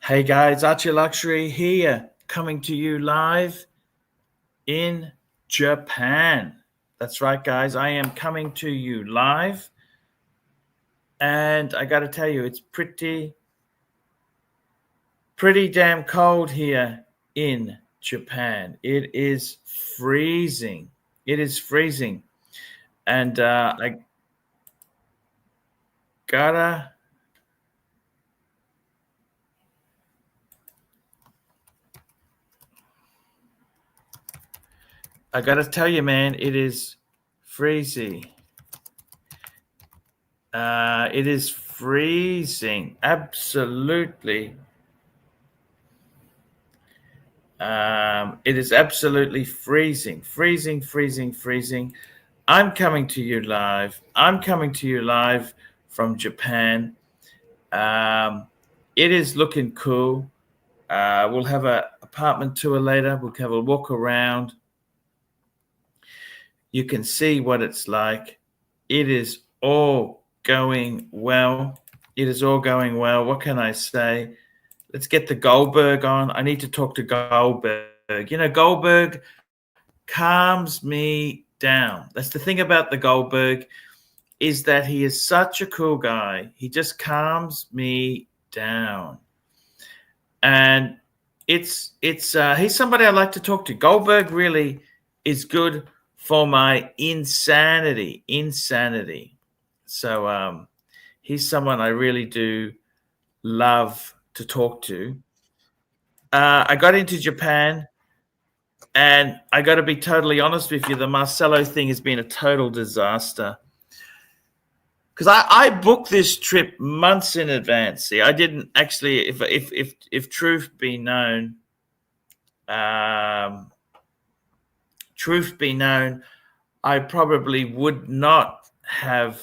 Hey guys, ArchieLuxury here, coming to you live in Japan. That's right, guys. I am coming to you live, and I got to tell you, it's pretty damn cold here in Japan. It is freezing. It is freezing, and I gotta. I gotta tell you, man, it is freezing. It is freezing, absolutely. It is absolutely freezing. I'm coming to you live. From Japan. It is looking cool. We'll have an apartment tour later. We'll have a walk around. You can see what it's like. It is all going well. What can I say? Let's get the Goldberg on. I need to talk to Goldberg. You know, Goldberg calms me down. That's the thing about the Goldberg, is that he is such a cool guy. He just calms me down. And he's somebody I like to talk to. Goldberg really is good for my insanity. So he's someone I really do love to talk to. I got into Japan, and I got to be totally honest with you, the Marcelo thing has been a total disaster. Because I booked this trip months in advance. See, I didn't actually, if truth be known, I probably would not have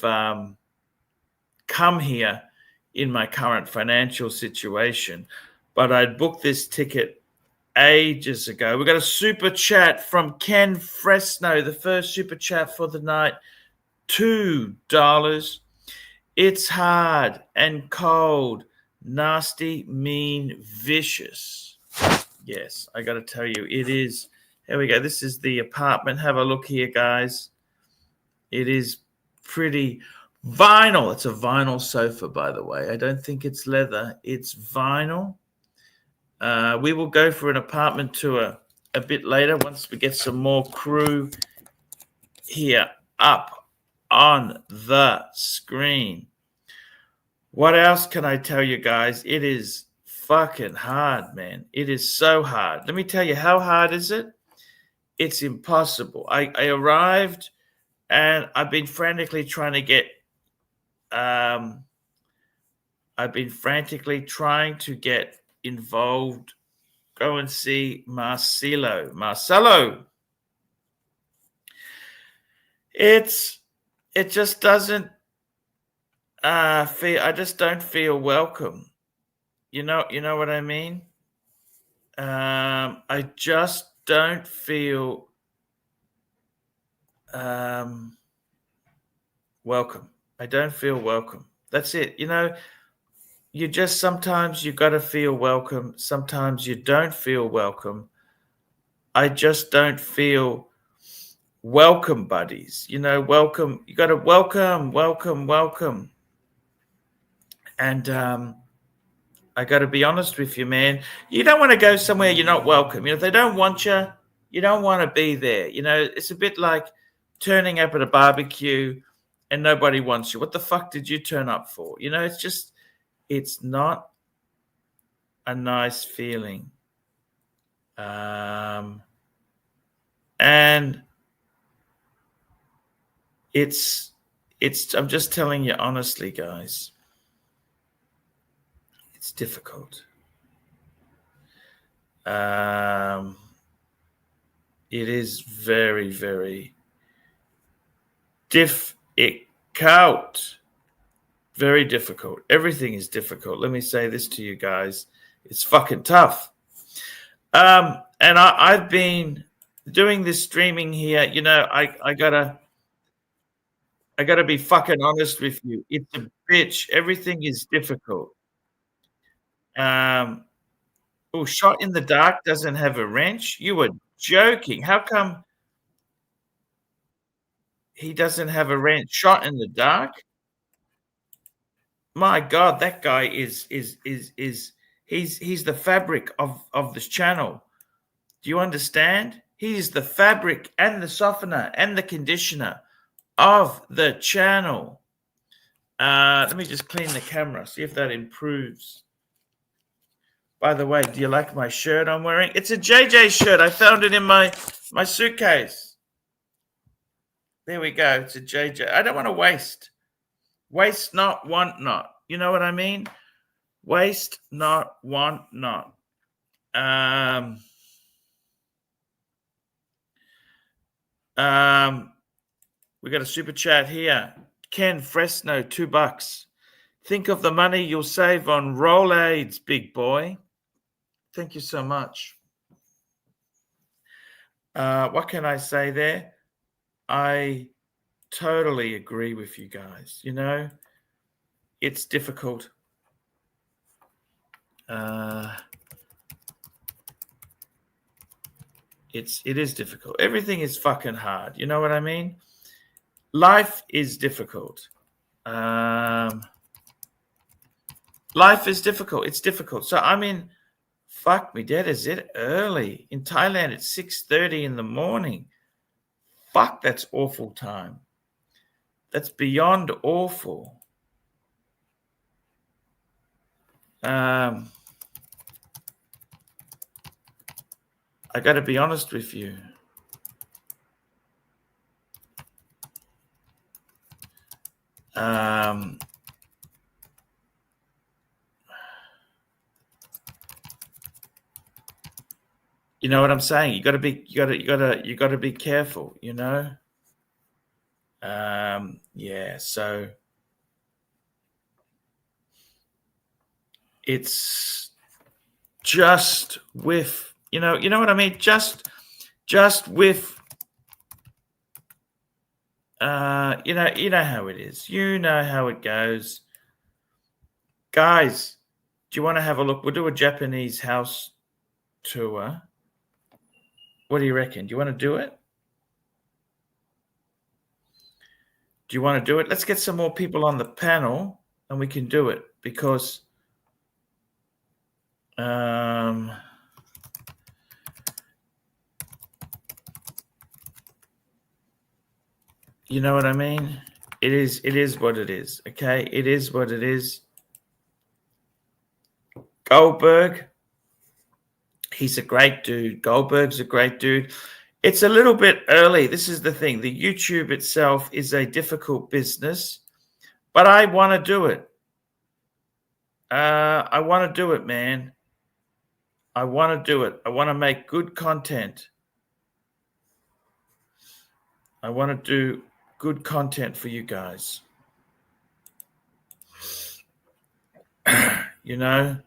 come here in my current financial situation. But I'd booked this ticket ages ago. We got a super chat from Ken Fresno, the first super chat for the night. $2. It's hard and cold, nasty, mean, vicious. Yes, I got to tell you, it is. Here we go. This is the apartment. Have a look here, guys. It is pretty vinyl. It's a vinyl sofa, by the way. I don't think it's leather. It's vinyl. We will go for an apartment tour a bit later once we get some more crew here up on the screen. What else can I tell you guys? It is fucking hard, man. It is so hard. Let me tell you, how hard is it? It's impossible. I arrived, and I've been frantically trying to get involved. Go and see Marcelo. It just doesn't I just don't feel welcome. You know what I mean? I just don't feel welcome. I don't feel welcome. That's it. You just, sometimes you got to feel welcome. Sometimes you don't feel welcome. I just don't feel welcome, buddies. Welcome. You got to welcome. And I got to be honest with you, man. You don't want to go somewhere you're not welcome. If they don't want you, you don't want to be there. It's a bit like turning up at a barbecue and nobody wants you. What the fuck did you turn up for? It's not a nice feeling. And I'm just telling you honestly, guys. It's difficult. It is very, very difficult. Very difficult. Everything is difficult. Let me say this to you guys. It's fucking tough. And I've been doing this streaming here. I gotta be fucking honest with you. It's a bitch. Everything is difficult. Oh, Shot in the Dark doesn't have a wrench? You were joking. How come he doesn't have a wrench? Shot in the Dark? My God, that guy is he's the fabric of this channel. Do you understand? He is the fabric and the softener and the conditioner of the channel. Let me just clean the camera, see if that improves. By the way, do you like my shirt I'm wearing? It's a JJ shirt. I found it in my suitcase. There we go. It's a JJ. I don't want to waste. Waste not, want not. You know what I mean? Waste not, want not. We got a super chat here. Ken Fresno, $2. Think of the money you'll save on Rolaids, big boy. Thank you so much. What can I say there? I totally agree with you guys. You know, it's difficult. It is difficult. Everything is fucking hard. You know what I mean? Life is difficult. Life is difficult. It's difficult. So I mean, fuck me, Dad. Is it early in Thailand? It's 6:30 in the morning. Fuck, that's awful time. That's beyond awful. I got to be honest with you. You know what I'm saying? You got to be careful. You know. Yeah. So it's just with you know what I mean. Just with you know how it is. You know how it goes, guys. Do you want to have a look? We'll do a Japanese house tour. What do you reckon? Do you want to do it? Do you want to do it? Let's get some more people on the panel and we can do it because you know what I mean? It is what it is. Okay. It is what it is. Goldberg. He's a great dude. Goldberg's a great dude. It's a little bit early. This is the thing. The YouTube itself is a difficult business, but I want to do it. I want to do it, man. I want to do it. I want to make good content. I want to do good content for you guys. You know,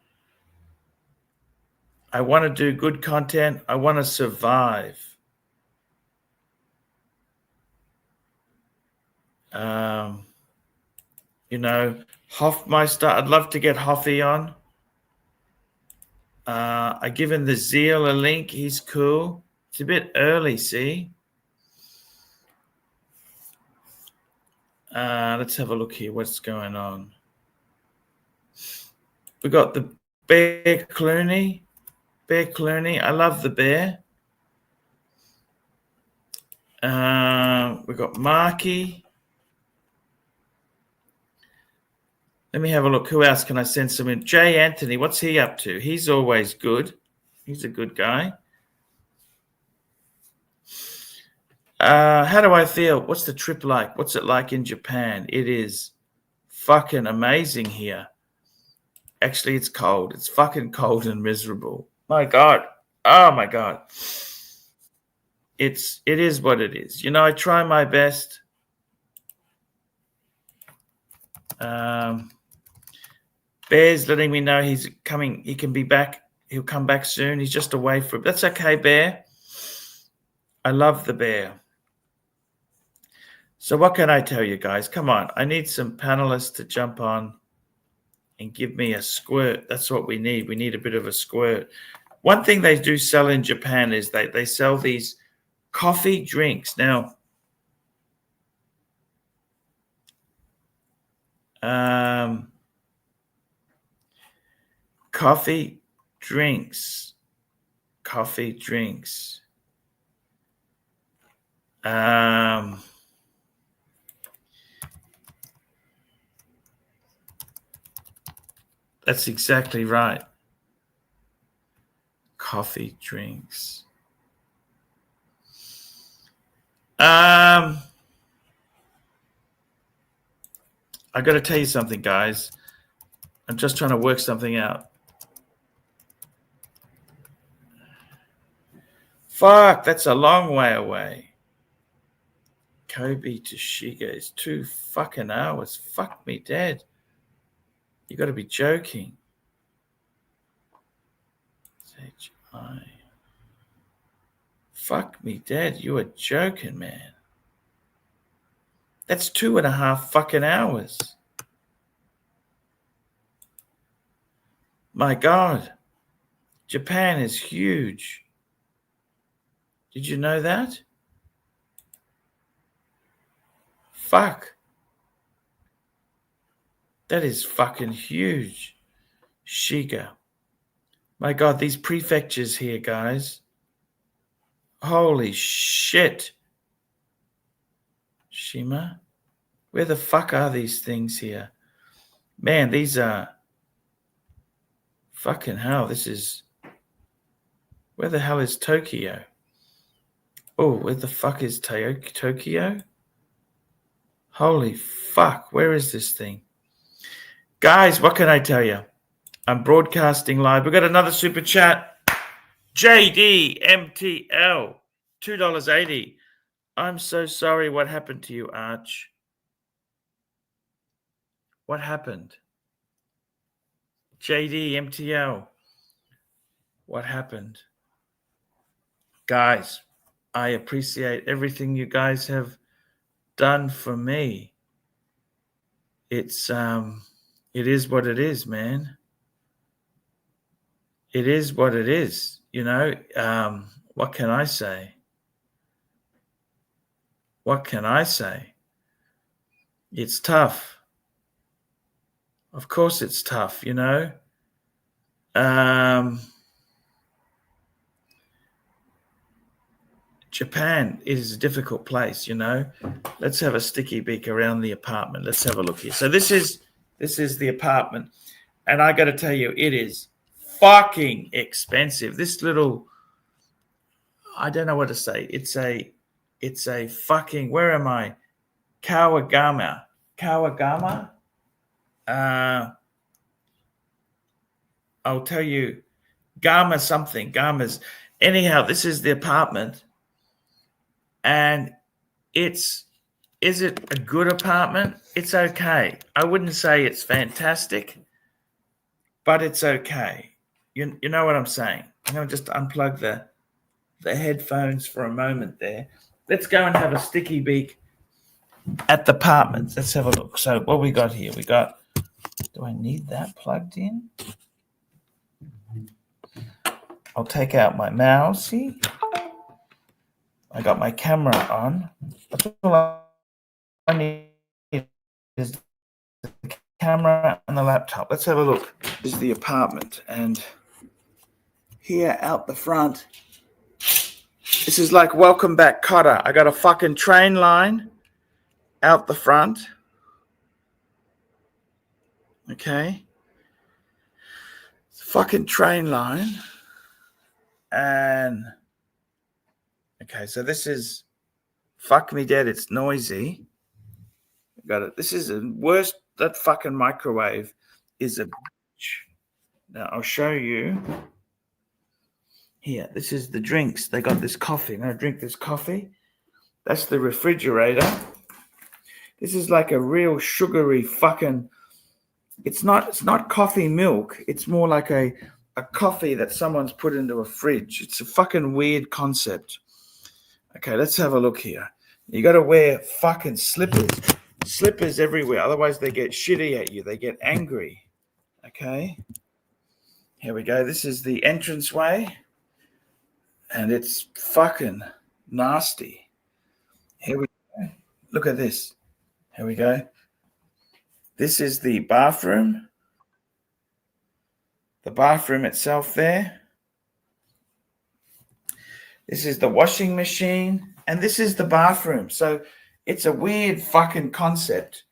I want to do good content. I want to survive. You know, Hoffmeister, I'd love to get Hoffy on. I given the Zeal a link. He's cool. It's a bit early, see? Let's have a look here. What's going on? We got the Bear Clooney. Bear Clooney. I love the bear. We got Marky. Let me have a look. Who else can I send some in? Jay Anthony. What's he up to? He's always good. He's a good guy. How do I feel? What's the trip like? What's it like in Japan? It is fucking amazing here. Actually, it's cold. It's fucking cold and miserable. My God. Oh, my God. It is what it is. You know, I try my best. Bear's letting me know he's coming. He can be back. He'll come back soon. He's just away from. That's okay, Bear. I love the bear. So what can I tell you guys? Come on. I need some panelists to jump on. and give me a squirt. That's what we need. We need a bit of a squirt. One thing they do sell in Japan is they sell these coffee drinks. Now, coffee drinks. That's exactly right. Coffee drinks. I got to tell you something, guys. I'm just trying to work something out. Fuck, that's a long way away. Kobe to Shiga is 2 fucking hours. Fuck me dead. You got to be joking. HI. Fuck me dead. You are joking, man. That's 2.5 fucking hours. My God. Japan is huge. Did you know that? Fuck. That is fucking huge. Shiga. My God, these prefectures here, guys. Holy shit. Shima? Where the fuck are these things here? Man, these are... Fucking hell, this is... Where the hell is Tokyo? Oh, where the fuck is Tokyo? Holy fuck, where is this thing? Guys, what can I tell you? I'm broadcasting live. We've got another super chat. JDMTL, $2.80. I'm so sorry. What happened to you, Arch? What happened? JDMTL, what happened? Guys, I appreciate everything you guys have done for me. It is what it is, man. It is what it is, you know. What can I say? What can I say? It's tough. Of course it's tough, you know. Japan is a difficult place, you know. Let's have a sticky beak around the apartment. Let's have a look here. So this is the apartment, and I got to tell you, it is fucking expensive. This little, I don't know what to say. It's a fucking, where am I? Kawagama. I'll tell you, Gama something. Gama's. Anyhow, this is the apartment. And is it a good apartment? It's okay. I wouldn't say it's fantastic, but it's okay. You know what I'm saying? I'm going to just unplug the headphones for a moment there. Let's go and have a sticky beak at the apartments. Let's have a look. So what we got here? Do I need that plugged in? I'll take out my mouse here. I got my camera on. That's all I need is the camera and the laptop. Let's have a look. This is the apartment, and here out the front, this is like welcome back Cotter. I got a fucking train line out the front. Okay. It's a fucking train line. And okay, so this is fuck me dead. It's noisy. Got it. This is the worst. That fucking microwave is a bitch. Now I'll show you. Here, this is the drinks. They got this coffee. Now drink this coffee. That's the refrigerator. This is like a real sugary fucking. It's not coffee milk. It's more like a coffee that someone's put into a fridge. It's a fucking weird concept. Okay, let's have a look here. You got to wear fucking slippers everywhere. Otherwise, they get shitty at you. They get angry. Okay. Here we go. This is the entranceway. And it's fucking nasty. Here we go. Look at this. Here we go. This is the bathroom. The bathroom itself there. This is the washing machine. And this is the bathroom. So it's a weird fucking concept.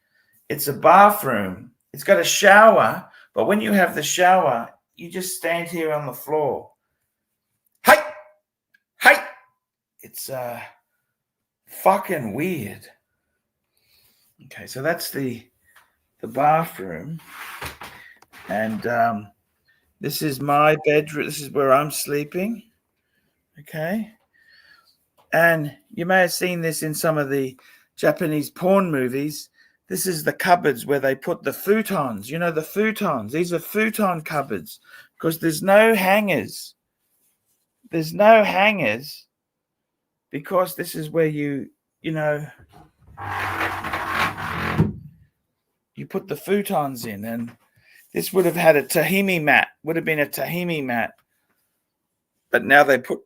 It's a bathroom. It's got a shower. But when you have the shower, you just stand here on the floor. Hey! Hey! It's fucking weird. Okay, so that's the bathroom. And this is my bedroom. This is where I'm sleeping. Okay. And you may have seen this in some of the Japanese porn movies. This is the cupboards where they put the futons. You know, the futons. These are futon cupboards because there's no hangers. There's no hangers because this is where you put the futons in. And this would have had a tahini mat, would have been a tahini mat. But now they put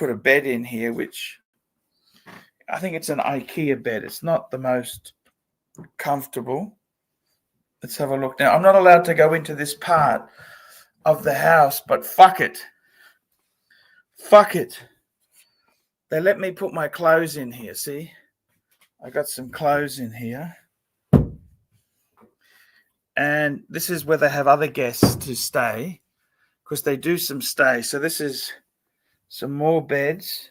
a bed in here, which I think it's an IKEA bed. It's not the most comfortable. Let's have a look now. I'm not allowed to go into this part of the house, but fuck it. Fuck it. They let me put my clothes in here, see? I got some clothes in here. And this is where they have other guests to stay because they do some stay. So this is some more beds.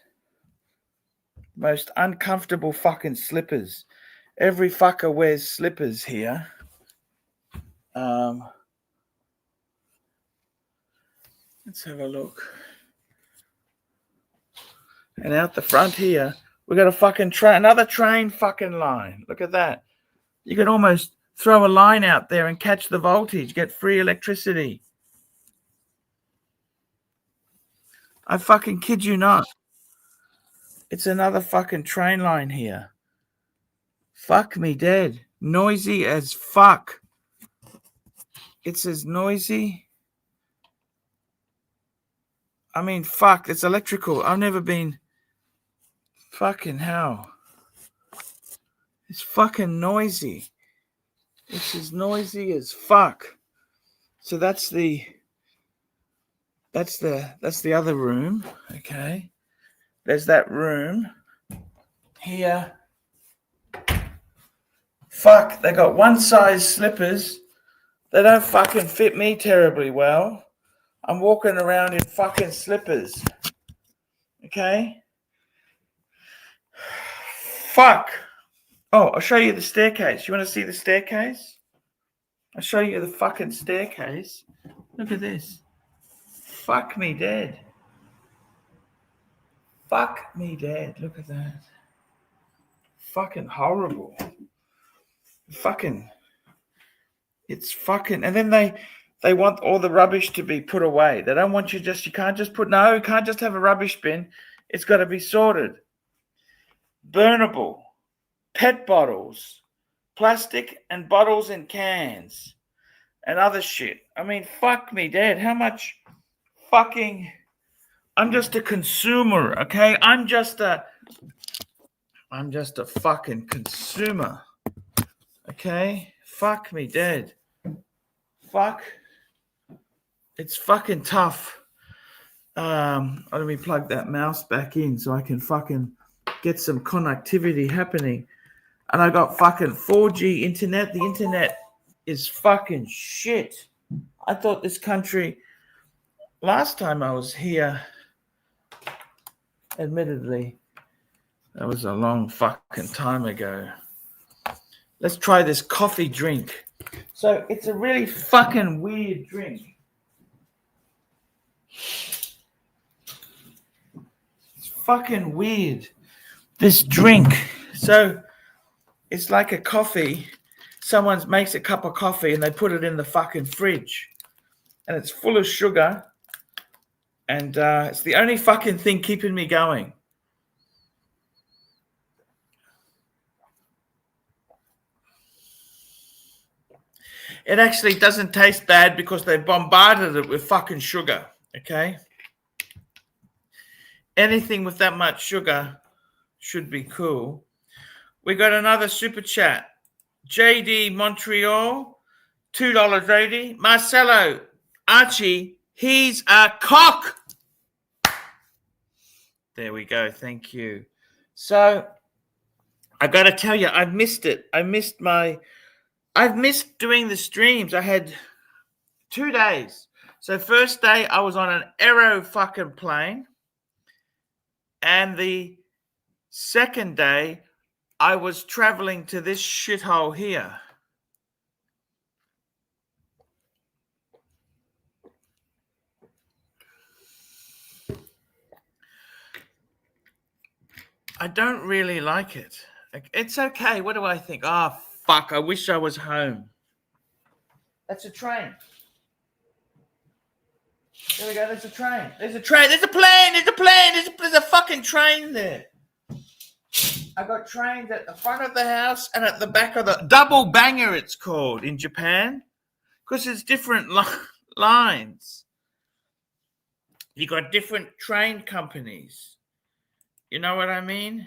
Most uncomfortable fucking slippers. Every fucker wears slippers here. Let's have a look. And out the front here, we got a fucking train, another train fucking line. Look at that. You could almost throw a line out there and catch the voltage, get free electricity. I fucking kid you not. It's another fucking train line here. Fuck me dead. Noisy as fuck. It's as noisy. I mean, fuck, it's electrical. I've never been. Fucking hell. It's fucking noisy. It's as noisy as fuck. So that's the other room. Okay. There's that room. Here. Fuck, they got one size slippers. They don't fucking fit me terribly well. I'm walking around in fucking slippers. Okay? Fuck. Oh, I'll show you the staircase. You want to see the staircase? I'll show you the fucking staircase. Look at this. Fuck me dead. Fuck me dead. Look at that. Fucking horrible. Fucking. It's fucking. And then they want all the rubbish to be put away. They don't want you can't just have a rubbish bin. It's got to be sorted. Burnable. Pet bottles. Plastic and bottles and cans. And other shit. I mean, fuck me dead. How much fucking... I'm just a consumer, okay? I'm just a fucking consumer. Okay? Fuck me dead. Fuck. It's fucking tough. Let me plug that mouse back in so I can fucking get some connectivity happening. And I got fucking 4G internet. The internet is fucking shit. I thought this country, last time I was here, admittedly, that was a long fucking time ago. Let's try this coffee drink. So it's a really fucking weird drink. It's fucking weird. This drink. So it's like a coffee. Someone makes a cup of coffee and they put it in the fucking fridge. And it's full of sugar. And it's the only fucking thing keeping me going. It actually doesn't taste bad because they bombarded it with fucking sugar, okay? Anything with that much sugar should be cool. We got another super chat. JD Montreal, $2.80. Marcelo, Archie, he's a cock. There we go. Thank you. So I got to tell you, I've missed it. I've missed doing the streams. I had 2 days. So first day I was on an aero fucking plane. And the second day I was traveling to this shithole here. I don't really like it. It's okay. What do I think? Oh, fuck. I wish I was home. That's a train. There we go. There's a train. There's a train. There's a plane. There's a plane. There's a fucking train there. I got trains at the front of the house and at the back of the double banger, it's called in Japan, because it's different lines. You got different train companies. You know what I mean?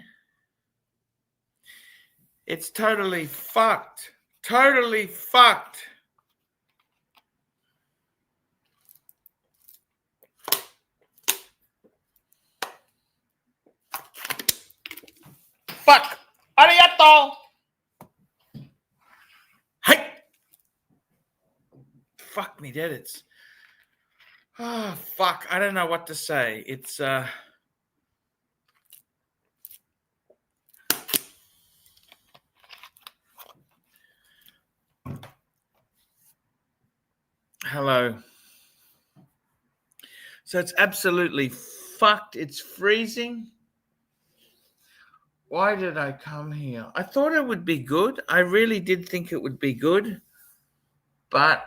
It's totally fucked. Totally fucked. Fuck. Arigato. Hey. Fuck me dead. It's. Oh, fuck. I don't know what to say. It's, hello. So it's absolutely fucked. It's freezing. Why did I come here? I thought it would be good. I really did think it would be good. But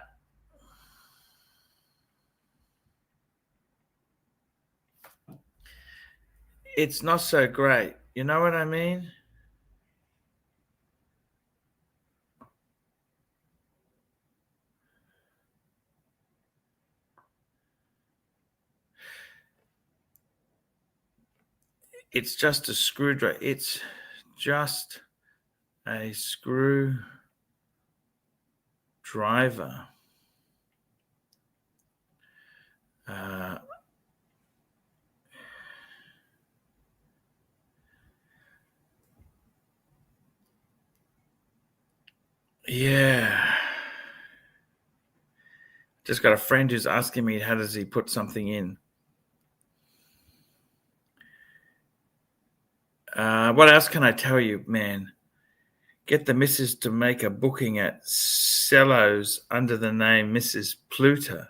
it's not so great. You know what I mean? It's just a screwdriver. It's just a screw driver. Yeah. Just got a friend who's asking me how does he put something in. What else can I tell you, man? Get the missus to make a booking at Cello's under the name Mrs. Pluter.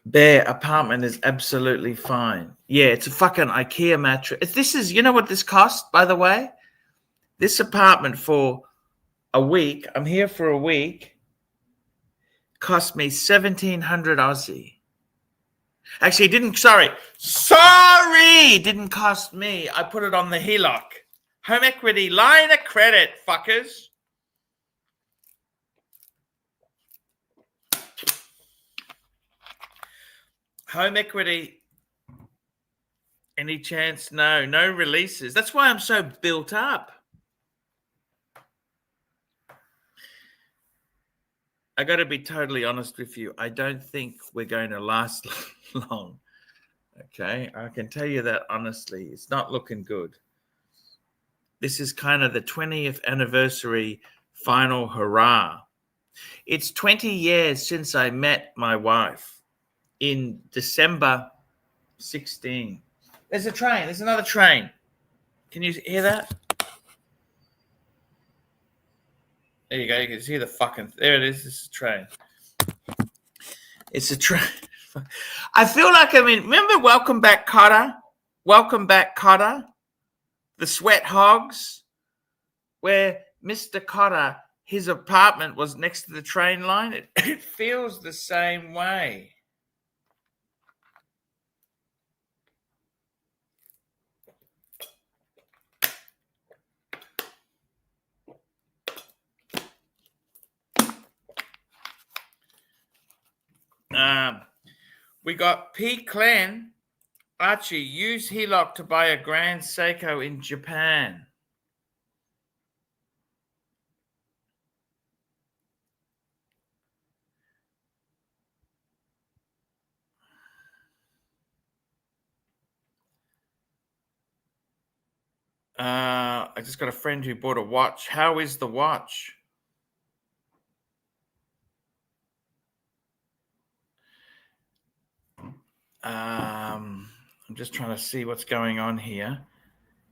Bear apartment is absolutely fine. Yeah, it's a fucking IKEA mattress. This is, you know what this cost, by the way? This apartment for a week, I'm here for a week, cost me 1,700 Aussie. Actually, didn't cost me. I put it on the HELOC. Home equity line of credit, fuckers. Home equity. Any chance? No releases. That's why I'm so built up. I got to be totally honest with you. I don't think we're going to last long. Okay, I can tell you that honestly. It's not looking good. This is kind of the 20th anniversary final hurrah. It's 20 years since I met my wife in December 16. There's a train. There's another train. Can you hear that? There you go. You can see the fucking... There it is. This is a train. It's a train. I feel like remember Welcome Back, Kotter? Welcome Back, Kotter? The Sweat Hogs? Where Mr. Kotter, his apartment was next to the train line. It feels the same way. We got P. Clan. Archie, use HELOC to buy a Grand Seiko in Japan. I just got a friend who bought a watch. How is the watch? I'm just trying to see what's going on here.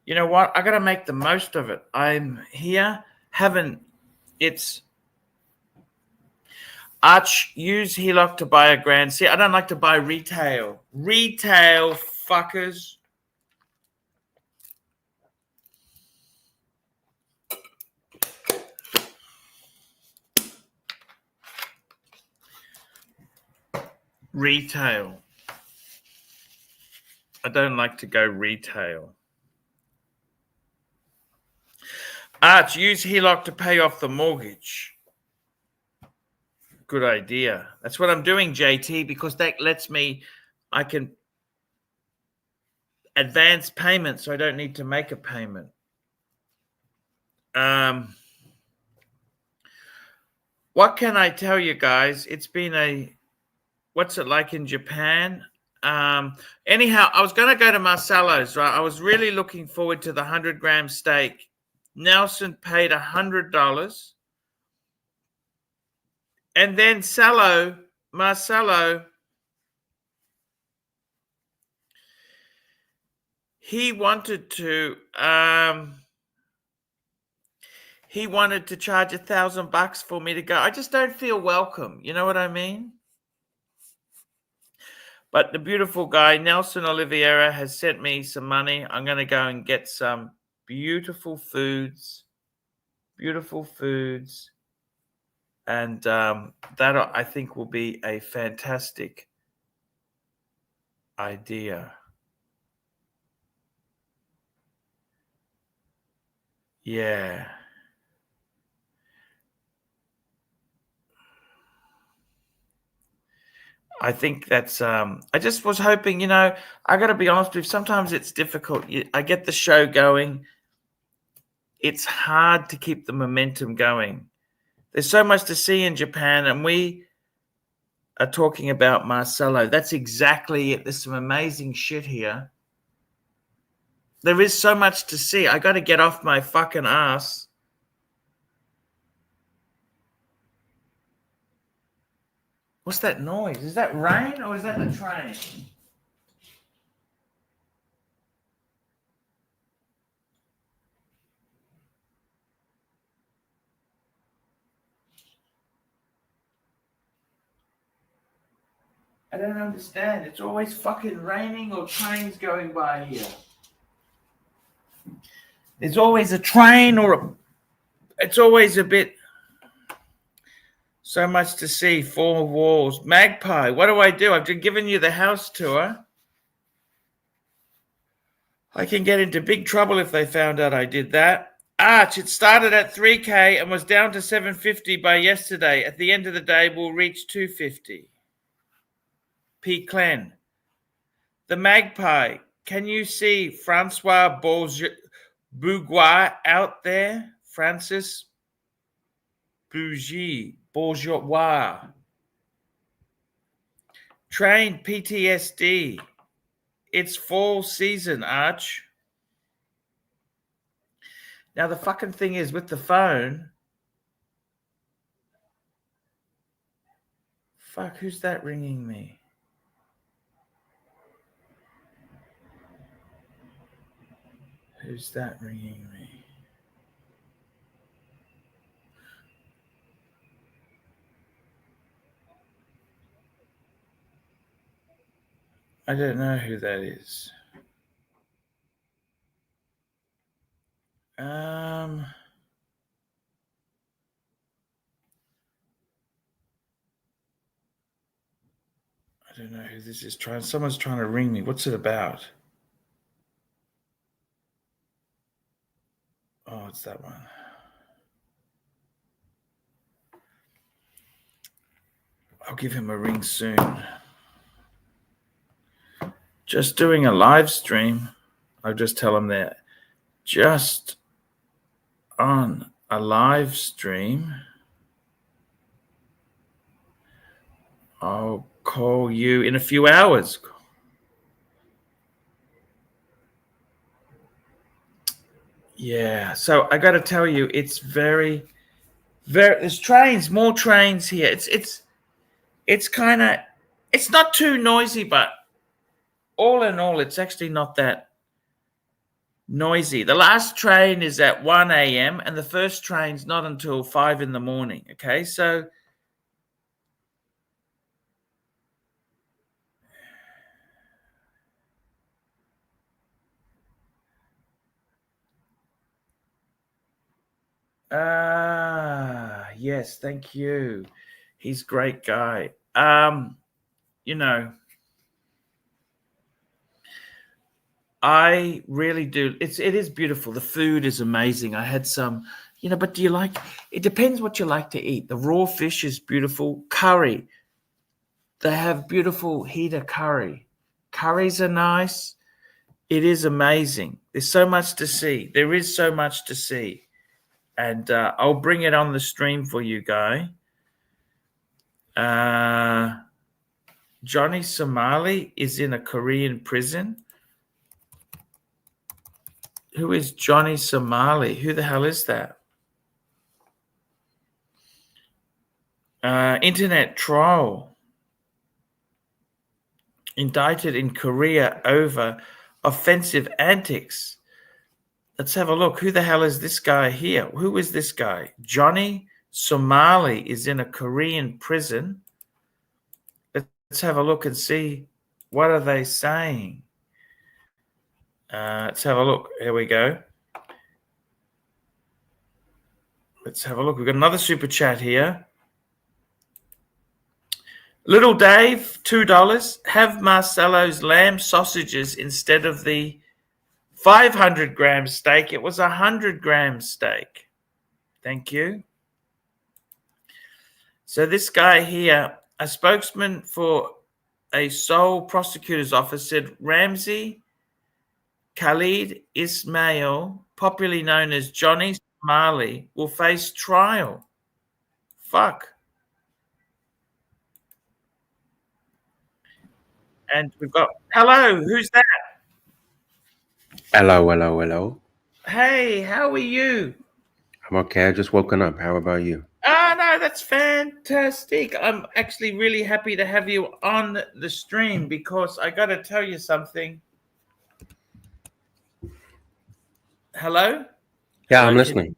You know what? I got to make the most of it. I'm here. It's Arch, use HELOC to buy a Grand. See, I don't like to buy retail. Retail fuckers. Retail. I don't like to go retail. Arch, use HELOC to pay off the mortgage. Good idea. That's what I'm doing, JT, because that lets me, I can advance payment so I don't need to make a payment. What can I tell you guys? It's been what's it like in Japan? Anyhow, I was going to go to Marcelo's, right? I was really looking forward to the 100-gram steak. Nelson paid $100. And then Marcelo, he wanted to charge $1,000 for me to go. I just don't feel welcome. You know what I mean? But the beautiful guy, Nelson Oliveira, has sent me some money. I'm going to go and get some beautiful foods. And that, I think, will be a fantastic idea. Yeah. I think that's, I just was hoping, I got to be honest with you, sometimes it's difficult. I get the show going. It's hard to keep the momentum going. There's so much to see in Japan, and we are talking about Marcelo. That's exactly it. There's some amazing shit here. There is so much to see. I got to get off my fucking ass. What's that noise? Is that rain or is that the train? I don't understand. It's always fucking raining or trains going by here. There's always a train it's always a bit. So much to see. 4 walls. Magpie, what do I do? I've given you the house tour. I can get into big trouble if they found out I did that. Arch, it started at 3K and was down to 750 by yesterday. At the end of the day, we'll reach 250. P. Clen. The Magpie. Can you see Francois Bourgeois out there? Francis Bourgeois. Train PTSD. It's fall season, Arch. Now, the fucking thing is with the phone. Fuck, who's that ringing me? Who's that ringing me? I don't know who that is. I don't know who this is. Someone's trying to ring me. What's it about? Oh, it's that one. I'll give him a ring soon. Just doing a live stream. I'll just tell him that. Just on a live stream. I'll call you in a few hours. Yeah, so I got to tell you, it's very, there's trains, more trains here. It's kind of, it's not too noisy, but all in all, it's actually not that noisy. The last train is at 1 a.m. and the first train's not until 5 in the morning. Okay, so yes, thank you. He's a great guy. You know, I really do. It is beautiful. The food is amazing. I had some, but do you like, it depends what you like to eat. The raw fish is beautiful. Curry. They have beautiful heater curry. Curries are nice. It is amazing. There's so much to see. There is so much to see. And I'll bring it on the stream for you, Guy. Johnny Somali is in a Korean prison. Who is Johnny Somali? Who the hell is that? Internet troll. Indicted in Korea over offensive antics. Let's have a look. Who the hell is this guy here? Who is this guy? Johnny Somali is in a Korean prison. Let's have a look and see what are they saying. Let's have a look. Here we go. Let's have a look. We've got another super chat here. Little Dave, $2. Have Marcelo's lamb sausages instead of the 500-gram steak. It was a 100-gram steak. Thank you. So this guy here, a spokesman for a Seoul prosecutor's office, said Ramzi Khalid Ismail, popularly known as Johnny Somali, will face trial. Fuck. And we've got, hello, who's that? Hello. Hey, how are you? I'm okay. I just woken up. How about you? No, that's fantastic. I'm actually really happy to have you on the stream because I got to tell you something. Hello? Yeah, Hello, I'm listening.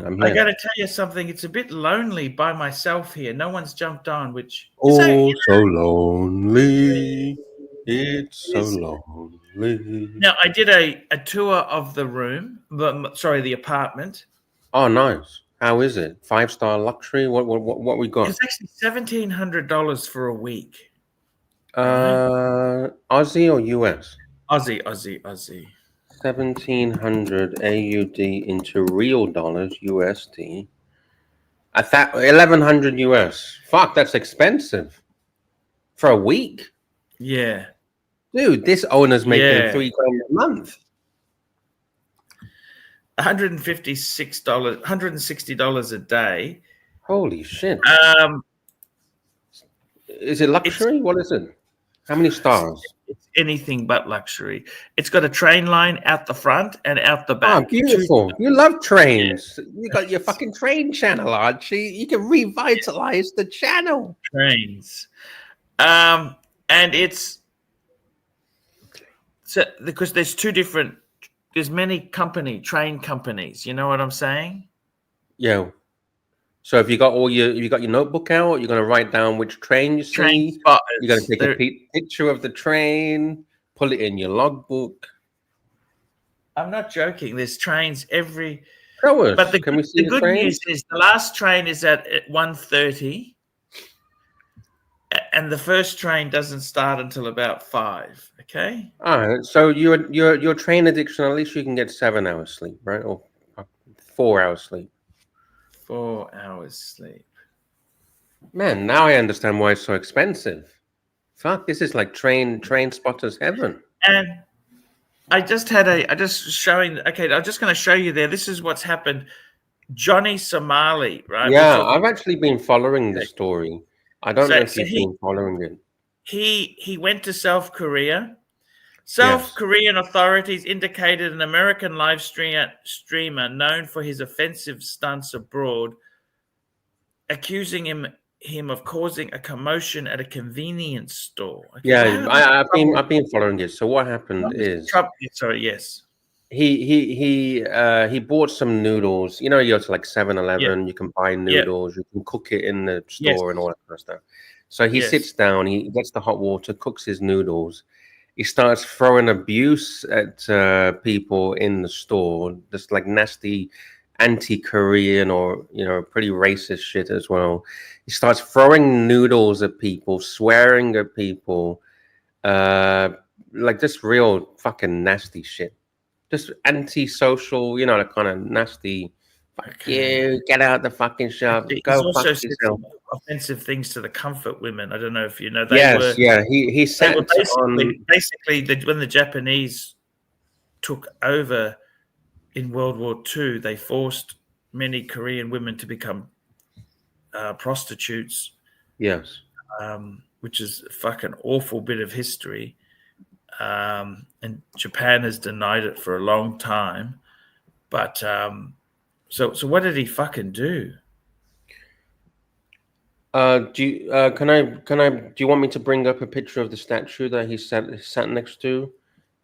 I'm here. I got to tell you something. It's a bit lonely by myself here. No one's jumped on, which so lonely. It's so lonely. Now, I did a tour of the room, the apartment. Oh, nice. How is it? 5-star luxury? What we got? It's actually $1,700 for a week. Aussie or US? Aussie. 1,700 AUD into real dollars USD. 1,100 US. Fuck, that's expensive. For a week? Yeah. Dude, this owner's making $3,000 a month. $160 a day. Holy shit. Is it luxury? What is it? How many stars? It's anything but luxury. It's got a train line out the front and out the back. Oh, beautiful. You love trains. Yeah. You got your fucking train channel, Archie. You can revitalize the channel. Trains. And it's so because there's many train companies. You know what I'm saying? Yeah. So if you got your notebook out, you're gonna write down which train you see. You're gonna take a picture of the train, pull it in your logbook. I'm not joking. There's trains every. Show us. But Can we see the good news is the last train is at 1:30. And the first train doesn't start until about 5. Okay. All right. So your train addiction, at least you can get 7 hours sleep, right? Or 4 hours sleep. 4 hours sleep. Man, now I understand why it's so expensive. Fuck, this is like train spotters heaven. And I just had I just showing. Okay, I'm just going to show you there. This is what's happened. Johnny Somali, right? We're Yeah, talking. I've actually been following the Okay. story. I don't know if So you've been following it. he went to South Korea. South Yes. Korean authorities indicated an American live streamer known for his offensive stunts abroad, accusing him of causing a commotion at a convenience store. Okay, so Yeah, how much trouble? I've been following it. So what happened How much is trouble? Sorry, yes, he bought some noodles. You know, you go to like yeah, 7-Eleven, you can buy yeah, noodles, you can cook it in the yes, store and all that kind of stuff. So he yes. sits down, he gets the hot water, cooks his noodles. He starts throwing abuse at people in the store, just like nasty anti-Korean or pretty racist shit as well. He starts throwing noodles at people, swearing at people, uh, like just real fucking nasty shit. Just antisocial, that kind of nasty. Fuck Okay. you! Get out the fucking shop. He's Go fuck also said yourself. some offensive things to the comfort women. I don't know if you know. Yes, yeah. He They were sat on. basically when the Japanese took over in World War II, they forced many Korean women to become prostitutes, Yes. which is a fucking awful bit of history. And Japan has denied it for a long time. But so what did he fucking do? Do you do you want me to bring up a picture of the statue that he sat next to,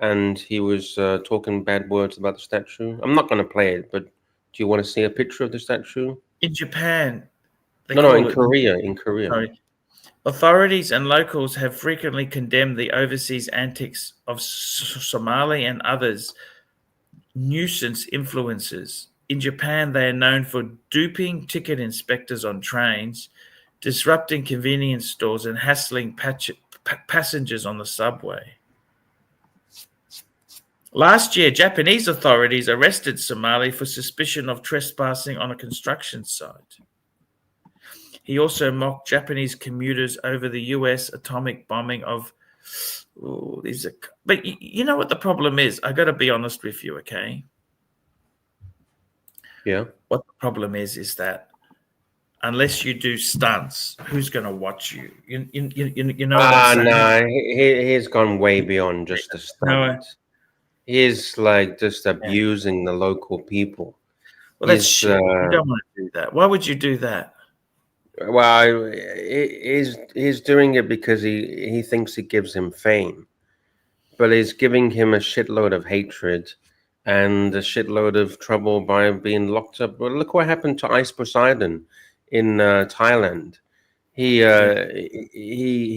and he was talking bad words about the statue? I'm not going to play it, but do you want to see a picture of the statue? In Japan, they No, in call it. Korea, in Korea. Sorry. Authorities and locals have frequently condemned the overseas antics of Somali and others nuisance influencers. In Japan, they are known for duping ticket inspectors on trains, disrupting convenience stores, and hassling passengers on the subway. Last year, Japanese authorities arrested Somali for suspicion of trespassing on a construction site. He also mocked Japanese commuters over the US atomic bombing of. But you know what the problem is? I got to be honest with you, okay? Yeah. What the problem is that unless you do stunts, who's going to watch you? You know what I'm saying? No, he's gone way beyond just a No. stunt. He's like just Yeah. abusing the local people. Well, that's shit. You don't want to do that. Why would you do that? Well, he's doing it because he thinks it gives him fame, but it's giving him a shitload of hatred and a shitload of trouble by being locked up. Well, look what happened to Ice Poseidon in Thailand. He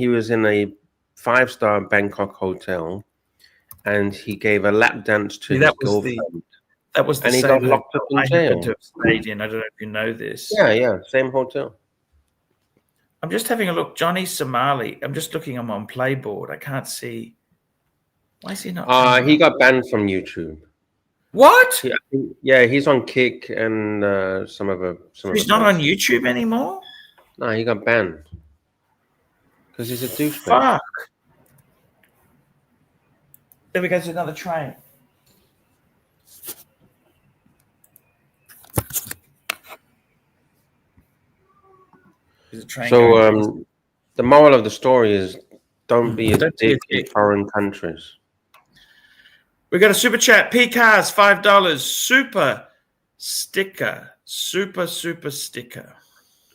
was in a 5-star Bangkok hotel, and he gave a lap dance to his girlfriend. That was the and he same got locked up in I jail. happened to have stayed in. I don't know if you know this. Yeah, same hotel. I'm just having a look. Johnny Somali. I'm just looking him on Playboard. I can't see. Why is he not? He got banned from YouTube. What? Yeah, he's on Kick and some of the. He's not on YouTube anymore. No, he got banned because he's a douchebag. Fuck. There we go to another train. So the moral of the story is don't be a dick in foreign countries. We got a super chat. P Cars $5 super sticker. Super sticker.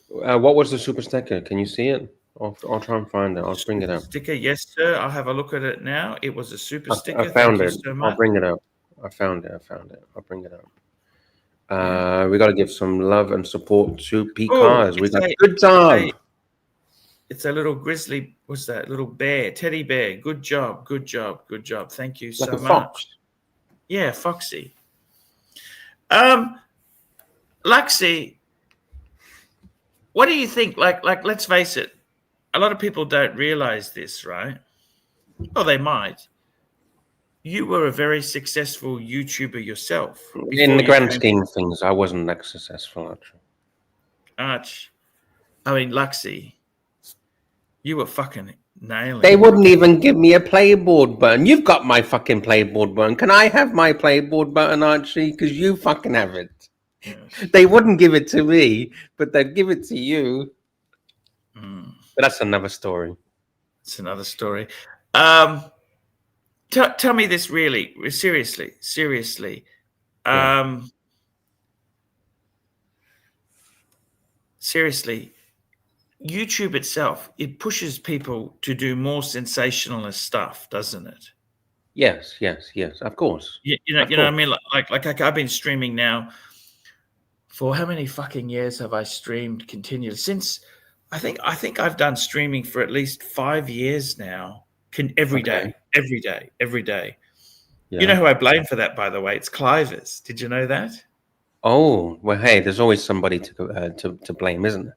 What was the super sticker? Can you see it? I'll try and find it. I'll bring it up. Sticker, yes, sir. I'll have a look at it now. It was a super sticker. I found Thank it. You so much. I'll bring it up. I found it. I'll bring it up. We got to give some love and support to P Cars. We got good job. It's a little grizzly. What's that? Little bear, teddy bear. Good job. Thank you so much. Fox. Yeah, Foxy. Luxy, what do you think? Like, let's face it. A lot of people don't realize this, right? Oh, they might. You were a very successful YouTuber yourself. In the grand scheme of things, I wasn't that successful, actually. Arch, I mean, Luxy, you were fucking nailing They it. wouldn't even give me a playboard button. You've got my fucking playboard button. Can I have my playboard button, Archie? Because you fucking have it. Yes. They wouldn't give it to me, but they'd give it to you. Mm, But that's another story. it's another story. Tell me this really, seriously. Yeah. Seriously, YouTube itself, it pushes people to do more sensationalist stuff, doesn't it? Yes, of course. You Of know what I course. mean? Like I've been streaming now for how many fucking years have I streamed continually? Since I think I've done streaming for at least 5 years now. Every Okay. day, every day, every day. You know Yeah. who I blame for that, by the way? It's Clivers. Did you know that? Oh, well, hey, there's always somebody to blame, isn't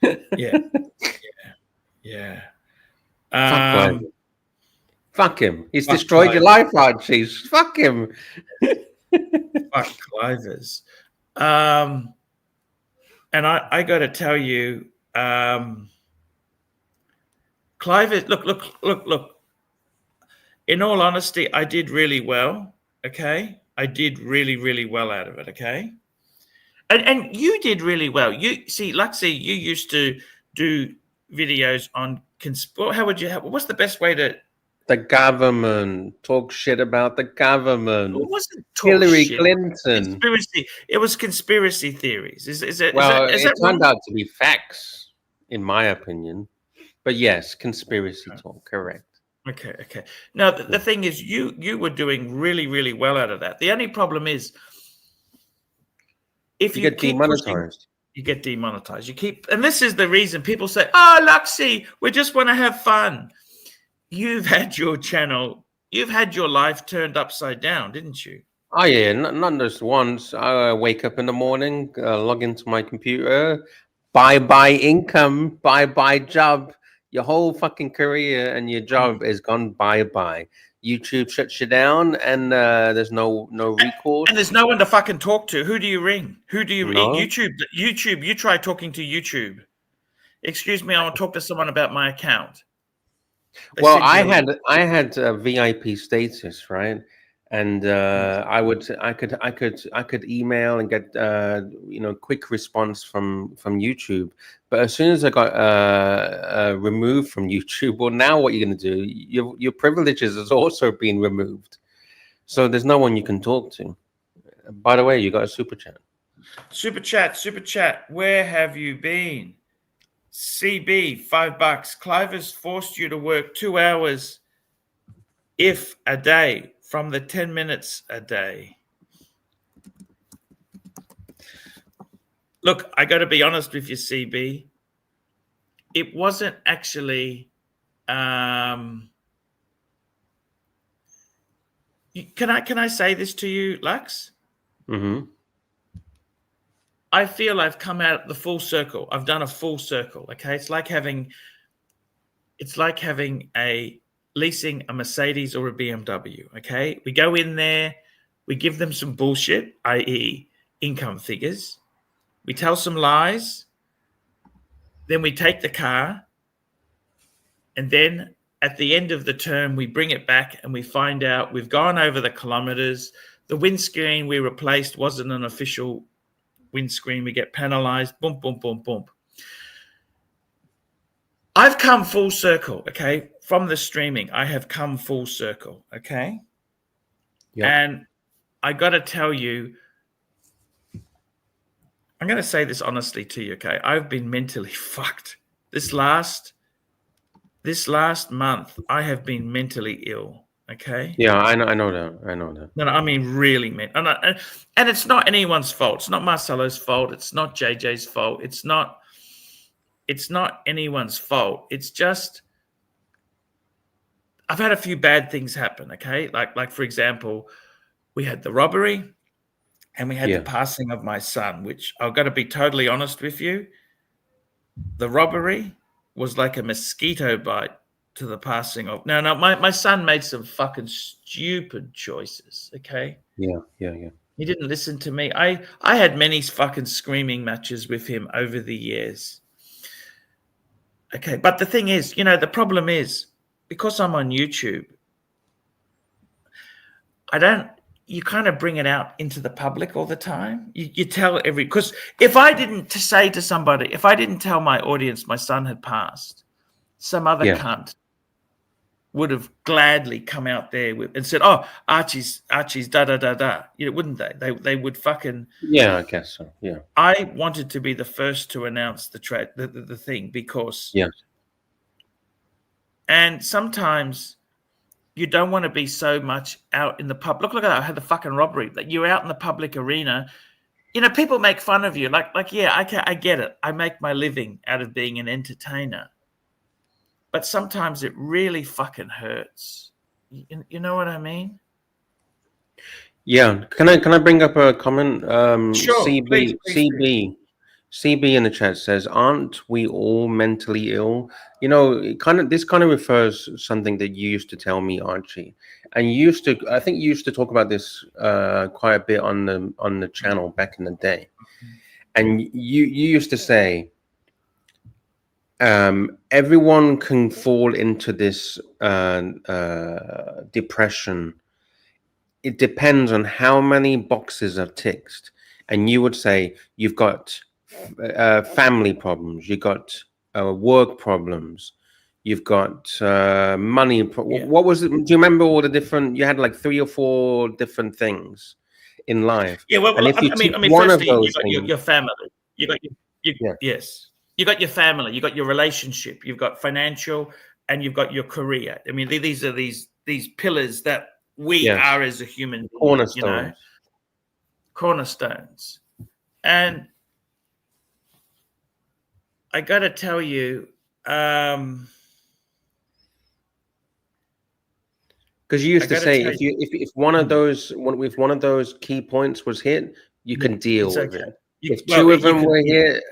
there? Yeah, yeah. Fuck Um, Clive. Fuck him. He's fuck destroyed your Clive, life, Archie. Fuck him. fuck Clivers. And I got to tell you, Clivers. Look. In all honesty, I did really well. Okay, I did really well out of it. Okay, and you did really well. You see, Luxy, you used to do videos on how would you have? What's the best way to? The government. Talk shit about the It government. wasn't talk Hillary shit. Clinton. Conspiracy. It was conspiracy theories. Well, Is it that turned wrong? out to be facts, in my opinion. But yes, conspiracy talk. Correct. Okay. Now the Yeah. thing is, you were doing really well out of that. The only problem is if You you get keep pushing, demonetized. you get demonetized. And this is the reason people say, "Oh, Luxy, we just want to have fun." You've had your channel, you've had your life turned upside down, didn't you? Oh yeah, not just once. I wake up in the morning, log into my computer, bye income, bye job. Your whole fucking career and your Mm. job is gone bye. YouTube shuts you down, and there's no recourse. And there's no one to fucking talk to. Who do you ring? Who do you No. YouTube? You try talking to YouTube. Excuse me, I want to talk to someone about my account. They Well, send you a link. I had VIP status, right? And Yes. I could email and get quick response from YouTube. But as soon as I got removed from YouTube, well, now what you're going to do? Your privileges has also been removed, so there's no one you can talk to. By the way, you got a super chat. Super chat. Where have you been? CB, $5. Cliver's forced you to work 2 hours if a day from the 10 minutes a day. Look, I got to be honest with you, CB. It wasn't actually. Can I say this to you, Lux? Mm-hmm. I feel I've come out the full circle. I've done a full circle. Okay, it's like having leasing a Mercedes or a BMW. Okay, we go in there, we give them some bullshit, i.e., income figures. We tell some lies. Then we take the car, and then at the end of the term, we bring it back and we find out we've gone over the kilometers. The windscreen we replaced wasn't an official windscreen. We get penalized. Boom. I've come full circle, okay? From the streaming, I have come full circle, okay? Yeah. And I got to tell you, I'm going to say this honestly to you, okay? I've been mentally fucked. This last month, I have been mentally ill, okay? Yeah, I know that. No, I mean really, and it's not anyone's fault. It's not Marcelo's fault. It's not JJ's fault. It's not anyone's fault. It's just I've had a few bad things happen. Okay, like for example, we had the robbery, and we had the passing of my son. Which I've got to be totally honest with you. The robbery was like a mosquito bite to the passing of. No, my son made some fucking stupid choices. Okay. Yeah. He didn't listen to me. I had many fucking screaming matches with him over the years. Okay, but the thing is, the problem is because I'm on YouTube, you kind of bring it out into the public all the time. You tell because if I didn't tell my audience my son had passed, some other Yeah. cunt would have gladly come out there and said, "Oh, Archie's da da da da," wouldn't they? They would fucking. Yeah, I guess so. Yeah. I wanted to be the first to announce the thing because. Yeah. And sometimes you don't want to be so much out in the public. Look at that! I had the fucking robbery. That you're out in the public arena. People make fun of you. Yeah, I get it. I make my living out of being an entertainer. But sometimes it really fucking hurts. You know what I mean? Yeah. Can I bring up a comment? Sure. Please. CB in the chat says, "Aren't we all mentally ill?" This kind of refers something that you used to tell me, Archie, and I think you used to talk about this quite a bit on the channel back in the day, and you used to say, everyone can fall into this depression. It depends on how many boxes are ticked, and you would say you've got family problems, you've got work problems, you've got money. What was it? Do you remember all the different? You had like 3 or 4 different things in life. Yeah. Well, and if you I mean, one firstly, of those you got things, your family. You got yes. You got your family. You got your relationship. You've got financial, and you've got your career. I mean, these are these pillars that we are as a human being. cornerstones. Cornerstones. And I got to tell you, because you used to say if one of those key points was hit, you can deal with it. If 2 of them were hit,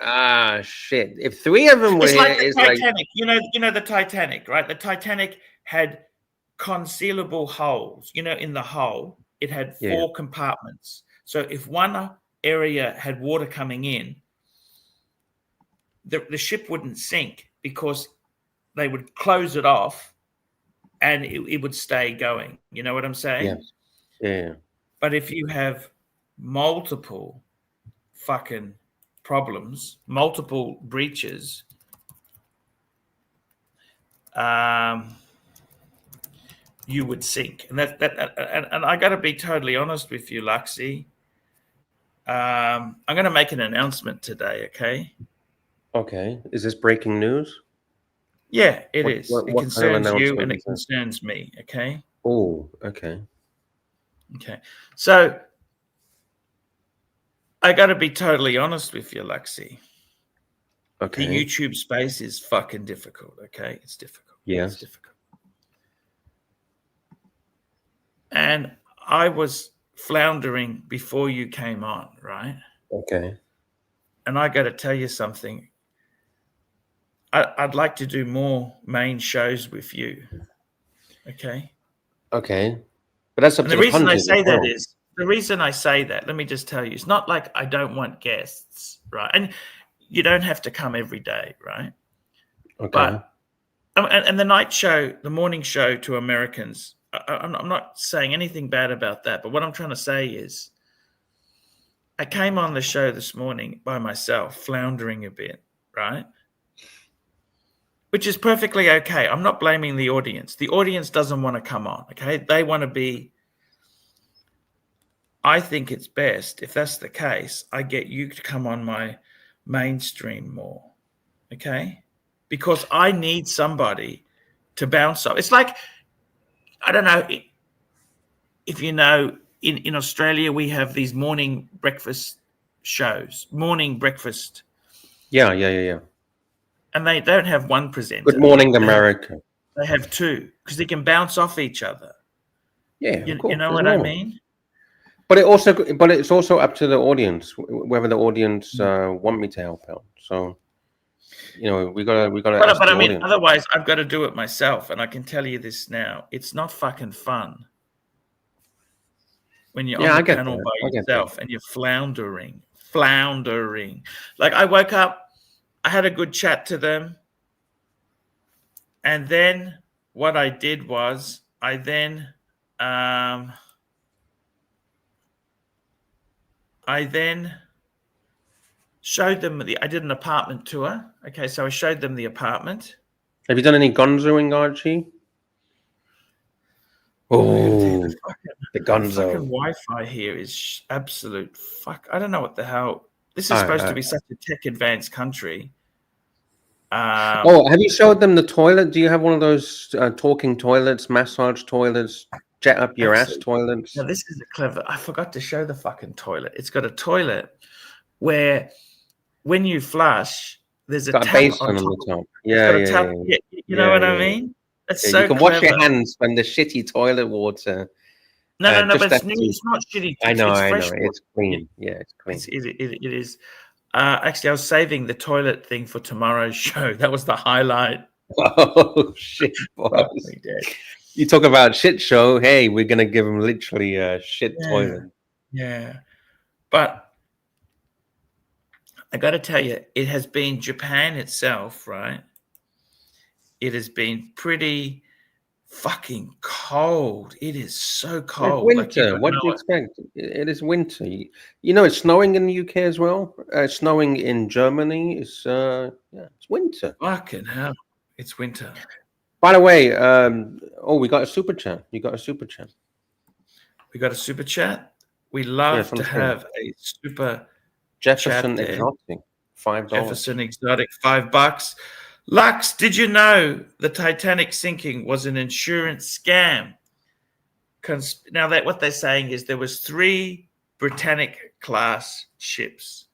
shit. If 3 of them were hit, it's like the Titanic. The Titanic, right? The Titanic had concealable holes. In the hull, it had 4 compartments. So if one area had water coming in, the ship wouldn't sink because they would close it off and it would stay going. You know what I'm saying? Yes. Yeah. But if you have multiple fucking problems, multiple breaches, you would sink. And and I got to be totally honest with you, Luxy. I'm going to make an announcement today. Okay. Is this breaking news? Yeah, it is. It concerns kind of you and it concerns me. Okay. Oh, okay. Okay. So I got to be totally honest with you, Luxy. Okay. The YouTube space is fucking difficult. Okay. It's difficult. Yes. It's difficult. And I was floundering before you came on, right? Okay. And I got to tell you something. I'd like to do more main shows with you. Okay. Okay. But that's up to the reason I punters say as well. that is the reason I say that. Let me just tell you, it's not like I don't want guests, right? And you don't have to come every day, right? Okay. But and the night show, the morning show to Americans, I'm not saying anything bad about that. But what I'm trying to say is, I came on the show this morning by myself, floundering a bit, right? Which is perfectly okay. I'm not blaming the audience. The audience doesn't want to come on, okay? They want to be... I think it's best, if that's the case, I get you to come on my mainstream more, okay? Because I need somebody to bounce off. It's like, I don't know, if you know, in Australia, we have these morning breakfast shows, morning breakfast. Yeah. And they don't have one presenter. Good Morning America. They have 2 because they can bounce off each other. Yeah, of course. You know what I mean? But it's also up to the audience whether the audience want me to help out. So, we gotta. But I mean, otherwise, I've got to do it myself, and I can tell you this now: it's not fucking fun when you're on the panel by yourself and you're floundering. Like I woke up, I had a good chat to them. And then what I did was I then showed them I did an apartment tour. Okay, so I showed them the apartment. Have you done any gonzoing, Archie? Oh, the The fucking gonzo. Wi-Fi here is absolute fuck. I don't know what the hell. This is supposed to be such a tech advanced country. Oh, have you showed them the toilet? Do you have one of those talking toilets, massage toilets, jet up your ass Actually, toilets? now this is a clever. I forgot to show the fucking toilet. It's got a toilet where when you flush, there's a Got a tap on basin on top. the top. It's Yeah, got a yeah, tap. yeah, Yeah, you know yeah, what I yeah, yeah. mean? That's Yeah, you so can wash your clever. hands from the shitty toilet water. No, but Just that. it's not shitty. I know, It's I know. fresh water. It's clean. Yeah, it's clean. It is. Actually, I was saving the toilet thing for tomorrow's show. That was the highlight. Oh shit, boss! Probably dead. You talk about shit show. Hey, we're gonna give him literally a shit toilet. Yeah. But I got to tell you, it has been Japan itself, right? It has been pretty fucking cold. It is so It's cold. Like you winter. got What no. do you expect? It is winter. You know, it's snowing in the UK as well. Snowing in Germany. It's winter. Fucking hell. It's winter. By the way, we got a super chat. You got a super chat. We got a super chat. We Yeah, love from to the screen. have a super Jefferson chat there. Exotic, $5. Jefferson Exotic, $5. Lux, did you know the Titanic sinking was an insurance scam? Now that what they're saying is there was 3 Britannic class ships.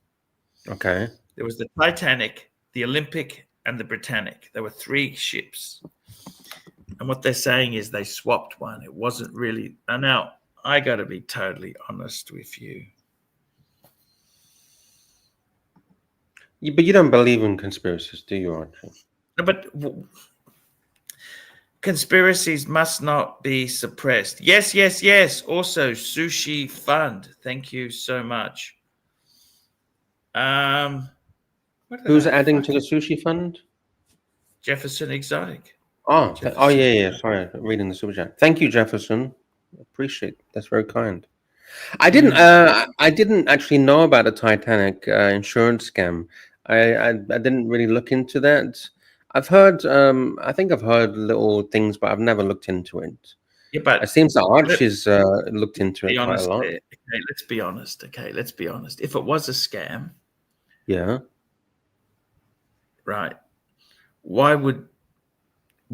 Okay. There was the Titanic, the Olympic, and the Britannic. There were 3 ships. And what they're saying is they swapped one. It wasn't really. And now I got to be totally honest with you. But you don't believe in conspiracies, do you, Archie? But conspiracies must not be suppressed. Yes, yes, yes. Also, Sushi Fund. Thank you so much. Who's adding to the sushi fund? Jefferson Exotic. Oh, Jefferson. yeah. Sorry, reading the super chat. Thank you, Jefferson. Appreciate it. That's very kind. I didn't actually know about the Titanic insurance scam. I didn't really look into that. I've heard. I think I've heard little things, but I've never looked into it. Yeah, but It seems that Archie's looked into it quite a lot. Okay, let's be honest. Okay, let's be honest. If it was a scam, Yeah. right? Why would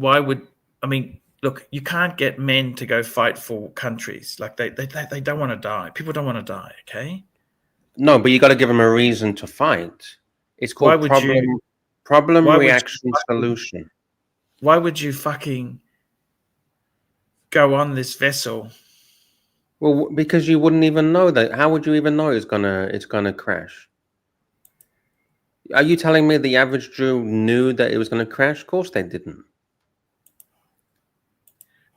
I mean? Look, you can't get men to go fight for countries. Like they don't want to die. People don't want to die. Okay. No, but you got to give them a reason to fight. It's Why called would problem why would you reaction solution. Why would you fucking go on this vessel? Well, because you wouldn't even know that. How would you even know it's gonna crash? Are you telling me the average Jew knew that it was gonna crash? Of course they didn't.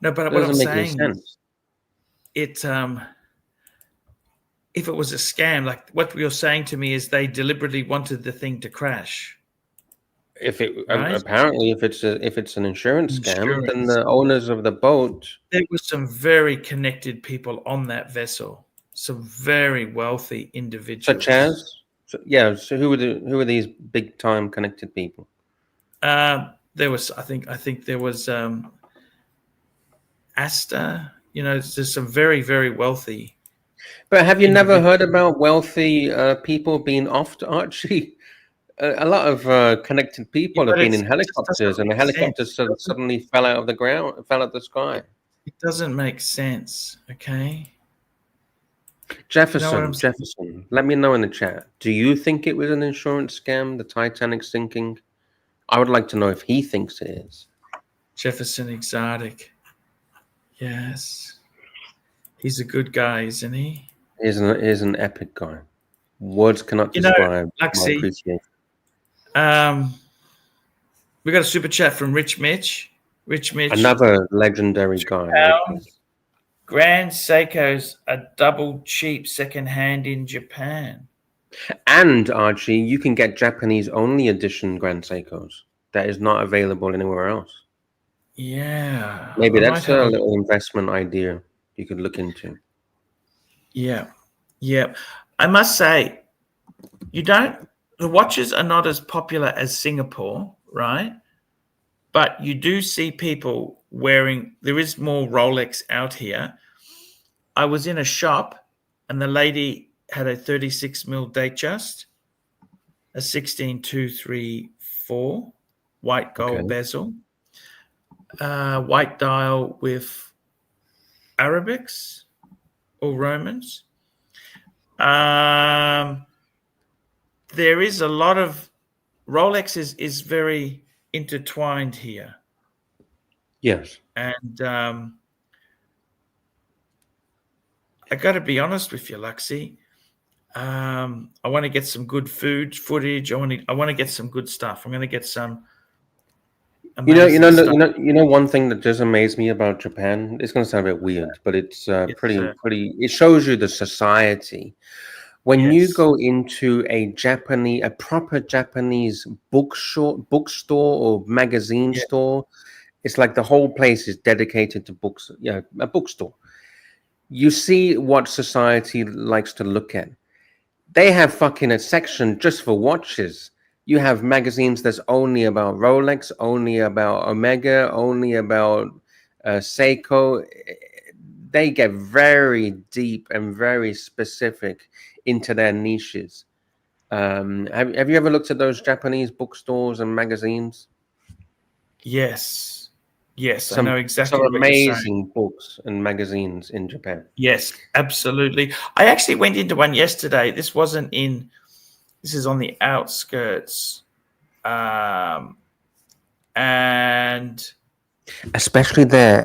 No, but It what I'm doesn't make any saying sense. is, if it was a scam, like what you're saying to me is they deliberately wanted the thing to crash. If it Right? apparently if it's an insurance scam, then Insurance. the owners of the boat. There were some very connected people on that vessel, some very wealthy individuals. Such as, so who are these big time connected people? There was, I think there was Asta. You know, there's some very, very wealthy. But have you never heard about wealthy people being offed, Archie? A lot of connected people have been in helicopters, and the helicopters suddenly fell out of the ground, fell out of the sky. It doesn't make sense, okay? Jefferson, let me know in the chat. Do you think it was an insurance scam, the Titanic sinking? I would like to know if he thinks it is. Jefferson Exotic. Yes. He's a good guy, isn't he? He's an epic guy. Words cannot describe my appreciation. We got a super chat from Rich Mitch. Rich Mitch. Another legendary guy. Grand Seiko's a double cheap secondhand in Japan. And Archie, you can get Japanese only edition Grand Seikos that is not available anywhere else. Yeah, Maybe I might that's have a a little investment idea you could look into. yeah, yeah. I must say, you don't. The watches are not as popular as Singapore, right? But you do see people wearing. There is more Rolex out here. I was in a shop, and the lady had a 36 mil Datejust, a 16234, white Okay. gold bezel, white dial with Arabics or Romans. Um, there is a lot of Rolex is very intertwined here, Yes. and I got to be honest with you, Luxy. I want to get some good food footage. I want to get some good stuff. I'm going to get some amazing stuff. One thing that does amaze me about Japan. It's going to sound a bit weird, but it's Yes, pretty, sir. pretty. It shows you the society. When you Yes. go into a proper Japanese bookstore or magazine Yeah. store, it's like the whole place is dedicated to books. Yeah, a bookstore. You see what society likes to look at. They have fucking a section just for watches. You have magazines that's only about Rolex, only about Omega, only about Seiko. They get very deep and very specific into their niches. Have you ever looked at those Japanese bookstores and magazines? Yes. Yes. I know Some exactly what you're saying. amazing books and magazines in Japan. Yes, absolutely. I actually went into one yesterday. This wasn't in. This is on the outskirts, and Especially their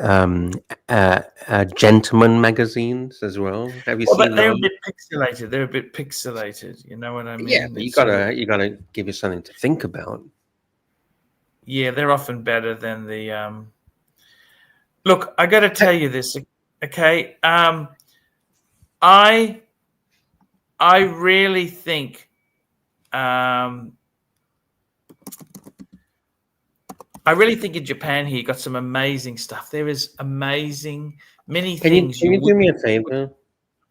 gentleman magazines as well. Have you well, but seen they're a those? bit pixelated. They're a bit pixelated. You know what I Yeah, mean? but It's sort of you gotta give you something to think about. yeah. They're often better than the. Look, I got to tell you this, okay? I I really think um, in Japan here you got some amazing stuff. There is amazing many things Can you you would do me a favor?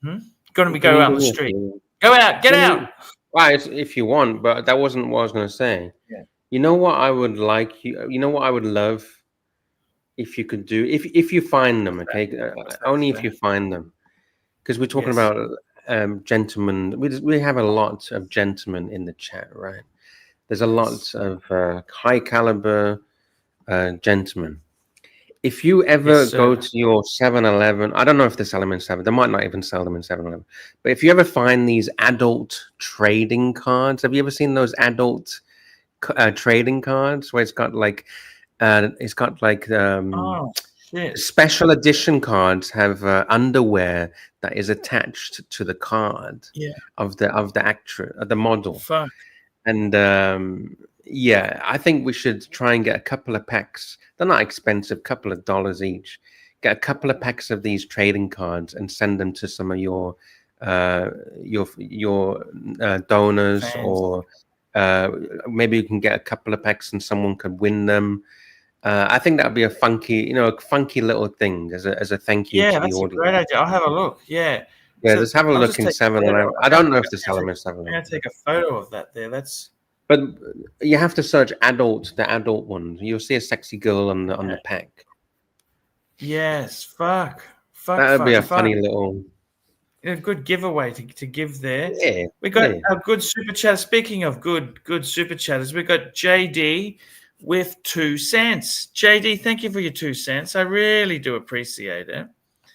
hmm? Going to be Can go you out do on the me a street. favor? Go out, get No, out. no. Well, if you want, but that wasn't what I was gonna say. Yeah. You know what I would like you. You know what I would love if you could do if you find them. Okay, What's that, only if sir? you find them, because we're talking Yes. about gentlemen. We have a lot of gentlemen in the chat, right? There's a lot Yes. of high caliber gentlemen. If you Yes, ever go sir. to your 7-Eleven, I don't know if they sell them in 7, they might not even sell them in 7-Eleven. But if you ever find these adult trading cards, have you ever seen those adult trading cards where it's got like Oh shit. special edition cards have underwear that is attached to the card Yeah. of the actor, the model. Fuck. And yeah, I think we should try and get a couple of packs. They're not expensive, couple of dollars each. Get a couple of packs of these trading cards and send them to some of your donors, Fans. or uh, maybe you can get a couple of packs and someone could win them. I think that would be a funky little thing as a thank you Yeah, to the that's a great audience. idea. I'll have a look. Yeah. Yeah, So just have a I'll look just in take a photo. 7-Eleven. I don't know if they sell them in I'm 7-Eleven. gonna take a photo of that there. That's But you have to search the adult ones. You'll see a sexy girl on the pack. yes. Fuck. Fuck. That would be Fuck. a Fuck. funny little. A good giveaway to give there. Yeah, We got yeah. a good super chat. Speaking of good super chatters, we got JD with 2 cents. JD, thank you for your 2 cents. I really do appreciate it.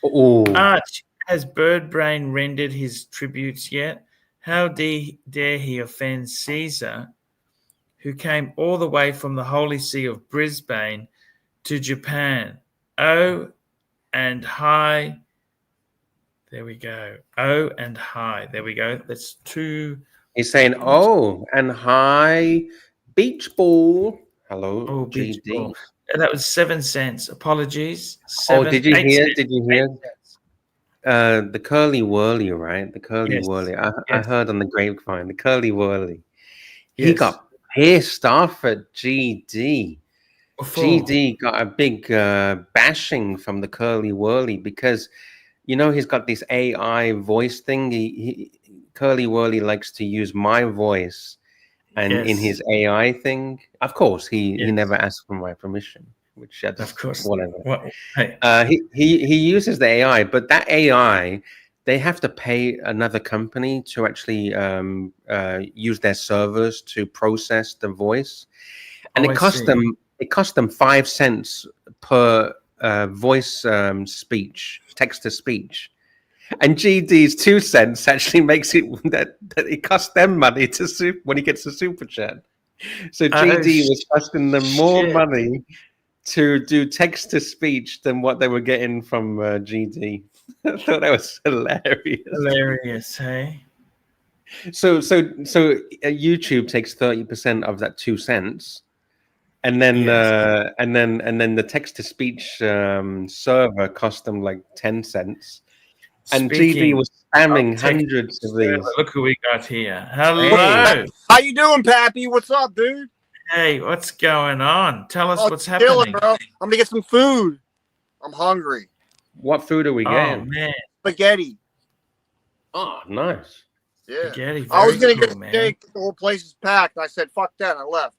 Oh, Arch, has Birdbrain rendered his tributes yet? How dare he offend Caesar, who came all the way from the holy see of Brisbane to Japan? Oh, and hi. There we go. Oh, and hi. There we go. That's two. he's saying, "Oh, and hi, beach ball. Hello, Oh, beach ball. GD. That was 7 cents. Apologies. Oh, 8 cents. Did you 8 hear? cents. The curly whirly, right? The curly Yes. whirly. I Yes. heard on the grapevine. The curly whirly. He Yes. got pissed off at GD. Before. GD got a big bashing from the Curly Whirly because, you know, he's got this AI voice thing. Curly Whirly likes to use my voice, and in Yes. his AI thing, of course, he Yes. never asked for my permission, which Of course. whatever. What? Hey. He uses the AI, but that AI, they have to pay another company to actually use their servers to process the voice, and Oh, I see. it cost them 5 cents per voice speech, text to speech. And GD's 2 cents actually makes it that it costs them money when he gets a super chat. So GD was costing them more shit. money to do text to speech than what they were getting from GD. I thought that was hilarious. Hilarious, hey? So YouTube takes 30% of that 2 cents, and then Yes. and then the text to speech server cost them like 10 cents. And GD Speaking was of spamming text, hundreds of these. look who we got here. Hey, Hello. How you doing, Pappy? What's up, dude? Hey, what's going on? Tell us Oh, what's chilling, happening. bro. I'm gonna get some food. I'm hungry. what food are we Oh, getting? man. Spaghetti. Oh, nice. Yeah. Spaghetti. I was Very gonna get cool, a man. steak. The whole place is packed. I said, "Fuck that." I left.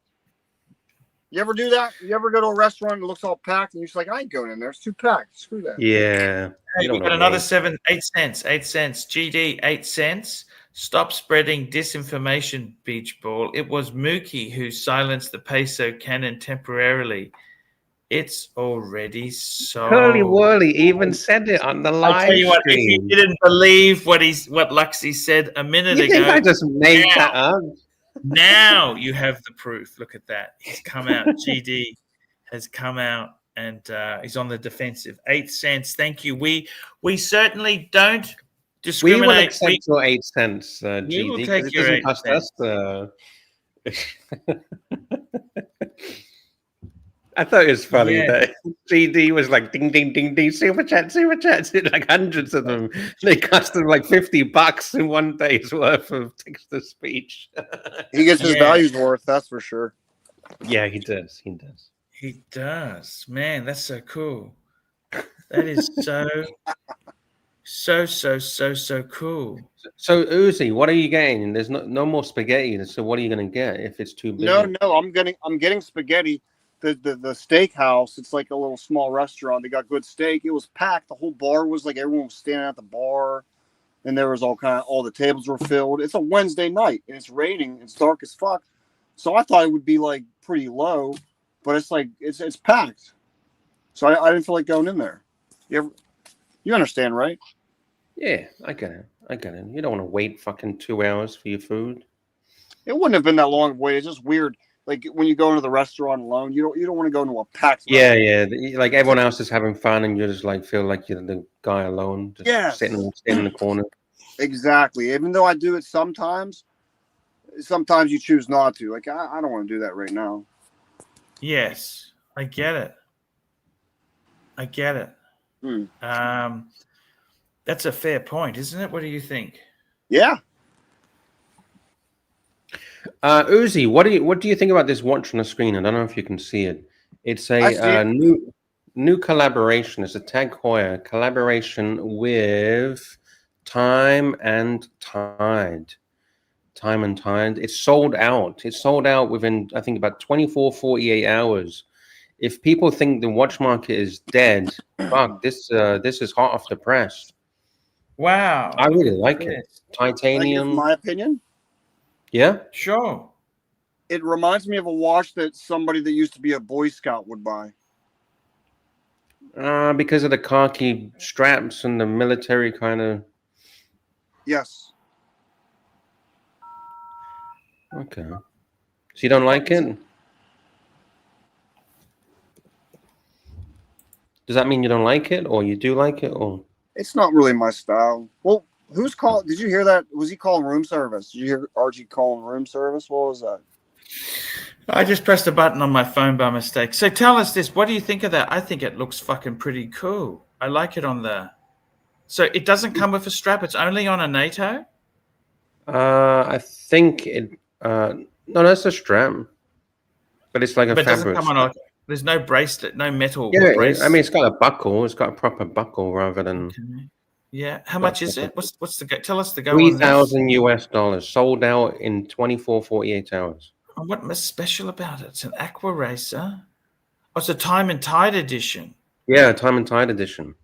You ever do that? You ever go to a restaurant and it looks all packed, and you're just like, "I ain't going in there. It's too packed. Screw that." Yeah. Hey, You don't we got know another me. 8 cents. 8 cents. GD, 8 cents. Stop spreading disinformation, Beach Ball. It was Mookie who silenced the peso cannon temporarily. It's already Curly sold. Whirly even said it on the I tell live you what, if you stream. didn't believe what Luxy said a minute You think ago, I just made that up? now you have the proof. Look at that. He's come out. GD has come out and he's on the defensive. 8 cents. Thank you. We certainly don't We will discriminate. accept your 8 cents, We will GD, because take it your doesn't 8 cost cents. us. I thought it was funny Yeah. that GD was like ding ding ding ding super chat, like hundreds of them. They cost him like $50 in one day's worth of text to speech. He gets his Yeah. values worth. That's for sure. Yeah, he does. He does. He does. Man, that's so cool. That is so cool. So Uzi, what are you getting? There's no more spaghetti. So what are you gonna get if it's too big? No. I'm getting spaghetti. The steakhouse. It's like a little small restaurant. They got good steak. It was packed. The whole bar was like everyone was standing at the bar, and there was all the tables were filled. It's a Wednesday night and it's raining. It's dark as fuck. So I thought it would be like pretty low, but it's like it's packed. So I didn't feel like going in there. You understand, right? Yeah, I get it. I get it. You don't want to wait fucking 2 hours for your food. It wouldn't have been that long of a wait. It's just weird. Like when you go into the restaurant alone, you don't want to go into a packed Yeah, restaurant. yeah. Like everyone else is having fun, and you just like feel like you're the guy alone, just Yes. sitting in the corner. Exactly. Even though I do it sometimes you choose not to. Like I don't want to do that right now. Yes, I get it. That's a fair point, isn't it? What do you think? Yeah. Uzi, what do you think about this watch on the screen? I don't know if you can see it. It's a new collaboration. It's a Tag Heuer collaboration with Time and Tide. Time and Tide. It's sold out. It's sold out within, I think, about 24, 48 hours. If people think the watch market is dead, fuck, this is hot off the press. Wow. I really like it. Can I give Titanium. my opinion? Yeah. Sure. It reminds me of a watch that somebody that used to be a Boy Scout would buy. Because of the khaki straps and the military kind of. Yes. Okay. So you don't like it? Does that mean you don't like it, or you do like it, or? It's not really my style. Well, who's called? Did you hear that? Was he calling room service? Did you hear Archie calling room service? What was that? I just pressed a button on my phone by mistake. So tell us this. What do you think of that? I think it looks fucking pretty cool. I like it on the. So it doesn't come with a strap. It's only on a NATO. I think it. No, that's a strap, but it's like a But it doesn't fabric come on strap. There's no bracelet, no metal Yeah, brace. I mean, it's got a buckle. It's got a proper buckle rather than. Okay. Yeah. How much is it? What's the go? Tell us the go on this. 3,000 US dollars sold out in 24, 48 hours. Oh, what was special about it? It's an Aqua Racer. Oh, it's a Time and Tide edition. Yeah, Time and Tide edition.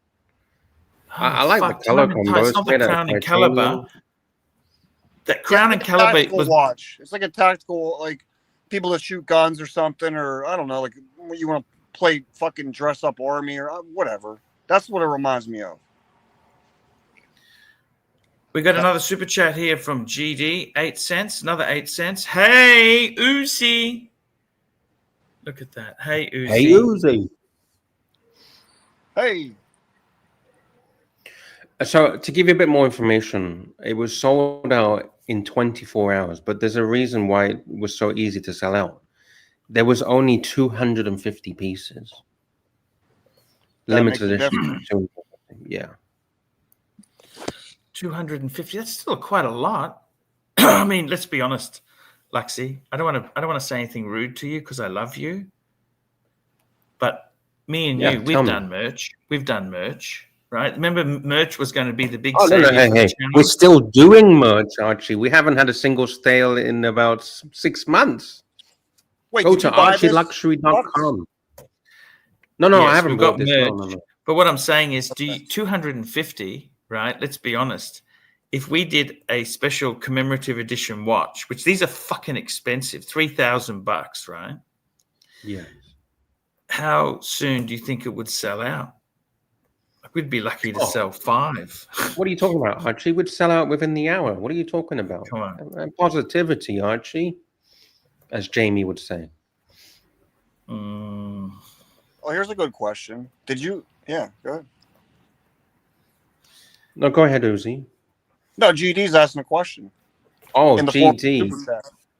I like the color combo. It's not the Crown and Caliber. That Crown and Caliber was watch. It's like a tactical, like people that shoot guns or something, or I don't know, like you want to play fucking dress up army or whatever. That's what it reminds me of. We got another super chat here from GD, 8 cents, another 8 cents. Hey, Uzi. Look at that. Hey, Uzi. Hey, Uzi. Hey. So to give you a bit more information, it was sold out in 24 hours, but there's a reason why it was so easy to sell out. There was only 250 pieces. Limited edition. Yeah. 250. That's still quite a lot. I mean, let's be honest, Luxy. I don't want to say anything rude to you because I love you. But me and you, we've done merch. We've done merch, right? Remember, merch was going to be the big. Oh no, hey. We're still doing merch, Archie. We haven't had a single sale in about 6 months. Wait, go to ArchieLuxury.com. No, yes, I haven't got this. No. But what I'm saying is, 250. Right, let's be honest. If we did a special commemorative edition watch, which these are fucking expensive, $3,000, right? Yeah. How soon do you think it would sell out? We'd be lucky to sell 5. What are you talking about, Archie? Would sell out within the hour. What are you talking about? Come on. Positivity, Archie, as Jamie would say. Oh, here's a good question. Did you? Yeah, go ahead. No, go ahead, Uzi. No, GD's asking a question. Oh, GD.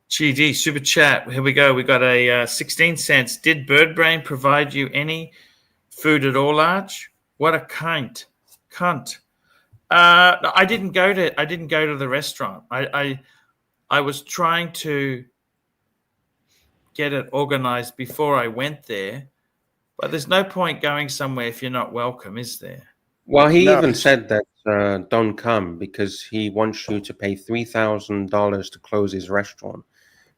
GD, super chat. Here we go. We got a 16 cents. Did Birdbrain provide you any food at all, Arch? What a cunt. No, I didn't go to the restaurant. I was trying to get it organized before I went there. But there's no point going somewhere if you're not welcome, is there? Well, he even said that don't come because he wants you to pay $3,000 to close his restaurant.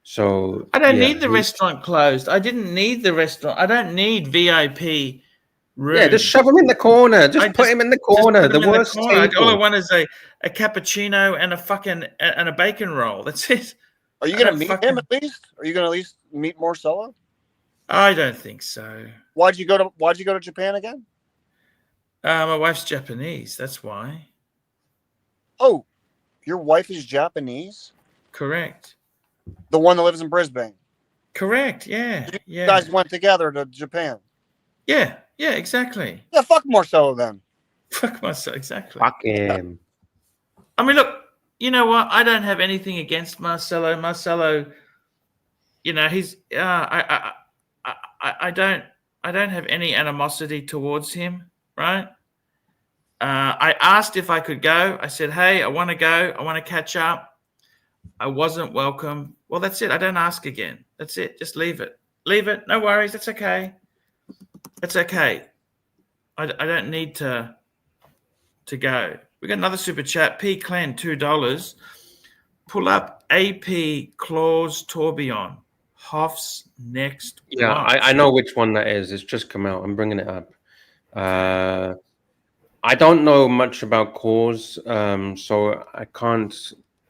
So I don't need the restaurant closed. I didn't need the restaurant. I don't need VIP room. Yeah, just shove him in the corner. Just put him in the corner. The worst table. All I want is a cappuccino and a fucking and a bacon roll. That's it. Are you going to meet him at least? Are you going to at least meet Marcelo? I don't think so. Why'd you go to Japan again? My wife's Japanese. That's why. Oh, your wife is Japanese? Correct. The one that lives in Brisbane? Correct. Yeah. You guys went together to Japan? Yeah. Yeah, exactly. Yeah, fuck Marcelo then. Fuck Marcelo, exactly. Fuck him. I mean, look, you know what? I don't have anything against Marcelo. Marcelo, you know, he's I don't have any animosity towards him. Right. I asked if I could go. I said, hey, I want to go. I want to catch up. I wasn't welcome. Well, that's it. I don't ask again. That's it. Just leave it. Leave it. No worries. That's okay. That's okay. I don't need to go. We got another super chat. P. Clan, $2. Pull up AP Claus Tourbillon. Hoff's next. Yeah, I know which one that is. It's just come out. I'm bringing it up. I don't know much about Cause, so I can't.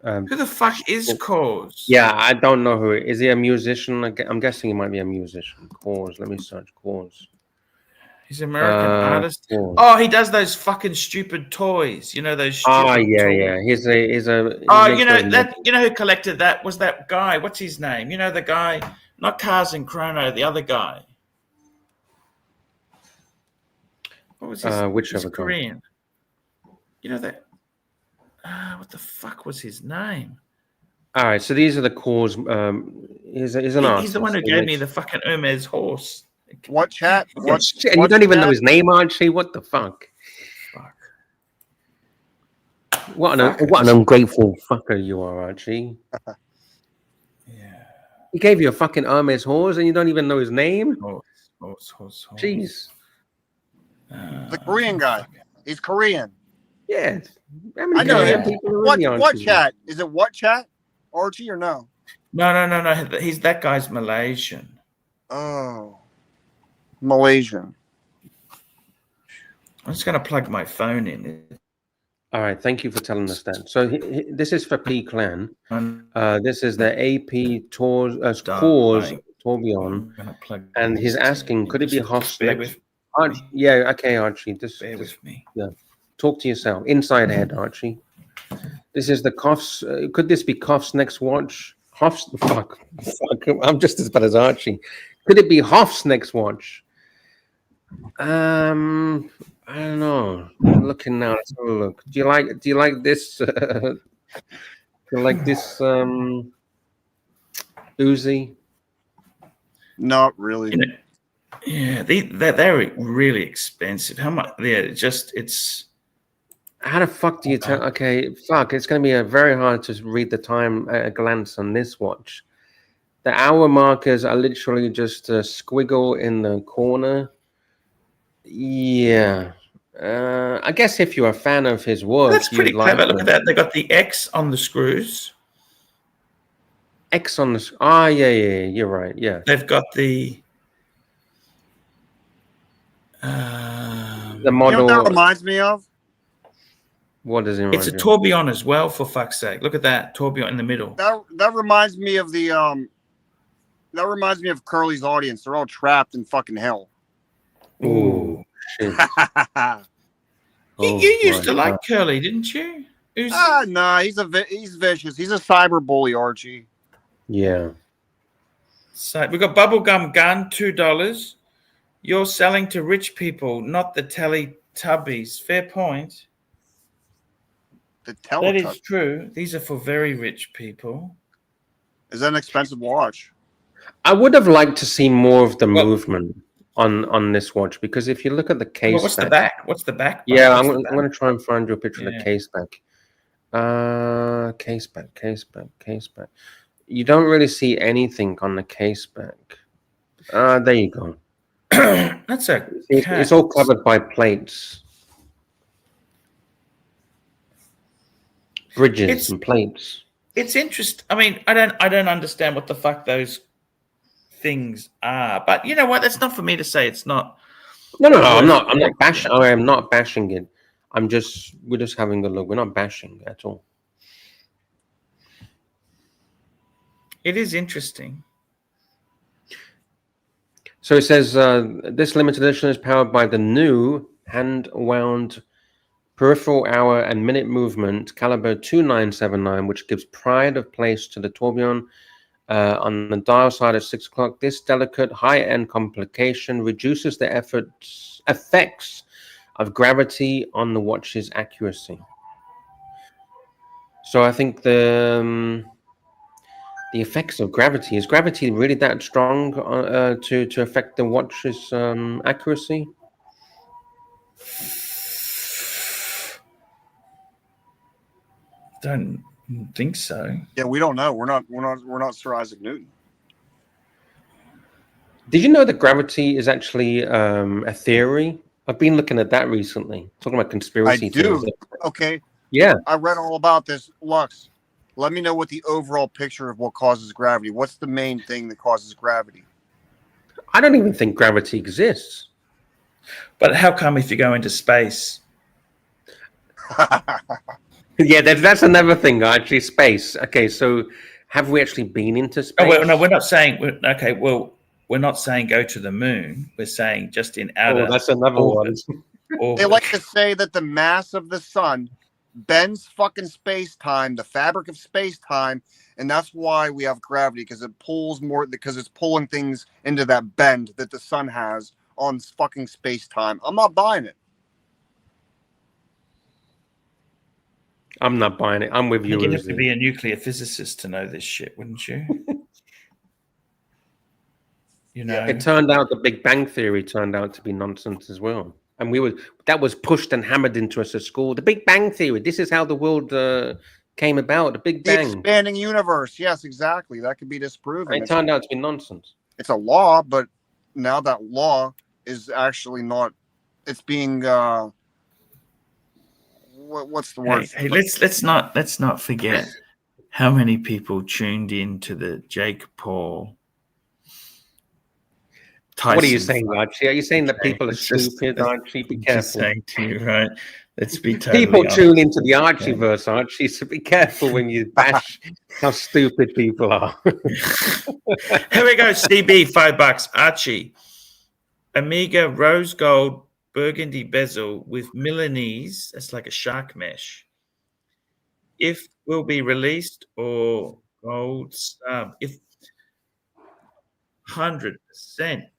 Who the fuck is Cause? Yeah, I don't know who. Is he a musician? I'm guessing he might be a musician. Cause. Let me search Cause. He's an American artist. Cause. Oh, he does those fucking stupid toys. You know those. Stupid toys. Yeah. He's a. Oh, you know who collected that was that guy. What's his name? You know the guy, not Cars and Chrono, the other guy. What was his? Whichever Korean. You know that. What the fuck was his name? All right, so these are the Cause. He's an artist. He's the one who gave me the fucking Hermes horse. What chat? And you don't even know his name, Archie? What the fuck? What an ungrateful fucker you are, Archie. Yeah. He gave you a fucking Hermes horse and you don't even know his name? Oh. Horse. Jeez. The Korean guy. He's Korean. Yeah. How I many know Korean him. people are What in the what Archie? chat? Is it what chat? Archie or no? No. He's that guy's Malaysian. Oh, Malaysian. I'm just going to plug my phone in. All right. Thank you for telling us that. So this is for P Clan. I'm This is the AP Tours Cause dying. Tourbillon, I'm going to plug and he's this asking, could it be Just Hoff's bear next? with me. Yeah. Okay, Archie. Bear with me. Yeah. Talk to yourself. Inside head, Archie. This is the Coff's. Could this be Coff's next watch? Hoff's. Fuck. I'm just as bad as Archie. Could it be Hoff's next watch? I don't know. I'm looking now. Let's have a look. Do you like this? Do you like this Uzi? Not really. Yeah, they're really expensive. How much? Yeah, it's. How the fuck do you tell? Okay, fuck. It's going to be very hard to read the time at a glance on this watch. The hour markers are literally just a squiggle in the corner. Yeah. I guess if you're a fan of his work, That's pretty you'd like clever. Look it. at that. They got the X on the screws. X on the. Ah, yeah. You're right. Yeah. They've got the. The You know model. what that reminds me of? What does it remind It's a you of? tourbillon as well, for fuck's sake. Look at that tourbillon in the middle. That reminds me of the That reminds me of Curly's audience. They're all trapped in fucking hell. Ooh, shit. You used to like Curly, didn't you? Nah, he's vicious. He's a cyberbully, Archie. Yeah. So we've got bubblegum gun, $2. You're selling to rich people, not the Teletubbies. Fair point. The That is Teletubbies. true. These are for very rich people. Is that an expensive watch? I would have liked to see more of the movement on this watch, because if you look at the case What's the back? What's the back? Yeah, What's I'm going to try and find you a picture of the case back. Case back. You don't really see anything on the case back. There you go. That's a it's all covered by plates. Bridges and plates. It's interesting. I mean, I don't understand what the fuck those things are. But you know what? That's not for me to say. It's not. No. I'm not bashing. I am not bashing it. We're just having a look. We're not bashing at all. It is interesting. So it says this limited edition is powered by the new hand-wound peripheral hour and minute movement caliber 2979, which gives pride of place to the tourbillon. On the dial side at 6 o'clock, this delicate high-end complication reduces the effects of gravity on the watch's accuracy. So I think the effects of gravity, is gravity really that strong to affect the watch's accuracy? Don't think so. Yeah, we don't know. We're not Sir Isaac Newton. Did you know that gravity is actually a theory? I've been looking at that recently. Talking about conspiracy theories. Okay. Yeah. I read all about this. Lux, let me know what the overall picture of what causes gravity. What's the main thing that causes gravity? I don't even think gravity exists. But how come if you go into space? Yeah, that's another thing, actually, space. Okay, so have we actually been into space? Oh, well, no, we're not saying. Okay, well, we're not saying go to the moon. We're saying just in outer. Oh, that's another one. They like to say that the mass of the sun bends fucking space-time, the fabric of space-time, and that's why we have gravity, because it pulls more, because it's pulling things into that bend that the sun has on fucking space-time. I'm not buying it. I'm not buying it. I'm with you. You'd have to be a nuclear physicist to know this shit, wouldn't you? You know, it turned out the Big Bang Theory turned out to be nonsense as well, and that was pushed and hammered into us at school. The Big Bang Theory. This is how the world came about. The Big Bang, the expanding universe. Yes, exactly. That could be disproven. It turned out to be nonsense. It's a law, but now that law is actually not. It's being what's the word? Hey, let's not forget how many people tuned in to the Jake Paul. Tyson What are you saying, Archie? Are you saying that Okay, people are it's just- stupid, Archie? Be I'm just careful. saying to you, right? Let's be totally People honest. tune into the Archieverse, Archie, so be careful when you bash how stupid people are. Here we go. CB, $5. Archie, Amiga rose gold burgundy bezel with Milanese. That's like a shark mesh. If will be released or gold sub. If 100%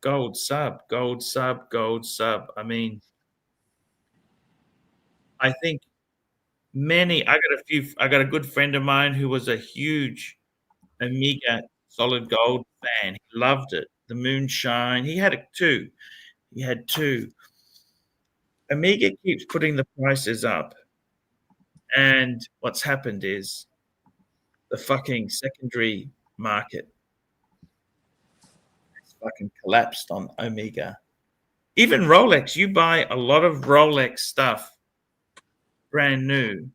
gold sub, gold sub, gold sub. I mean, I think I got a good friend of mine who was a huge Amiga solid gold fan. He loved it. The moonshine. He had it too. He had two. Amiga keeps putting the prices up. And what's happened is the fucking secondary market has fucking collapsed on Amiga. Even Rolex, you buy a lot of Rolex stuff brand new.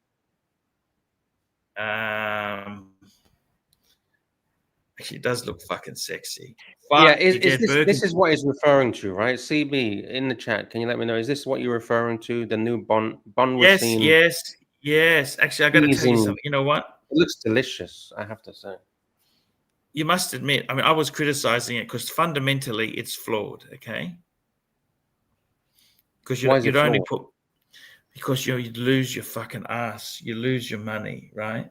Actually, it does look fucking sexy. Yeah, Fuck, you get this burgundy. is what he's referring to, right? CB in the chat, can you let me know? Is this what you're referring to? The new Bond was Yes, seen yes, yes. Actually, I got to tell you teasing. something. You know what? It looks delicious, I have to say. You must admit, I mean, I was criticizing it because fundamentally it's flawed, okay? Because Why is you'd it only flawed? put, because you'd lose your fucking ass. You lose your money, right?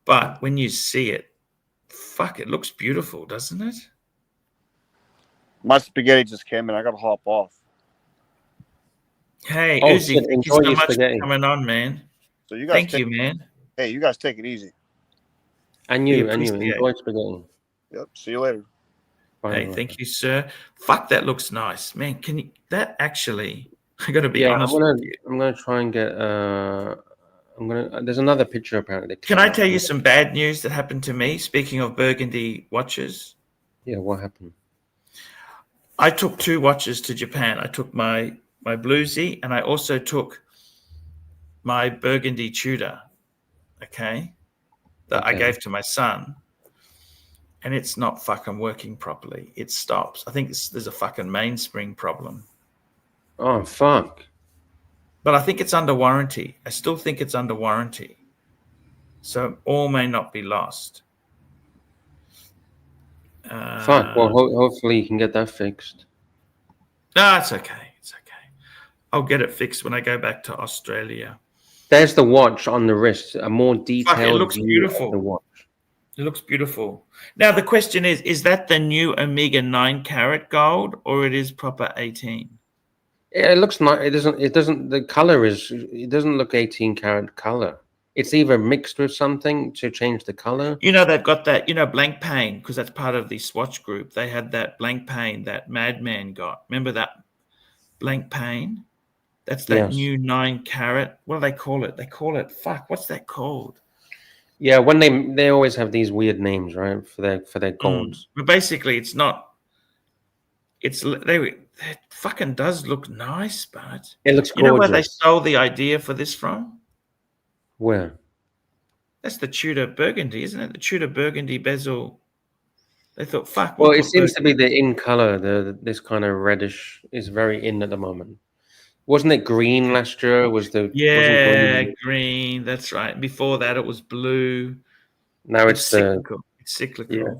But when you see it, fuck, it looks beautiful, doesn't it? My spaghetti just came in. I gotta hop off. Hey, Oh, Uzi, shit, thank you enjoy so your much spaghetti. for coming on, man. So you guys Thank you, man. Hey, you guys take it easy. And We you appreciate it. enjoy spaghetti. Yep. See you later. Bye, Hey, bye. thank you, sir. Fuck, that looks nice, man. Can you? That actually, I got to be Yeah, honest with you. I'm gonna try and get there's another picture apparently. Can I tell you some bad news that happened to me? Speaking of burgundy watches, Yeah, what happened? I took 2 watches to Japan. I took my bluesy, and I also took my burgundy Tudor. Okay, that I Okay. gave to my son, and it's not fucking working properly. It stops. I think there's a fucking mainspring problem. Oh fuck. But I think it's under warranty. I still think it's under warranty. So all may not be lost. Fuck. Well, hopefully you can get that fixed. No, it's okay. It's okay. I'll get it fixed when I go back to Australia. There's the watch on the wrist. A more detailed looks view beautiful. of the watch. It looks beautiful. Now the question is that the new Omega 9 karat gold or it is proper 18? Yeah, it looks nice. It doesn't. The color is. It doesn't look 18 karat color. It's either mixed with something to change the color. You know, they've got that, blank pane, because that's part of the Swatch group. They had that blank pane that Madman got. Remember that blank pane? That's that Yes. new 9 karat. What do they call it? They call it, what's that called? Yeah, when they always have these weird names, right, for their golds. But basically, it's not. It fucking does look nice, but It looks you know where they gorgeous. stole the idea for this from? Where? That's the Tudor Burgundy, isn't it? The Tudor Burgundy bezel. They thought, fuck. Well, we'll it put seems to be the in color. This kind of reddish is very in at the moment. Wasn't it green last year? Wasn't green? green. That's right. Before that, it was blue. Now It's it's the cyclical. It's cyclical. yeah.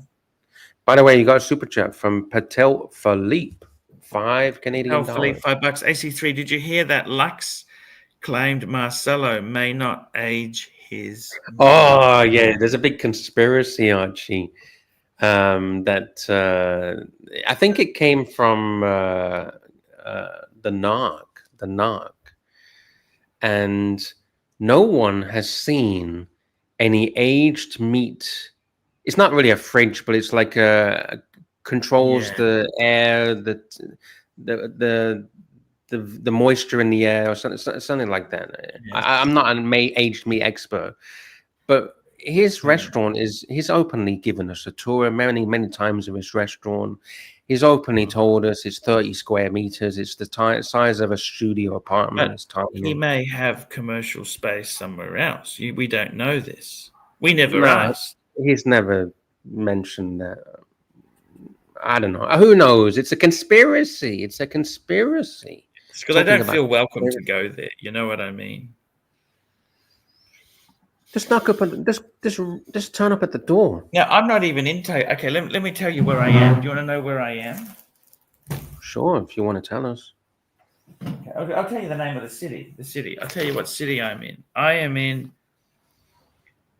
By the way, you got a super chat from Patel Philippe, $5 Philippe, $5. AC3. Did you hear that Lux claimed Marcelo may not age his? Oh yeah, there's a big conspiracy, Archie. That I think it came from the Narc, and no one has seen any aged meat. It's not really a fridge, but it's like controls the air, the moisture in the air, or something like that. I'm not an aged meat expert, but his restaurant he's openly given us a tour many times of his restaurant. He's openly told us it's 30 square meters. It's the size of a studio apartment. But It's tiny. he may have commercial space somewhere else. We don't know this. We never No, asked. he's never mentioned that. I don't know. Who knows? It's a conspiracy. It's a conspiracy. Because I Talking don't about feel welcome to go there. You know what I mean? Just knock up and just turn up at the door. Now, I'm not even into. Okay, let me tell you where I am. Do you want to know where I am? Sure, if you want to tell us. Okay, I'll tell you the name of the city. The city. I'll tell you what city I'm in. I am in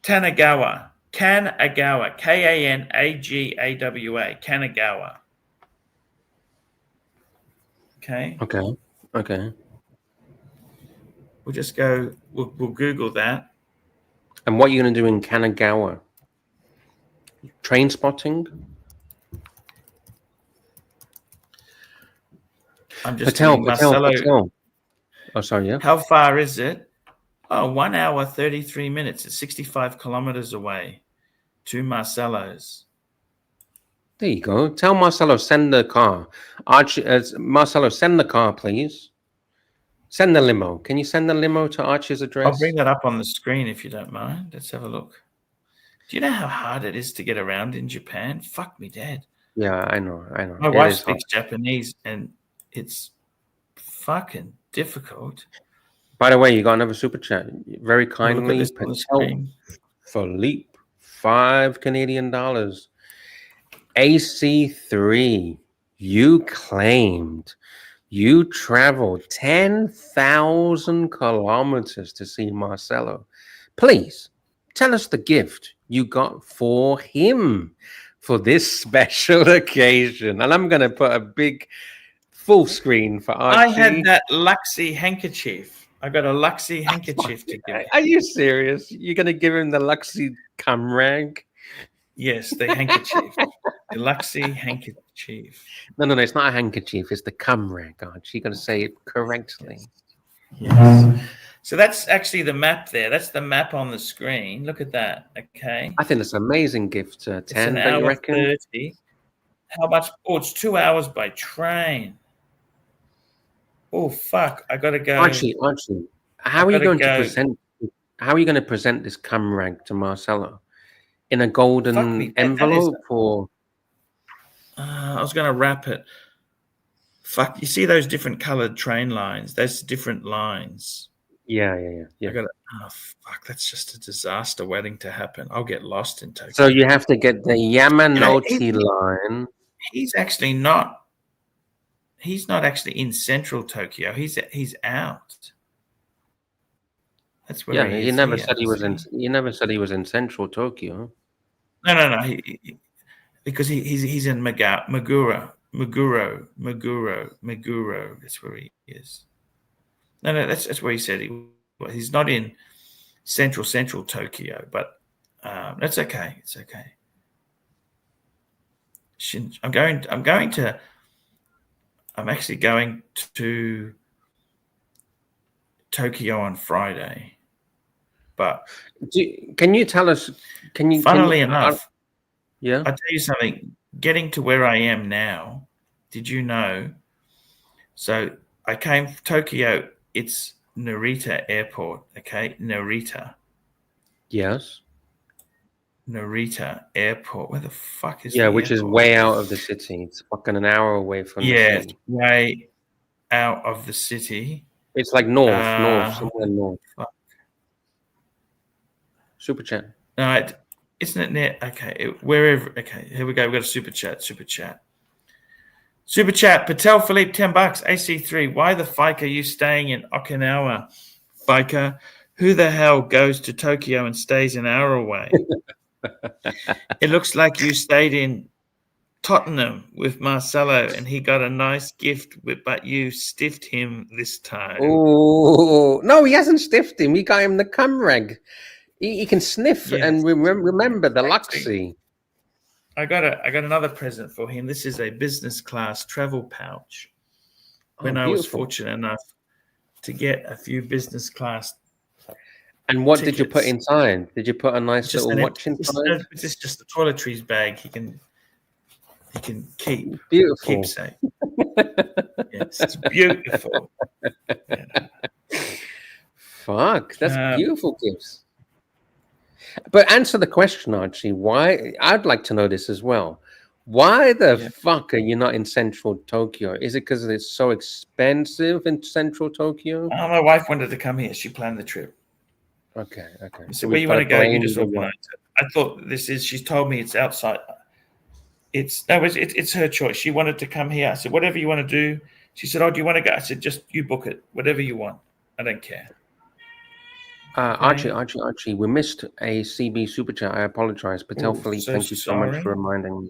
Kanagawa. Kanagawa. Kanagawa. Kanagawa. Okay. Okay. We'll just go. We'll Google that. And what are you going to do in Kanagawa? Train spotting? I'm just doing Patel. Oh, sorry, yeah. How far is it? Oh, 1 hour, 33 minutes. It's 65 kilometers away to Marcelo's. There you go. Tell Marcelo, send the car. Archie, Marcelo, send the car, please. Send the limo. Can you send the limo to Archie's address? I'll bring that up on the screen if you don't mind. Let's have a look. Do you know how hard it is to get around in Japan? Fuck me dead. Yeah, I know. My wife speaks Japanese and it's fucking difficult. By the way, you got another super chat. Very kindly, Philippe, $5 Canadian. AC3, you claimed you traveled 10,000 kilometers to see Marcelo. Please tell us the gift you got for him for this special occasion. And I'm going to put a big full screen for Archie. I had that Luxy handkerchief. I got a Luxy handkerchief to give him. Are you serious? You're going to give him the Luxy cum rag? Yes, the handkerchief. The Luxy handkerchief. No, it's not a handkerchief. It's the cum rag, Archie. You're going to say it correctly. Yes. So that's actually the map there. That's the map on the screen. Look at that. Okay. I think it's an amazing gift. 10, it's an hour 30. How much? Oh, it's 2 hours by train. Oh fuck! I gotta go. Archie, how are you going to present? How are you going to present this cum rag to Marcelo? In a golden envelope, or? I was going to wrap it. Fuck! You see those different coloured train lines? Those different lines. Yeah. I got it. Oh fuck! That's just a disaster waiting to happen. I'll get lost in Tokyo. So you have to get the Yamanote line. He's actually not. He's not actually in central Tokyo. He's out. That's where he is. You never said he was in. You never said he was in central Tokyo. No. Because he's in Meguro. That's where he is. No. That's where he said he was. He's not in central Tokyo, but that's okay. It's okay. I'm actually going to Tokyo on Friday, but can you tell us? Funnily enough, yeah, I'll tell you something. Getting to where I am now, did you know? So I came from Tokyo. It's Narita Airport. Okay, Narita. Yes. Narita Airport. Where the fuck is? Yeah, which is way out of the city. It's fucking an hour away from. Yeah, the city. it's way out of the city. It's like north, somewhere north. Fuck. Super chat. No, isn't it near? Okay, wherever. Okay, here we go. We've got a super chat. Patel Philippe, $10. AC3. Why the fuck are you staying in Okinawa, Fika? Who the hell goes to Tokyo and stays an hour away? It looks like you stayed in Tottenham with Marcelo and he got a nice gift, but you stiffed him this time. Oh, no, he hasn't stiffed him. He got him the cum rag. He can sniff and remember the Luxy. I got another present for him. This is a business class travel pouch. When I was fortunate enough to get a few business class. And what did you put inside? Did you put a nice little watch inside? It's just a toiletries bag. he can keep Beautiful. safe. Yes, it's beautiful. Yeah. Fuck, that's beautiful gifts. But answer the question, Archie. Why? I'd like to know this as well. Why the fuck are you not in central Tokyo? Is it because it's so expensive in central Tokyo? Oh, my wife wanted to come here. She planned the trip. Okay. So where you want to go? You just organize it. I thought she's told me it's outside. It's her choice. She wanted to come here. I said, whatever you want to do. She said, oh, do you want to go? I said, just you book it. Whatever you want. I don't care. Okay. Archie, we missed a CB super chat. I apologize. Patel Philippe, thank you so much for reminding me.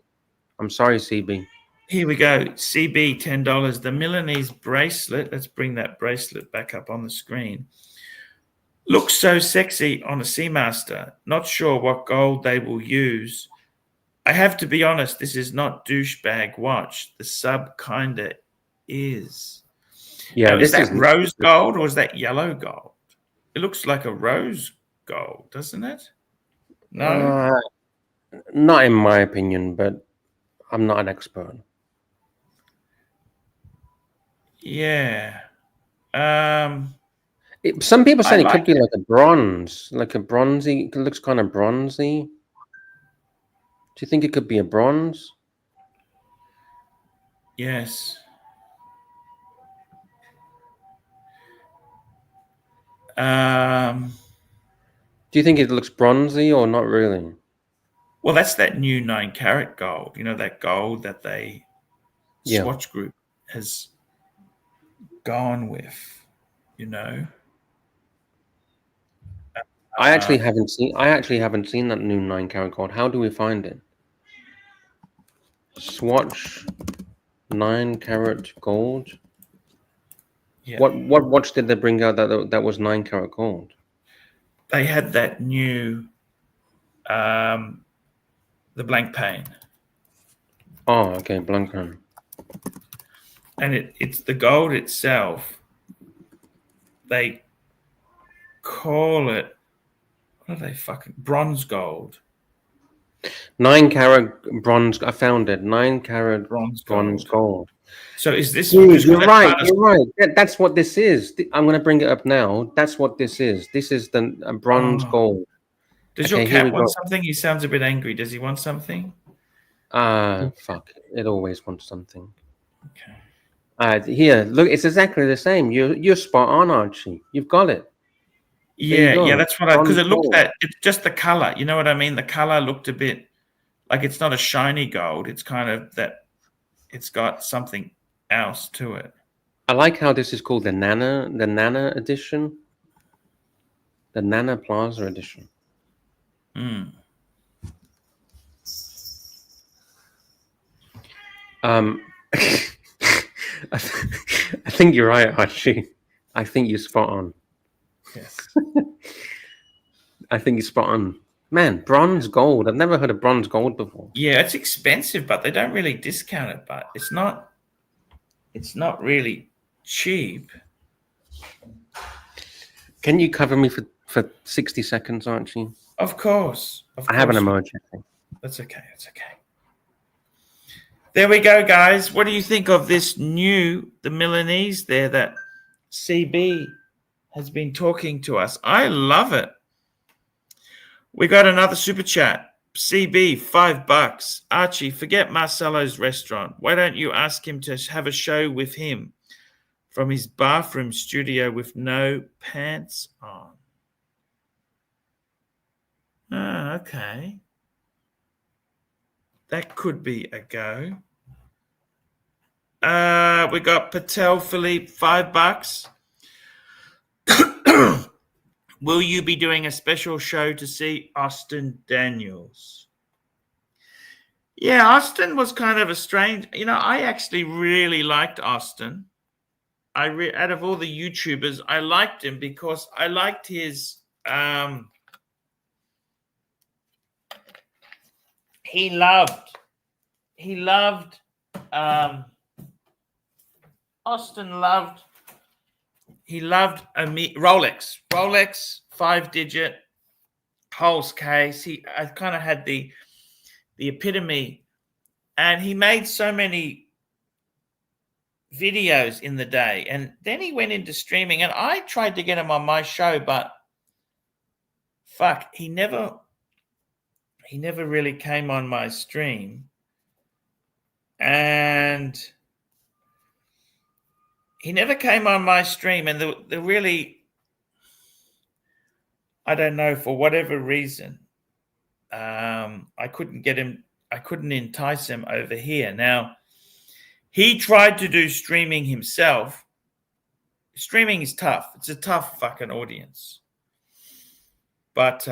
I'm sorry, CB. Here we go. CB, $10. The Milanese bracelet. Let's bring that bracelet back up on the screen. Looks so sexy on a Seamaster. Not sure what gold they will use. I have to be honest, this is not douchebag watch. The sub kinda is. Yeah, now, is that rose gold or is that yellow gold? It looks like a rose gold, doesn't it? No? Not in my opinion, but I'm not an expert. Yeah. Some people say it could be like a bronze, like a bronzy. It looks kind of bronzy. Do you think it could be a bronze? Yes. Do you think it looks bronzy or not really? Well, that's that new 9-carat gold. You know, that gold that they Swatch Group has gone with, you know. I actually haven't seen that new 9-carat gold. How do we find it? Swatch 9-carat gold. Yeah. What watch did they bring out that was 9-carat gold? They had that new the blank pane. Oh, okay, blank pane. And it's the gold itself. They call it, what are they fucking, bronze gold. 9-carat bronze. I found it. 9-carat bronze gold. So is this? Dude, you're right. You're right. That's what this is. I'm going to bring it up now. That's what this is. This is the bronze gold. Does your cat want something? He sounds a bit angry. Does he want something? Fuck. It always wants something. Okay. Here, look. It's exactly the same. You're spot on, Archie. You've got it. Yeah. That's what because it looked at. It's just the color. You know what I mean? The color looked a bit like it's not a shiny gold. It's kind of that. It's got something else to it. I like how this is called the Nana edition. The Nana Plaza edition. I think you're right, Archie. I think you're spot on. Yes. I think you're spot on. Man, bronze gold. I've never heard of bronze gold before. Yeah, it's expensive, but they don't really discount it. But it's not really cheap. Can you cover me for 60 seconds, Archie? Of course. I have an emergency. That's okay. It's okay. There we go, guys. What do you think of this the Milanese there that CB has been talking to us? I love it. We got another super chat. CB, $5. Archie, forget Marcelo's restaurant. Why don't you ask him to have a show with him from his bathroom studio with no pants on? Ah, okay. That could be a go. We got Patel Philippe, $5. Will you be doing a special show to see Austin Daniels? Yeah, Austin was kind of a strange. You know, I actually really liked Austin. Out of all the YouTubers, I liked him because I liked his. He loved. Austin loved. He loved a Rolex, 5-digit Pulse case. I kind of had the epitome And he made so many videos in the day, and then he went into streaming, and I tried to get him on my show, but fuck, he never really came on my stream. And he never came on my stream, and the really, I don't know, for whatever reason, I couldn't get him, I couldn't entice him over here. Now, he tried to do streaming himself. Streaming is tough. It's a tough fucking audience. But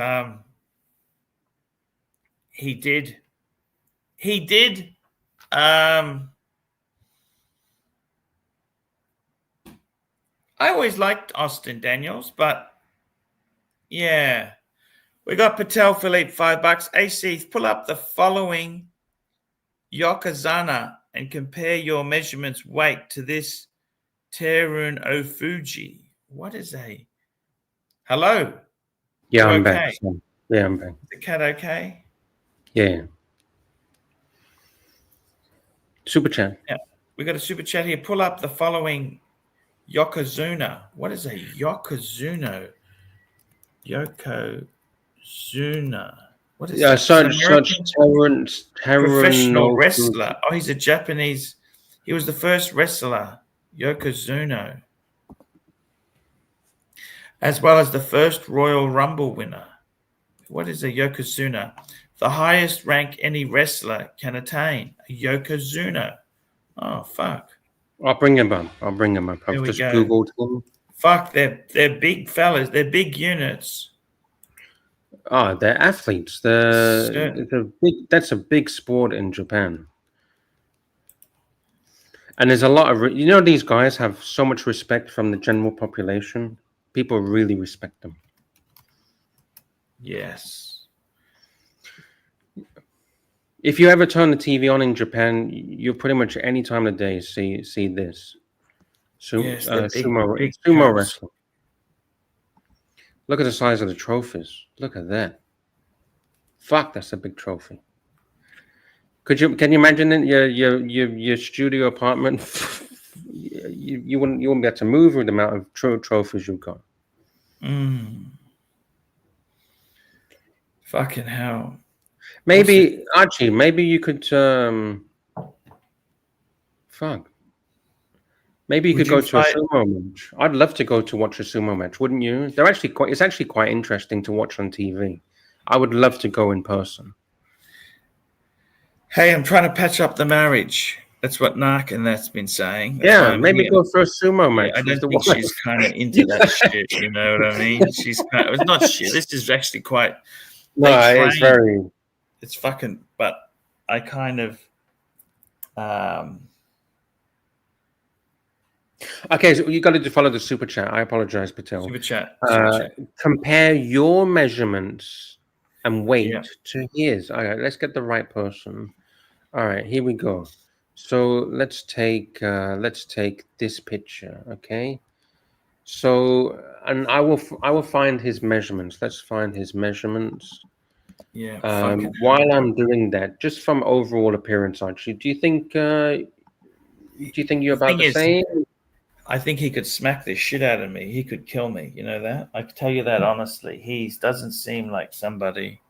he did. I always liked Austin Daniels, but yeah. We got Patel Philippe, $5. AC, pull up the following Yokozuna and compare your measurements weight to this Terun Ofuji. What is a... Hello? Yeah, You I'm okay? back. So, yeah, I'm back. Is the cat okay? Yeah. Super chat. Yeah. We got a super chat here. Pull up the following Yokozuna. What is a Yokozuna? Yokozuna. What is that? Such Professional wrestler. Oh, he's a Japanese. He was the first wrestler, Yokozuna, as well as the first Royal Rumble winner. What is a Yokozuna? The highest rank any wrestler can attain. A Yokozuna. Oh, fuck. I'll bring him up. I've just Googled him. Fuck, they're big fellas. They're big units. Oh, they're athletes. That's a big sport in Japan. And there's a lot of, these guys have so much respect from the general population. People really respect them. Yes. If you ever turn the TV on in Japan, you pretty much any time of the day see this. Yes, sumo wrestling. Look at the size of the trophies. Look at that. Fuck, that's a big trophy. Can you imagine in your studio apartment? you wouldn't be able to move with the amount of trophies you've got. Fucking hell. Maybe Archie, maybe you could maybe you could go to a sumo match. I'd love to go to watch a sumo match, wouldn't you? It's actually quite interesting to watch on TV. I would love to go in person. Hey, I'm trying to patch up the marriage. That's what Nark and that's been saying. That's maybe go for a sumo match. I don't think she's kind of into that shit. You know what I mean? She's kind of, it's not shit. This is actually quite. No, it's very. It's fucking. But I kind of. Okay, so you got to follow the super chat. I apologize, Patel. Super chat. Compare your measurements and weight to his. All right, let's get the right person. All right, here we go. So let's take this picture, okay? So, and I will find his measurements. Let's find his measurements. Yeah. While I'm doing that, just from overall appearance, Archie, do you think you're about the same? I think he could smack the shit out of me. He could kill me. You know that? I can tell you that honestly. He doesn't seem like somebody.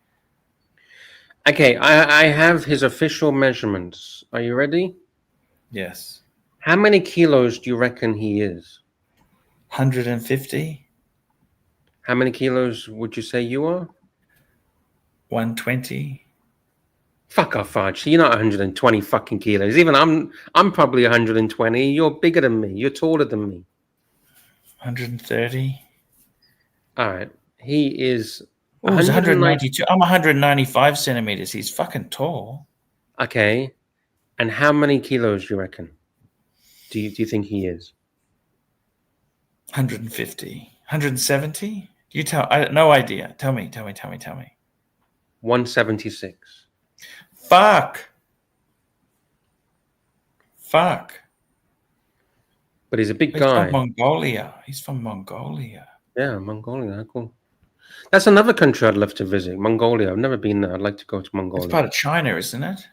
Okay, I have his official measurements. Are you ready? Yes. How many kilos do you reckon he is? 150. How many kilos would you say you are? 120. Fuck off, Archie. You're not 120 fucking kilos. Even I'm probably 120. You're bigger than me. You're taller than me. 130. All right. He is. Oh, he's 192. I'm 195 centimeters. He's fucking tall. Okay. And how many kilos do you reckon? Do you think he is? 150. 170? You tell. I have no idea. Tell me. 176. Fuck. But he's a big guy. He's from Mongolia. Yeah, Mongolia. Cool. That's another country I'd love to visit. Mongolia. I've never been there. I'd like to go to Mongolia. It's part of China, isn't it?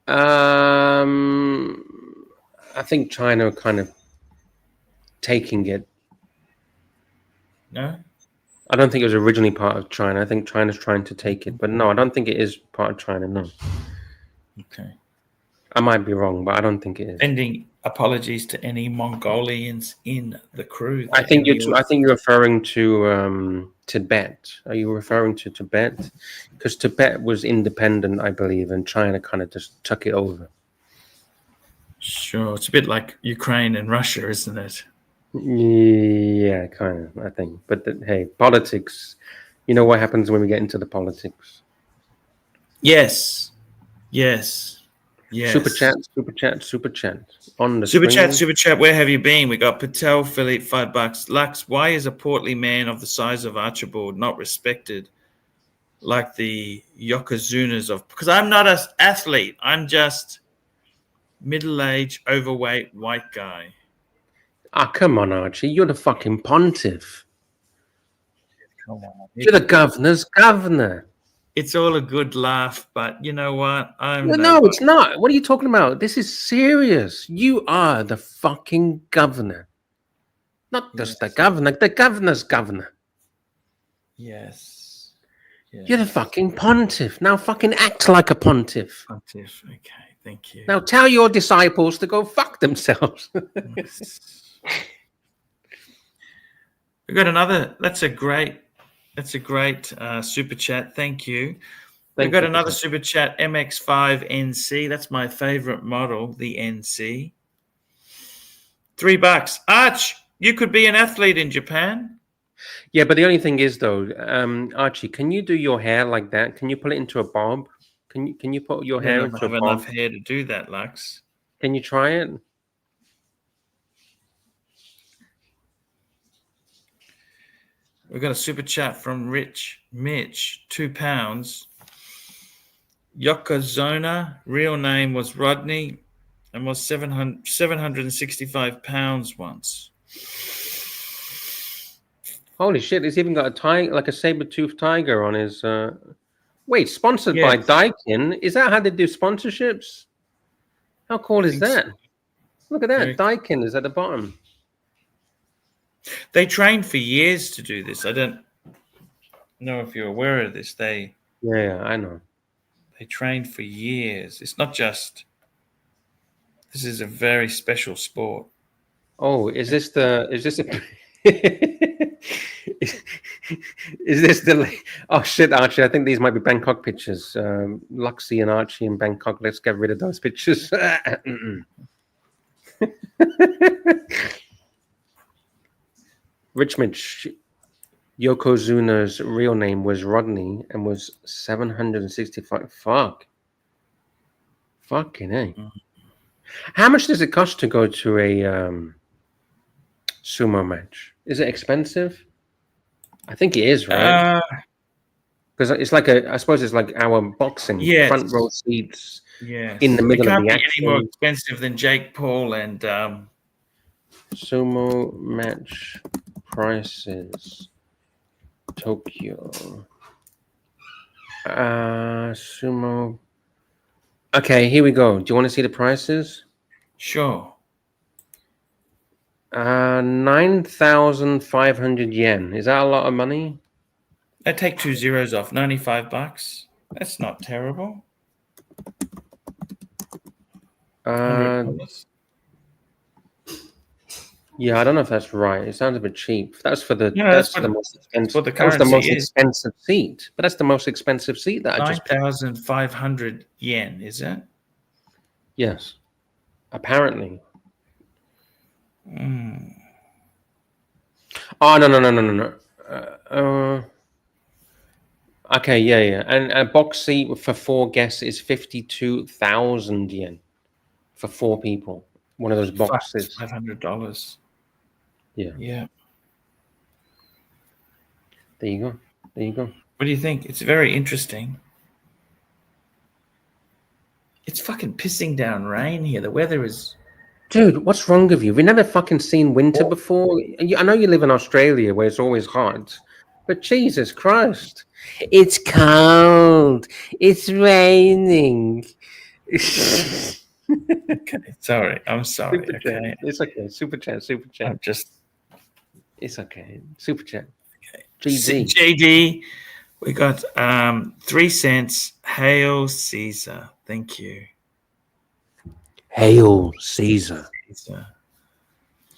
I think China kind of taking it. No. I don't think it was originally part of China. I think China's trying to take it, but no, I don't think it is part of China. No, Okay. I might be wrong, but I don't think it is. Sending apologies to any Mongolians in the crew. I think you're referring to Tibet. Are you referring to Tibet? Because Tibet was independent, I believe, and China kind of just took it over. Sure, it's a bit like Ukraine and Russia, isn't it? Yeah, kind of. I think, but hey, politics. You know what happens when we get into the politics? Yes. Super chat on the Super screen. chat. Where have you been? We got Patel, Philippe, $5. Lux, why is a portly man of the size of Archibald not respected like the Yokozunas of? Because I'm not an athlete. I'm just middle-aged, overweight, white guy. Ah, come on, Archie. You're the fucking pontiff. Come on. You're the governor's governor. It's all a good laugh, but you know what? No, it's not. What are you talking about? This is serious. You are the fucking governor. Not just the governor, the governor's governor. Yes. You're the fucking pontiff. Now fucking act like a pontiff. Pontiff. Okay, thank you. Now tell your disciples to go fuck themselves. We got another. That's a great super chat. Thank you. We've got another super chat, MX5NC. That's my favorite model, the NC. $3. Arch, you could be an athlete in Japan. Yeah, but the only thing is though, Archie, can you do your hair like that? Can you pull it into a bob? Can you put your hair into a bob? I don't have enough hair to do that, Lux. Can you try it? We've got a super chat from Mitch, £2. Yokozuna, real name was Rodney, and was 765 pounds once. Holy shit! He's even got a tiger, like a saber-toothed tiger, on his. Wait, sponsored by Daikin. Is that how they do sponsorships? How cool is that? So. Look at that. Daikin is at the bottom. They trained for years to do this. I don't know if you're aware of this. Yeah, I know. They trained for years. It's not just. This is a very special sport. Oh, is this a is this the? Oh shit, Archie! I think these might be Bangkok pictures. Luxy and Archie in Bangkok. Let's get rid of those pictures. Richmond Yokozuna's real name was Rodney and was 765. Fucking A. How much does it cost to go to a sumo match? Is it expensive? I think it is, right? Because it's like I suppose it's like our boxing, front row seats, in the middle of the action. It can't be any more expensive than Jake Paul and sumo match prices. Tokyo. Sumo. Okay, here we go. Do you want to see the prices? Sure. 9,500 yen. Is that a lot of money? I take 2 zeros off. $95. That's not terrible. Yeah, I don't know if that's right. It sounds a bit cheap. That's for the most expensive. That was the most expensive seat. But that's the most expensive seat that I just. 9,500 yen. Is it? Yes, apparently. Oh no. Okay, yeah. And a box seat for 4 guests is 52,000 yen for 4 people. One of those boxes. $500. Yeah. There you go. What do you think? It's very interesting. It's fucking pissing down rain here. The weather is. Dude, what's wrong with you? We've never fucking seen winter before. I know you live in Australia where it's always hot, but Jesus Christ. It's cold. It's raining. Okay, sorry. I'm sorry. Super chat. Okay, It's okay. Super chat. Super chat. I'm just It's okay. Super chat. okay. GD. JD, we got 3 cents. Hail Caesar. Thank you. Hail Caesar. Caesar.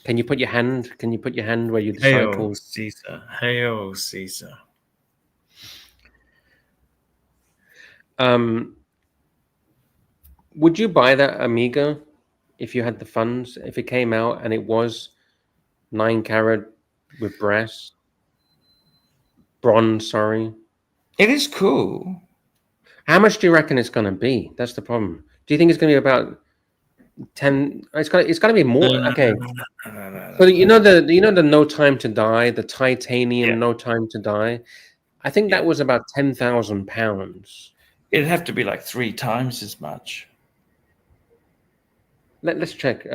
Can you put your hand? Can you put your hand where your Hail disciples? Caesar. Hail Caesar. Would you buy that Amiga if you had the funds? If it came out and it was 9 carat with bronze, sorry. It is cool. How much do you reckon it's going to be? That's the problem. Do you think it's going to be about 10? It's got to be more. Okay. No. So you know the No Time to Die, the titanium Yeah. No Time to Die. I think that was about £10,000. It'd have to be like 3 times as much. Let's check.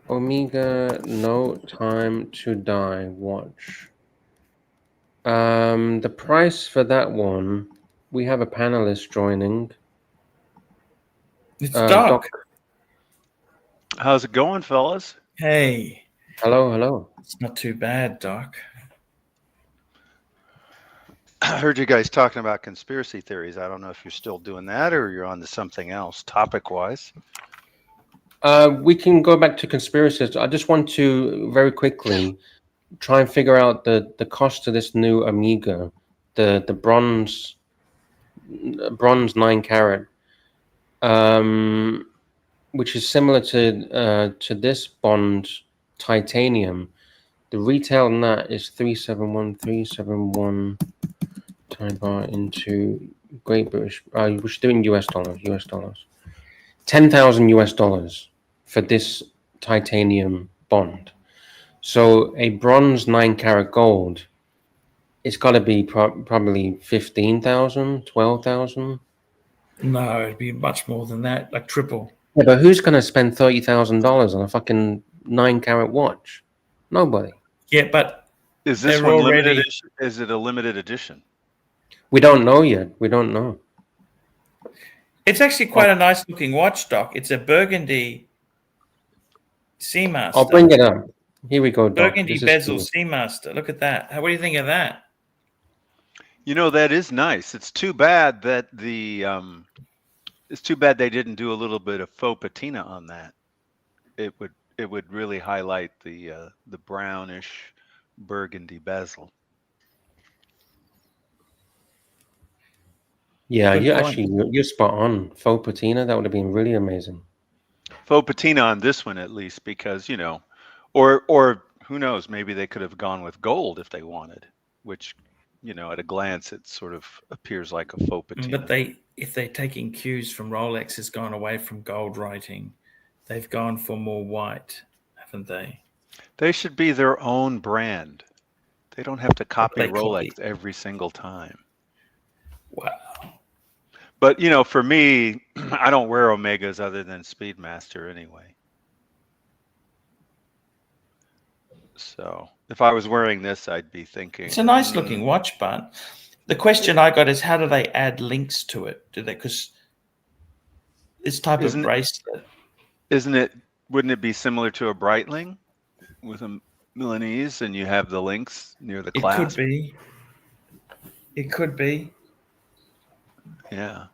Omega No Time to Die watch. The price for that one, we have a panelist joining. It's Doc. How's it going, fellas? Hey. Hello. It's not too bad, Doc. I heard you guys talking about conspiracy theories. I don't know if you're still doing that or you're on to something else topic-wise. We can go back to conspiracies. I just want to very quickly try and figure out the cost of this new Amiga, the bronze 9 carat, which is similar to this Bond titanium. The retail on that is 371 time bar into Great British. We should do in US dollars. $10,000 for this titanium Bond. So a bronze 9 carat gold, it's got to be probably 15,000, 12,000. No, it'd be much more than that, like triple. Yeah, but who's going to spend $30,000 on a fucking 9 carat watch? Nobody. Yeah, but is this they're one already... limited? Is it a limited edition? We don't know yet. We don't know. It's actually quite a nice looking watch, Doc. It's a burgundy Seamaster. I'll bring it up. Here we go, Doc. Burgundy bezel Seamaster. Look at that. What do you think of that? You know, that is nice. It's too bad that it's too bad they didn't do a little bit of faux patina on that. It would really highlight the brownish burgundy bezel. Yeah, you're spot on. Faux patina, that would have been really amazing. Faux patina on this one at least, because or who knows, maybe they could have gone with gold if they wanted, which at a glance it sort of appears like a faux patina. But if they're taking cues from Rolex, has gone away from gold writing, they've gone for more white, haven't they? They should be their own brand. They don't have to copy Rolex every single time. Wow. But for me, I don't wear Omegas other than Speedmaster anyway. So if I was wearing this, I'd be thinking it's a nice looking watch, but the question I got is, how do they add links to it? Do they? Because this type of bracelet, wouldn't it be similar to a Breitling with a Milanese, and you have the links near the clasp? It could be. Yeah,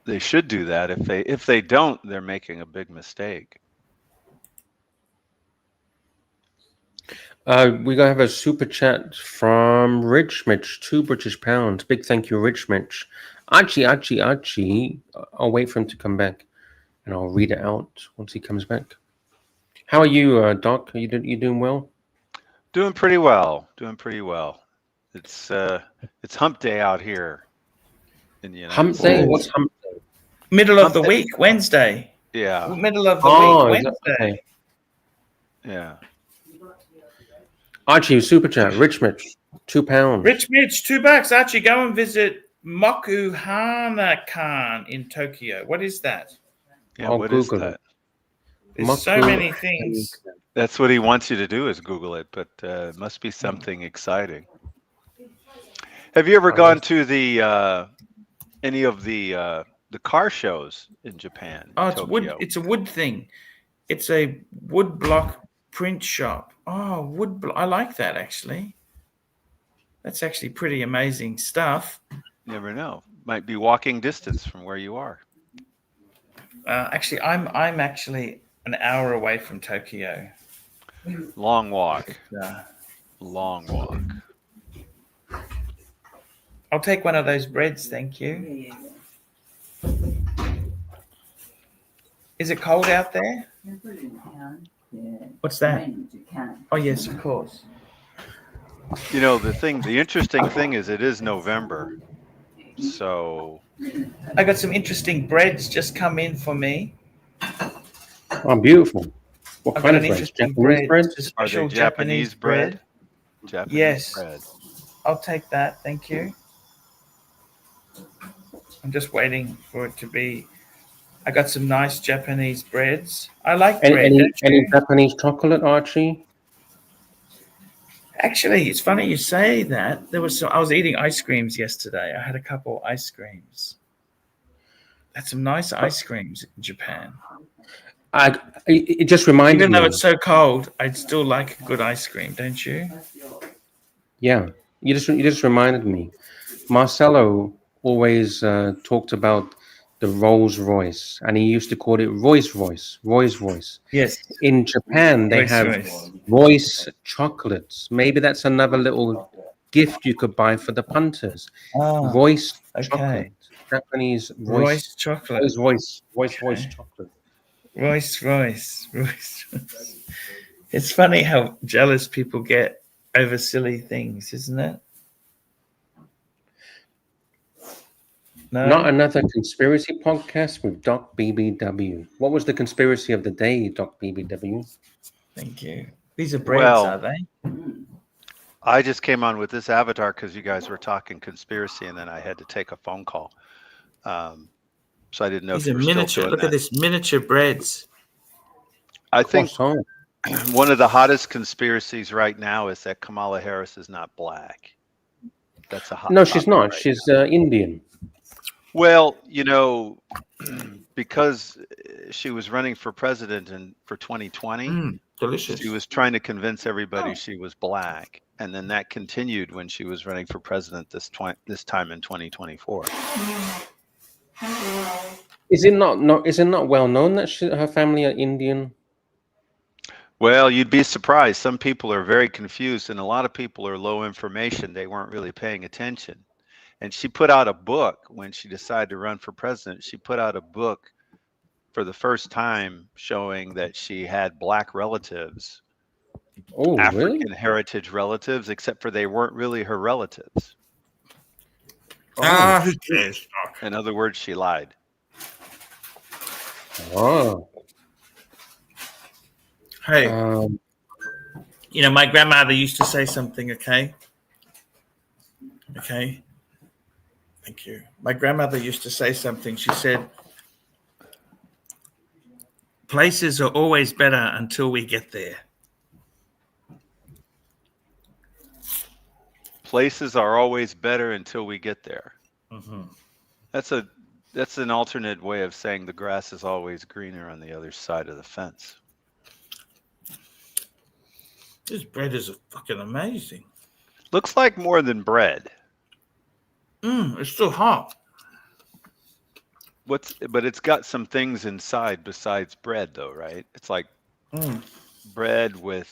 they should do that. If they don't, they're making a big mistake. We're going to have a super chat from Rich Mitch, £2 British. Big thank you, Rich Mitch. Archie. I'll wait for him to come back and I'll read it out once he comes back. How are you, Doc? Are you doing well? Doing pretty well. It's hump day out here in the United Hump States. day? What's hump day? Middle of the week, Wednesday. Yeah. Middle of the week, Wednesday. Okay. Yeah. Archie, super chat. Rich Mitch, £2. Rich Mitch, $2. Archie, go and visit Mokuhana-kan in Tokyo. What is that? Yeah, what is that? There's so many things. That's what he wants you to do, is Google it, but it must be something exciting. Have you ever gone to the any of the the car shows in Japan, Oh, in it's wood. Tokyo. It's a wood thing. It's a wood block print shop. Oh, I like that actually. That's actually pretty amazing stuff. Never know. Might be walking distance from where you are. Actually, I'm actually an hour away from Tokyo. Long walk. Uh, Long walk. I'll take one of those breads, thank you. Is it cold out there? What's that? Oh yes, of course. You know, the interesting thing is it is November. So I got some interesting breads just come in for me. Oh, beautiful. What I've kind got of an bread? interesting Japanese bread. bread? It's a are they special Japanese bread? Japanese Yes. bread. I'll take that, thank you. I'm just waiting for it to be. I got some nice Japanese breads. I like bread. Any Don't you? Japanese chocolate, Archie? Actually, it's funny you say that. I was eating ice creams yesterday. I had a couple ice creams. Had some nice ice creams in Japan. It just reminded Even though me. it's so cold, I'd still like a good ice cream, don't you? Yeah, you just reminded me. Marcelo always talked about the Rolls Royce, and he used to call it Royce Royce. Yes. In Japan, they have Royce. Royce chocolates. Maybe that's another little gift you could buy for the punters. Ah, Royce okay. chocolate, Japanese Royce chocolate. Royce Okay. chocolate. Royce. It's funny how jealous people get over silly things, isn't it? No? Not another conspiracy podcast with Doc BBW. What was the conspiracy of the day, Doc BBW? Thank you. These are breads, Well, are they? I just came on with this avatar because you guys were talking conspiracy, and then I had to take a phone call. So I didn't know These if are you were still miniature. doing Look that. at this miniature breads. I think Croissant. one of the hottest conspiracies right now is that Kamala Harris is not black. That's a hot. No, she's topic not. right She's now. Indian. Well, you know, because she was running for president for 2020, Delicious. she was trying to convince everybody she was black, and then that continued when she was running for president this time in 2024. Is it not well known that her family are Indian? Well, you'd be surprised. Some people are very confused, and a lot of people are low information. They weren't really paying attention. And she put out a book when she decided to run for president. She put out a book for the first time showing that she had black relatives, Oh, African really? heritage relatives, except for they weren't really her relatives. Oh, who cares? In other words, she lied. wow. Hey, Um, you know, my grandmother used to say something, okay? Thank you. My grandmother used to say something. She said, places are always better until we get there. Places are always better until we get there. Mm-hmm. That's an alternate way of saying the grass is always greener on the other side of the fence. This bread is fucking amazing. Looks like more than bread. It's still hot. But it's got some things inside besides bread, though, right? It's like bread with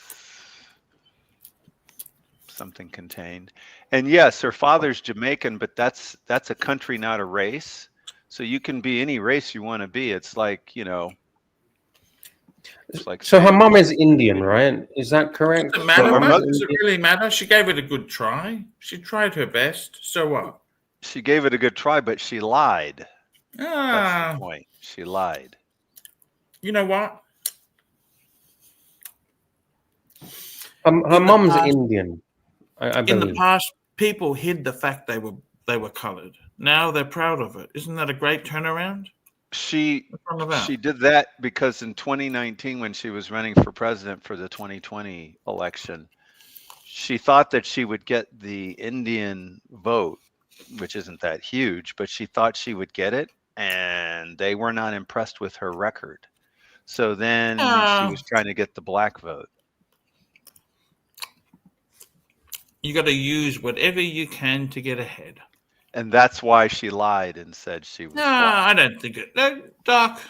something contained. And yes, her father's Jamaican, but that's a country, not a race. So you can be any race you want to be. It's like, you know. It's like so her saying, mom is Indian, right? Is that correct? Doesn't matter, Well, her mate. mother- Does it really matter? She gave it a good try. She tried her best. So what? she gave it a good try, but she lied. That's Ah, the point. She lied. you know what? Her In the mom's past- Indian, I In the believe. past, people hid the fact they were coloured. Now they're proud of it. Isn't that a great turnaround? She What's wrong with that? She did that because in 2019, when she was running for president for the 2020 election, she thought that she would get the Indian vote, which isn't that huge, but she thought she would get it. and they were not impressed with her record. So then she was trying to get the black vote. You got to use whatever you can to get ahead. And that's why she lied and said she was No, black. I don't think it. No, Doc.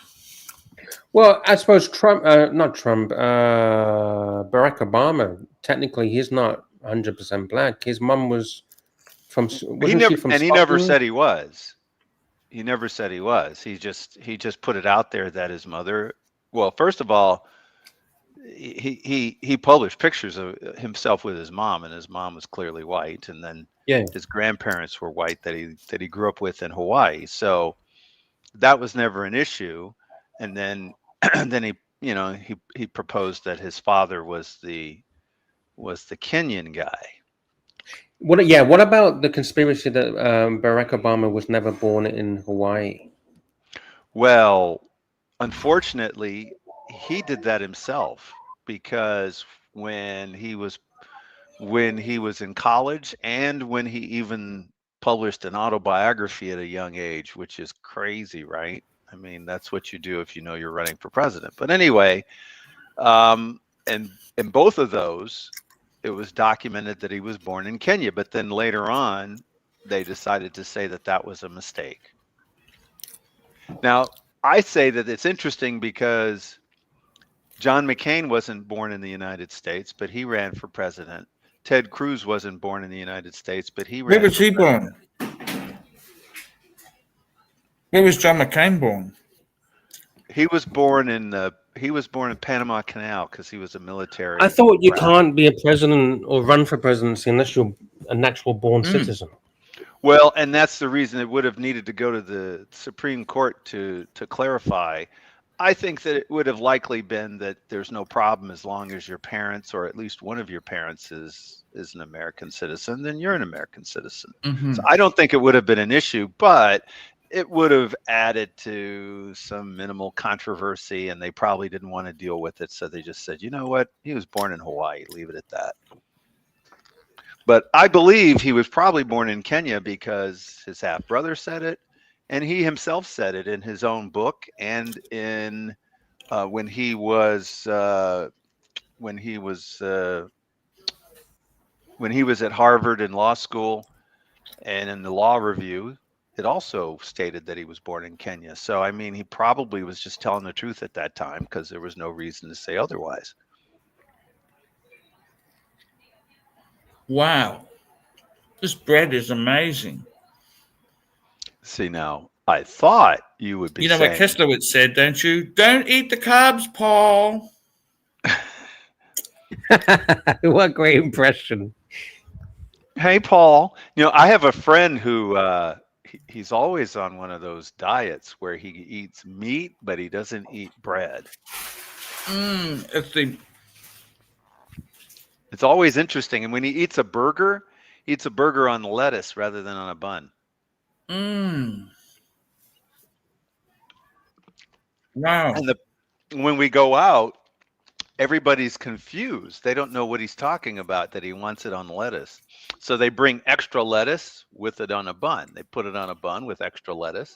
Well, I suppose Trump, not Trump, Barack Obama. Technically, he's not 100% black. His mum was from. Wasn't she from He never Scotland? said he was. He never said he was. He just put it out there that his mother. Well, first of all, he published pictures of himself with his mom, and his mom was clearly white, and then his grandparents were white that he grew up with in Hawaii. So that was never an issue. And then he proposed that his father was the Kenyan guy. What about the conspiracy that Barack Obama was never born in Hawaii? Well, unfortunately, he did that himself, because when he was in college, and when he even published an autobiography at a young age, which is crazy, right? I mean, that's what you do if you know you're running for president. But anyway, and in both of those, it was documented that he was born in Kenya. But then later on, they decided to say that that was a mistake. Now, I say that it's interesting because John McCain wasn't born in the United States, but he ran for president. Ted Cruz wasn't born in the United States, but he ran. Where was he born? Where was John McCain born? He was born in Panama Canal because he was a military. I thought you can't be a president or run for presidency unless you're a natural born citizen. Well, and that's the reason it would have needed to go to the Supreme Court to clarify. I think that it would have likely been that there's no problem as long as your parents, or at least one of your parents, is an American citizen, then you're an American citizen. So I don't think it would have been an issue, but it would have added to some minimal controversy, and they probably didn't want to deal with it. So they just said, you know what? He was born in Hawaii. Leave it at that. But I believe he was probably born in Kenya because his half brother said it, and he himself said it in his own book, and in when he was at Harvard in law school, and in the law review, it also stated that he was born in Kenya. So I mean, he probably was just telling the truth at that time because there was no reason to say otherwise. Wow. This bread is amazing. See, now, I thought you would be You know saying, what Keslowitz said, don't you? Don't eat the carbs, Paul. What a great impression. hey, Paul, I have a friend who he's always on one of those diets where he eats meat, but he doesn't eat bread. It's always interesting. And when he eats a burger on lettuce rather than on a bun. Wow. And when we go out, everybody's confused. They don't know what he's talking about, that he wants it on lettuce. So they bring extra lettuce with it on a bun. They put it on a bun with extra lettuce.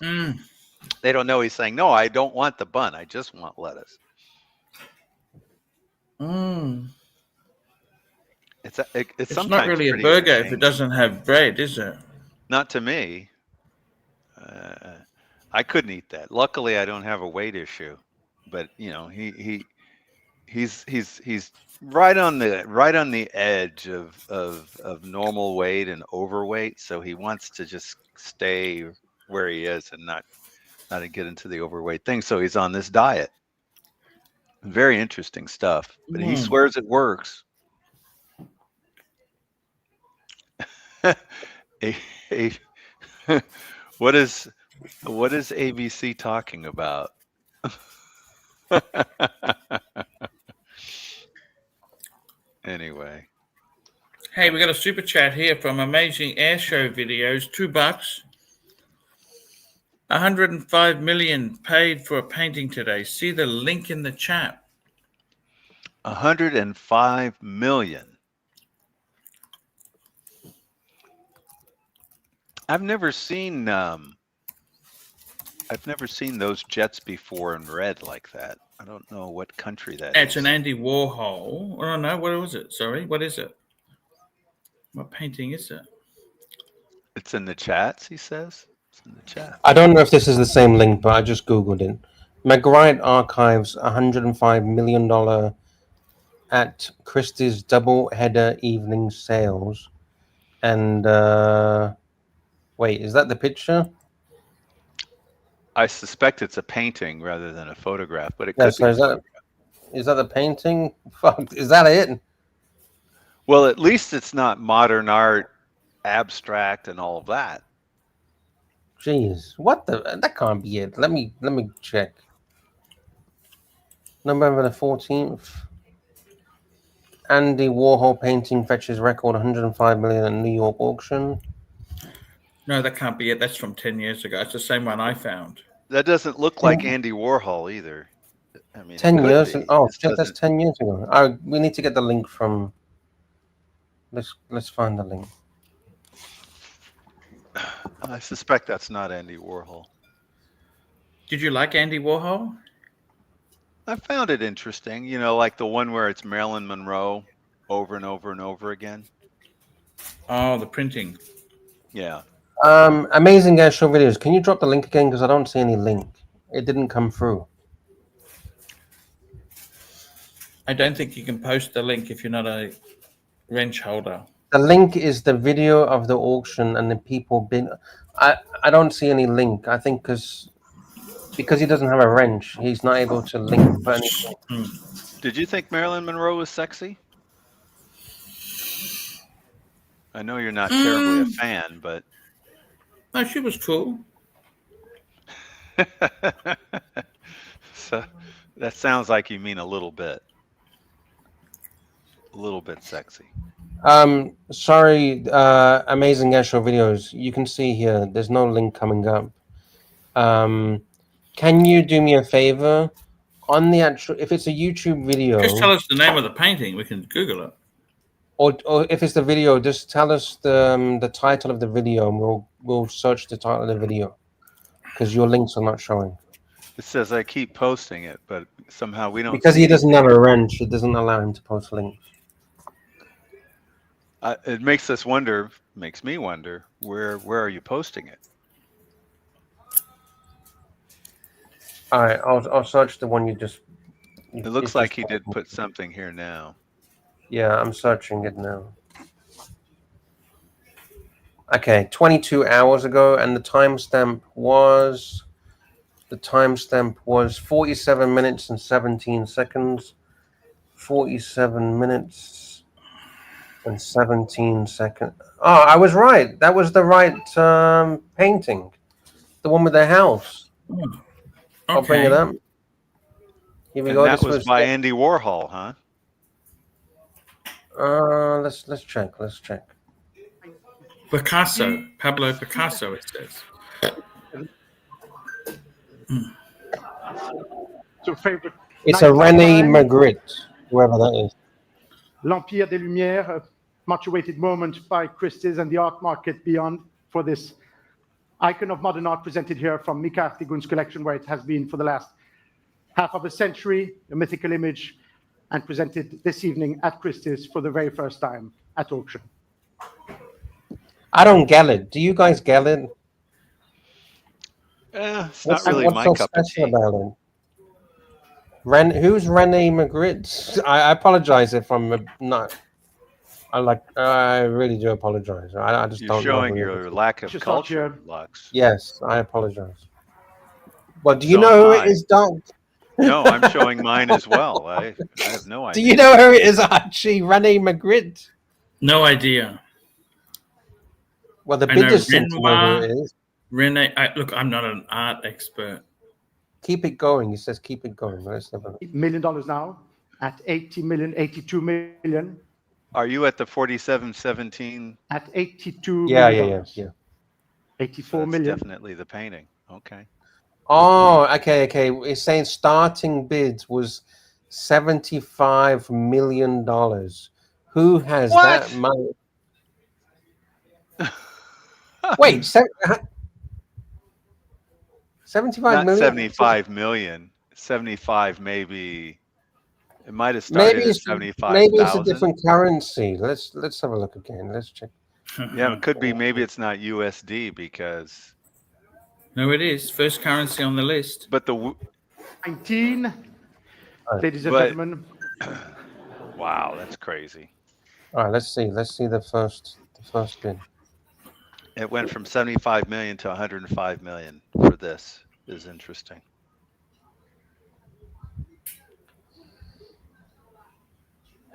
They don't know he's saying, no, I don't want the bun. I just want lettuce. It's not really a burger if it doesn't have bread, is it? Not to me. I couldn't eat that. Luckily, I don't have a weight issue, but he's right on the edge of normal weight and overweight. So he wants to just stay where he is and not get into the overweight thing. So he's on this diet. Very interesting stuff, but he swears it works. What is ABC talking about? Anyway. Hey, we got a super chat here from Amazing Airshow Videos, $2. 105 million paid for a painting today. See the link in the chat. 105 million. I've never seen I've never seen those jets before in red like that. I don't know what country that It's is. an Andy Warhol. Oh no, what was it? Sorry, what is it? What painting is it? It's in the chats, he says. It's in the chat. I don't know if this is the same link, but I just googled it. Magritte archives $105 million at Christie's double header evening sales, and wait, is that the picture? I suspect it's a painting rather than a photograph, but it Yeah. could So be a is that photograph. the painting? Fuck, is that it? Well, at least it's not modern art, abstract, and all of that. Jeez, what the? That can't be it. Let me check. November the 14th. Andy Warhol painting fetches record 105 million at New York auction. No, that can't be it. That's from 10 years ago. It's the same one I found. That doesn't look like Andy Warhol either. I mean, 10 it could years. be. Oh It shit, that's doesn't- 10 years ago. We need to get the link from. Let's find the link. I suspect that's not Andy Warhol. Did you like Andy Warhol? I found it interesting, you know, like the one where it's Marilyn Monroe over and over and over again. Oh, the printing. Yeah. Amazing airshow videos. Can you drop the link again? Because I don't see any link. It didn't come through. I don't think you can post the link if you're not a wrench holder. The link is the video of the auction and the people bid. I don't see any link. I think because he doesn't have a wrench, he's not able to link for anything. Did you think Marilyn Monroe was sexy? I know you're not terribly a fan, but No, she was cool. so that sounds like you mean a little bit sexy. Sorry, amazing airshow videos. You can see here, there's no link coming up. Can you do me a favor? On the actual, if it's a YouTube video, Just tell us the name of the painting. We can Google it. or if it's the video, just tell us the title of the video, and we'll search the title of the video, because your links are not showing. It says I keep posting it, but somehow we don't. Because see he doesn't anything. have a wrench, it doesn't allow him to post links. It makes me wonder, where are you posting it? All right, I'll search the one you just. It looks like he did put something here now. Yeah, I'm searching it now. Okay, 22 hours ago, and the timestamp was 47 minutes and 17 seconds. 47 minutes and 17 seconds. Oh, I was right. That was the right painting. The one with the house. Okay. I'll bring it up. Here we And go. that This was by Andy Warhol, huh? Let's check. Picasso. Pablo Picasso, it says. Your favorite. It's a René Magritte, whoever that is. L'Empire des Lumières, a much-awaited moment by Christie's and the art market beyond for this icon of modern art presented here from Mika Artigun's collection, where it has been for the last half of a century, a mythical image, and presented this evening at Christie's for the very first time at auction. I don't get it. Do you guys get it? It's not really my so cup of special tea. about it? Who's René Magritte? I apologize if I'm not. I really do apologize. I just You're don't know. showing who it your is. lack of Just culture, not Lux. Yes, I apologize. Well, do you So know who am it is, Doc? No, I'm showing mine as well. I have no idea. Do you know who it is, Archie? René Magritte? No idea. Well, the I know bidders seem to know Renoir. who it is. Rene, look, I'm not an art expert. Keep it going. He says keep it going. Let's have a look. $1 million now at 80 million, 82 million, Are you at the 4717? at 82 Yeah. million. 84 That's million. definitely the painting. Okay. Oh, okay. It's saying starting bids was $75 million. Who has What? that money? Wait, 75 Not million. 75 million. 75 maybe. It might have Maybe started at it's maybe it's a 75,000. different currency. Let's have a look again. Let's check. Yeah, it could be. Maybe it's not USD because. No, it is. First currency on the list. But the 19, ladies and But- gentlemen. wow, that's crazy. All right, let's see. Let's see the first bid. It went from 75 million to 105 million for this. Is interesting.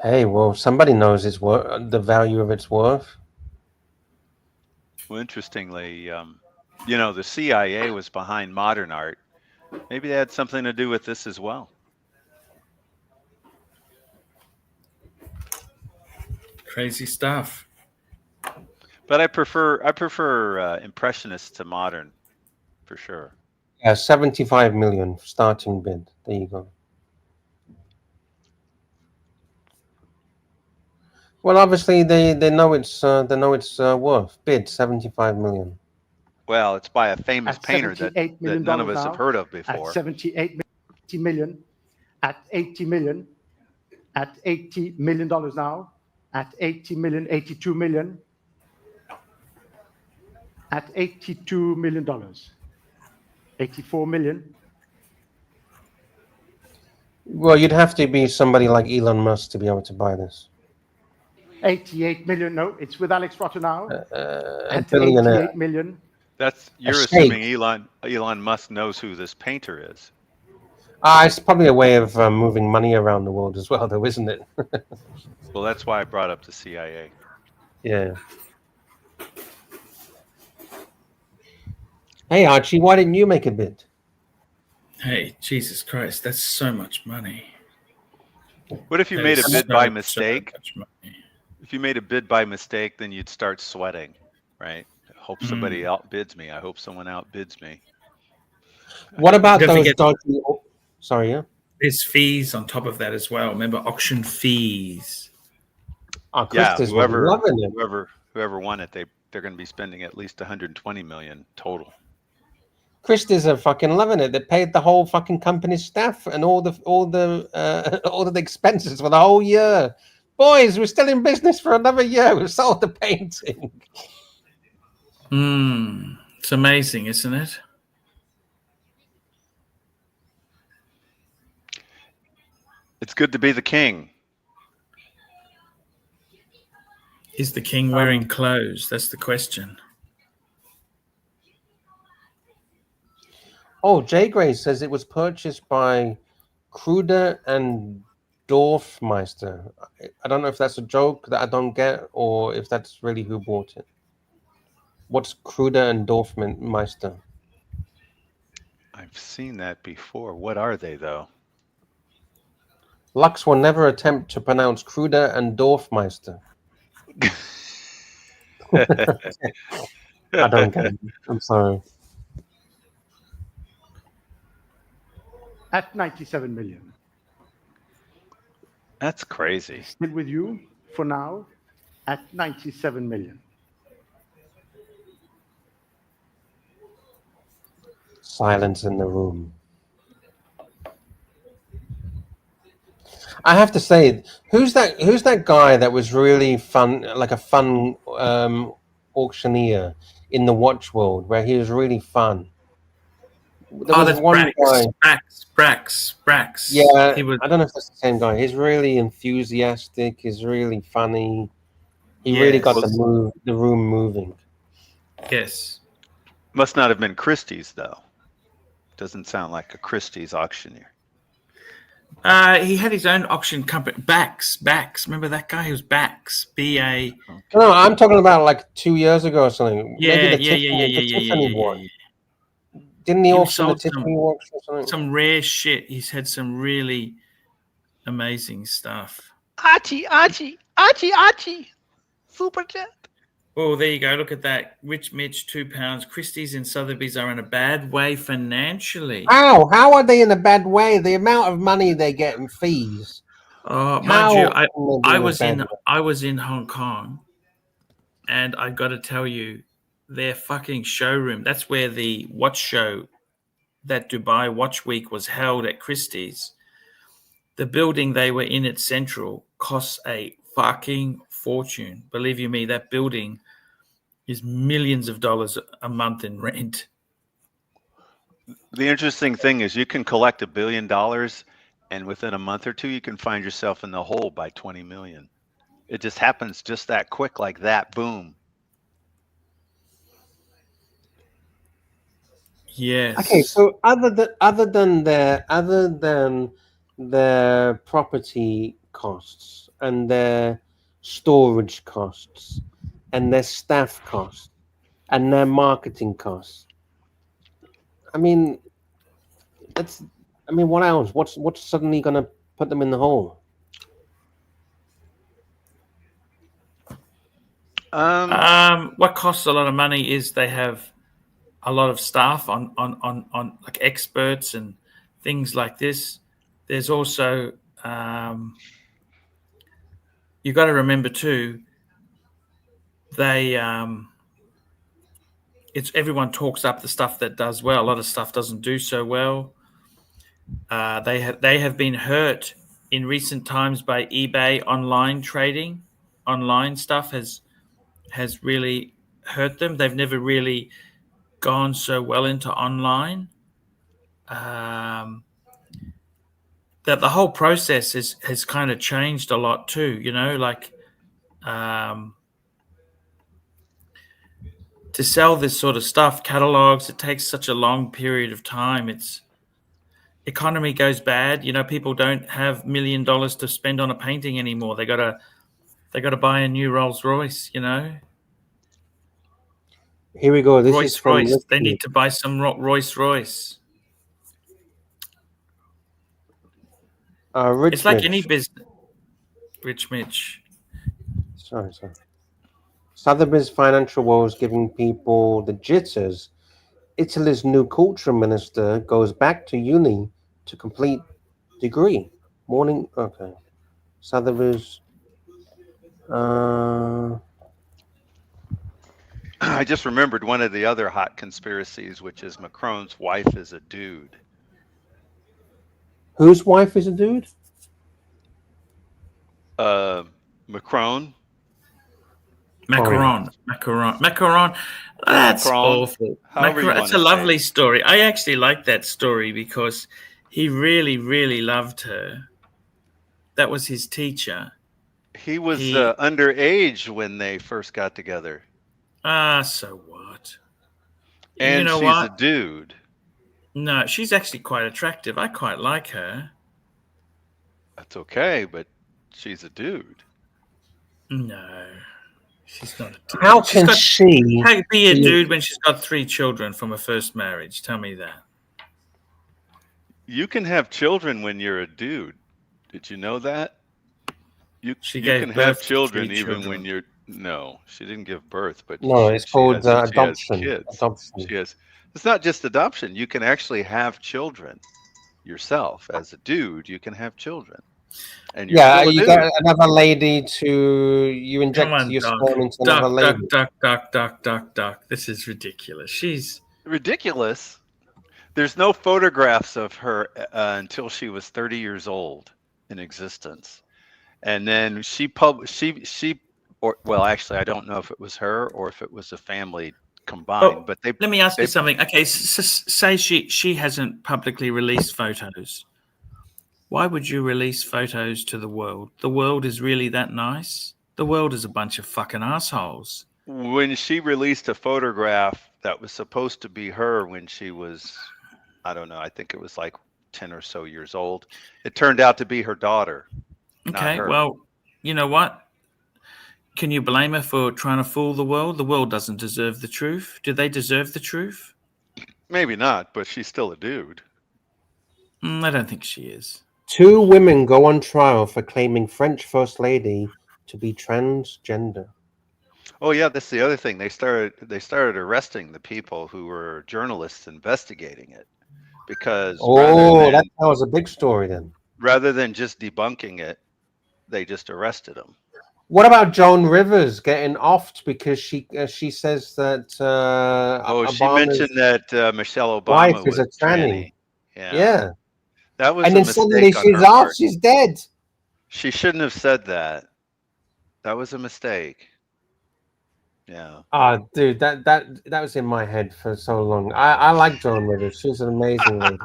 Hey, well, somebody knows its worth, the value of its worth. Well, interestingly, you know, the CIA was behind modern art. Maybe they had something to do with this as well. Crazy stuff. But I prefer impressionists to modern, for sure. Yeah, 75 million starting bid. There you go. Well, obviously they know it's worth. Bid 75 million. Well, it's by a famous At painter that $78 million none of us now, have heard of At before. 78 million, at 80 million, at $80 million now, at 80 million, 82 million, at $82 million, 84 million. Well, you'd have to be somebody like Elon Musk to be able to buy this. 88 million. No, it's with Alex Trotter now. A At billionaire. 88 million. You're snake. assuming Elon Musk knows who this painter is. It's probably a way of moving money around the world as well, though, isn't it? Well, that's why I brought up the CIA. Yeah. Hey, Archie, why didn't you make a bid? Hey, Jesus Christ, that's so much money. What if you That made a is bid so, by so mistake? much money. If you made a bid by mistake, then you'd start sweating, right? I hope somebody outbids me. I hope someone outbids me. What about Don't those forget- dodgy... Sorry, yeah? There's fees on top of that as well. Remember, auction fees. Oh, Yeah, Christus was loving it. whoever won it, they're going to be spending at least 120 million total. Christus are fucking loving it. They paid the whole fucking company's staff and all of the expenses for the whole year. Boys, we're still in business for another year. We've sold the painting. It's amazing, isn't it? It's good to be the king. Is the king wearing clothes? That's the question. Oh, Jay Gray says it was purchased by Kruder and Dorfmeister. I don't know if that's a joke that I don't get or if that's really who bought it. What's Kruder and Dorfmeister? I've seen that before. What are they, though? Lux will never attempt to pronounce Kruder and Dorfmeister. I don't get it. I'm sorry. At 97 million. That's crazy. Still with you for now at 97 million. Silence in the room. I have to say, who's that guy that was really fun, like a fun auctioneer in the watch world, where he was really fun? There was that's one guy. Brax. Yeah, He was, I don't know if that's the same guy. He's really enthusiastic. He's really funny. He really got Yes. the room moving. yes. Must not have been Christie's, though. Doesn't sound like a Christie's auctioneer. He had his own auction company. Bax. Remember that guy? He was Bax. B-A. No, I'm talking about like 2 years ago or something. Yeah. Maybe the Tiffany one. Didn't he He auction the sold Tiffany watch or something? Some rare shit. He's had some really amazing stuff. Archie. Super chat. Oh, there you go. Look at that. Rich Mitch, £2. Christie's and Sotheby's are in a bad way financially. How are they in a bad way? The amount of money they get in fees. Mind you, I I was in Hong Kong, and I got to tell you, their fucking showroom. That's where the watch show that Dubai Watch Week was held at Christie's, the building they were in at Central costs a fucking fortune. Believe you me, that building is millions of dollars a month in rent. The interesting thing is you can collect $1 billion, and within a month or two, you can find yourself in the hole by 20 million. It just happens just that quick, like that. Boom. Yes. Okay, so other than their property costs and their storage costs and their staff costs and their marketing costs, I mean, what else? What's suddenly gonna put them in the hole? What costs a lot of money is they have a lot of staff on like experts and things like this. There's also you got to remember too. They it's everyone talks up the stuff that does well. A lot of stuff doesn't do so well. They have been hurt in recent times by eBay online trading. Online stuff has really hurt them. They've never really gone so well into online. That the whole process has kind of changed a lot too. You know, like to sell this sort of stuff, catalogs, it takes such a long period of time. It's economy goes bad. You know, people don't have $1 million to spend on a painting anymore. They gotta buy a new Rolls Royce. You know, Here we go. This is Rolls from Royce. They need to buy some Rolls Royce. Rich It's like Mitch. any business. Rich Mitch. Sorry. Sotheby's financial woes giving people the jitters. Italy's new culture minister goes back to uni to complete degree. Morning. Okay. Sotheby's. I just remembered one of the other hot conspiracies, which is Macron's wife is a dude. Whose wife is a dude? Macron. Macaron. That's Macron, awful. however you That's a wanna say lovely it. story. I actually like that story because he really, really loved her. That was his teacher. He was He- underage when they first got together. So what? And you know she's what? a dude. No, she's actually quite attractive. I quite like her. That's okay, but she's a dude. No, she's not a dude. How She's can got- she How can be a be- dude when she's got 3 children from a first marriage? Tell me that. You can have children when you're a dude. Did you know that? She You gave can birth have to children 3 even children. when you're no, she didn't give birth, but No, she, it's she called has, she has adoption. kids. Adoption. She has. It's not just adoption. You can actually have children yourself as a dude. You can have children, and you're Yeah, still a you dude. got another lady you inject Come on, your Doc. sperm into another lady. Duck. This is ridiculous. She's Ridiculous. There's no photographs of her until she was 30 years old in existence, and then well, actually, I don't know if it was her or if it was a family combined, Oh, but they. Let me ask you they- something. Okay, say she hasn't publicly released photos. Why would you release photos to the world? The world is really that nice? The world is a bunch of fucking assholes. When she released a photograph that was supposed to be her when she was, I don't know, I think it was like 10 or so years old, it turned out to be her daughter. Not Okay, her. well, you know what? Can you blame her for trying to fool the world? The world doesn't deserve the truth. Do they deserve the truth? Maybe not, but she's still a dude. I don't think she is. 2 women go on trial for claiming French First Lady to be transgender. Oh yeah, that's the other thing. They started arresting the people who were journalists investigating it, because That was a big story then. rather than just debunking it, they just arrested them. What about Joan Rivers getting offed because she says that She Obama's mentioned that Michelle wife Obama is was a tranny? Yeah. Yeah. That was And a then suddenly mistake on she's her off. part. She's dead. She shouldn't have said that. That was a mistake. Yeah. Oh, dude, that was in my head for so long. I like Joan Rivers. She's an amazing lady.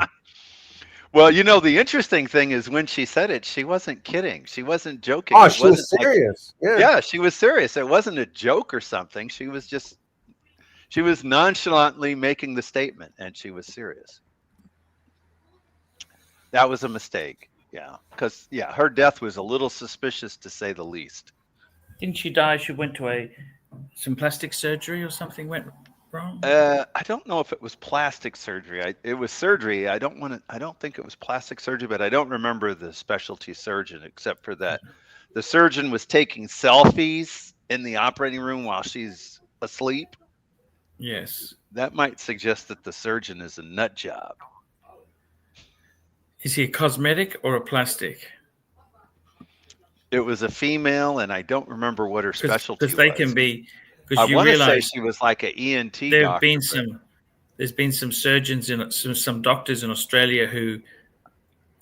Well, the interesting thing is when she said it, she wasn't kidding. She wasn't joking. Oh, It she was wasn't like, serious. Yeah. yeah, she was serious. It wasn't a joke or something. She was nonchalantly making the statement, and she was serious. That was a mistake. Yeah, because her death was a little suspicious to say the least. Didn't she die? She went to some plastic surgery or something went wrong. I don't know if it was plastic surgery. It was surgery. I don't think it was plastic surgery, but I don't remember the specialty surgeon except for that the surgeon was taking selfies in the operating room while she's asleep. Yes. That might suggest that the surgeon is a nut job. Is he a cosmetic or a plastic? It was a female, and I don't remember what her specialty was. Because they can be. I Because you want to say realize she was like an ENT there doctor. have been there's been some surgeons and some doctors in Australia who,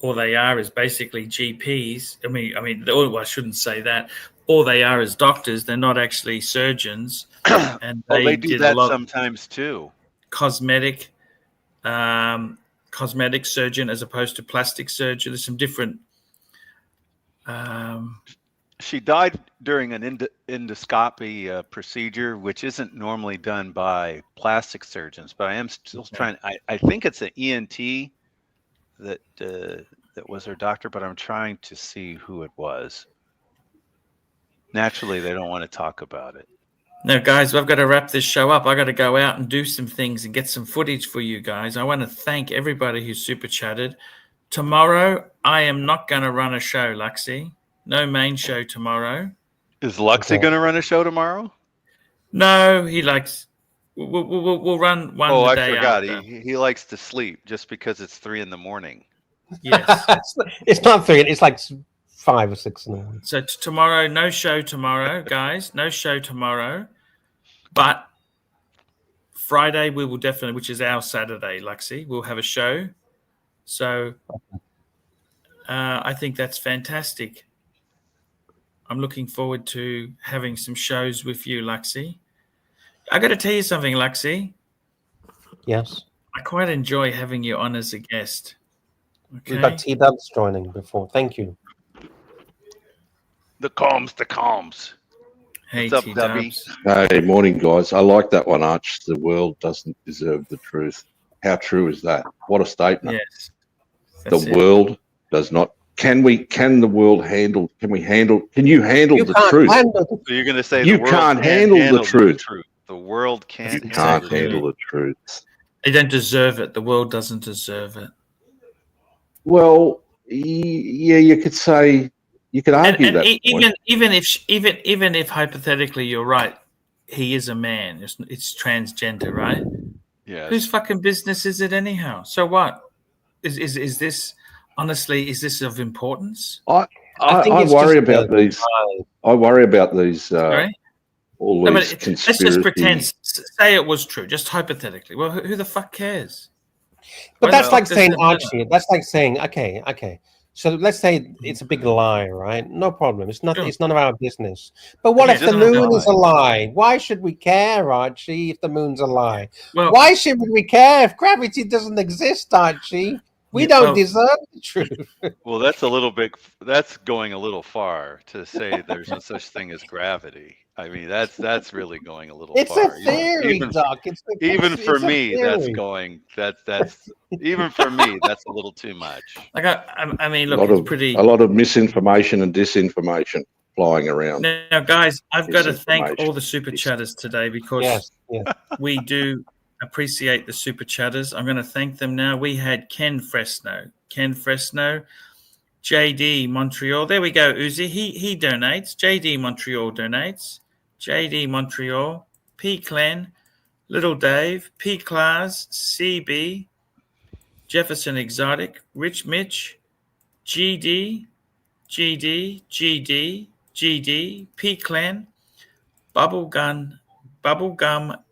all they are is basically GPs. I shouldn't say that. All they are is doctors. They're not actually surgeons. And they do did that a lot sometimes too. Cosmetic surgeon as opposed to plastic surgeon. There's some different. She died during an endoscopy procedure, which isn't normally done by plastic surgeons. But I am still trying. I think it's an ENT that was her doctor, but I'm trying to see who it was. Naturally, they don't want to talk about it. Now, guys, I've got to wrap this show up. I got to go out and do some things and get some footage for you guys. I want to thank everybody who super chatted. Tomorrow, I am not going to run a show, Luxy. No main show tomorrow. Is Luxy going to run a show tomorrow? No, he likes. We'll run one. Oh, the I day forgot. After. He likes to sleep just because it's 3 a.m. Yes. It's not 3. It's like 5 or 6 in the morning. So tomorrow, no show tomorrow, guys. No show tomorrow. But Friday, we will definitely, which is our Saturday, Luxy, we'll have a show. So I think that's fantastic. I'm looking forward to having some shows with you, Luxy. I got to tell you something, Luxy. Yes. I quite enjoy having you on as a guest. Okay. We've got T-Dubs joining before. Thank you. The calms. Hey, What's up, Dubby? Hey, morning, guys. I like that one, Arch. The world doesn't deserve the truth. How true is that? What a statement. Yes. The world does not. Can the world handle? Can you handle the truth? So you're going to say you can't handle the truth. The world can't. You can't handle the truth. They don't deserve it. The world doesn't deserve it. Well, yeah, you could say, you could argue and that. Even if hypothetically you're right, he is a man. It's transgender, right? Yeah. Whose fucking business is it anyhow? So what? Is this honestly? Is this of importance? I worry about these. I worry about these. Sorry? All these conspiracies. Let's just pretend. Say it was true, just hypothetically. Well, who the fuck cares? But that's like saying, Archie. That's like saying, okay. So let's say it's a big lie, right? No problem. It's not. Sure. It's none of our business. But what if the moon is a lie? Why should we care, Archie? If the moon's a lie, why should we care if gravity doesn't exist, Archie? We don't deserve the truth. Well, that's a little bit. That's going a little far to say there's no such thing as gravity. I mean, that's really going a little far. It's a theory, Doc. Even for me, that's going. That's even for me, that's a little too much. Like I mean, look, it's pretty. A lot of misinformation and disinformation flying around. Now, guys, I've got to thank all the super chatters today because we do appreciate the super chatters. I'm going to thank them now. We had Ken Fresno, JD Montreal. There we go, Uzi. He donates. JD Montreal donates. JD Montreal, P Clan, Little Dave, P Claus, CB, Jefferson Exotic, Rich Mitch, GD, GD, P-Clan, Bubblegum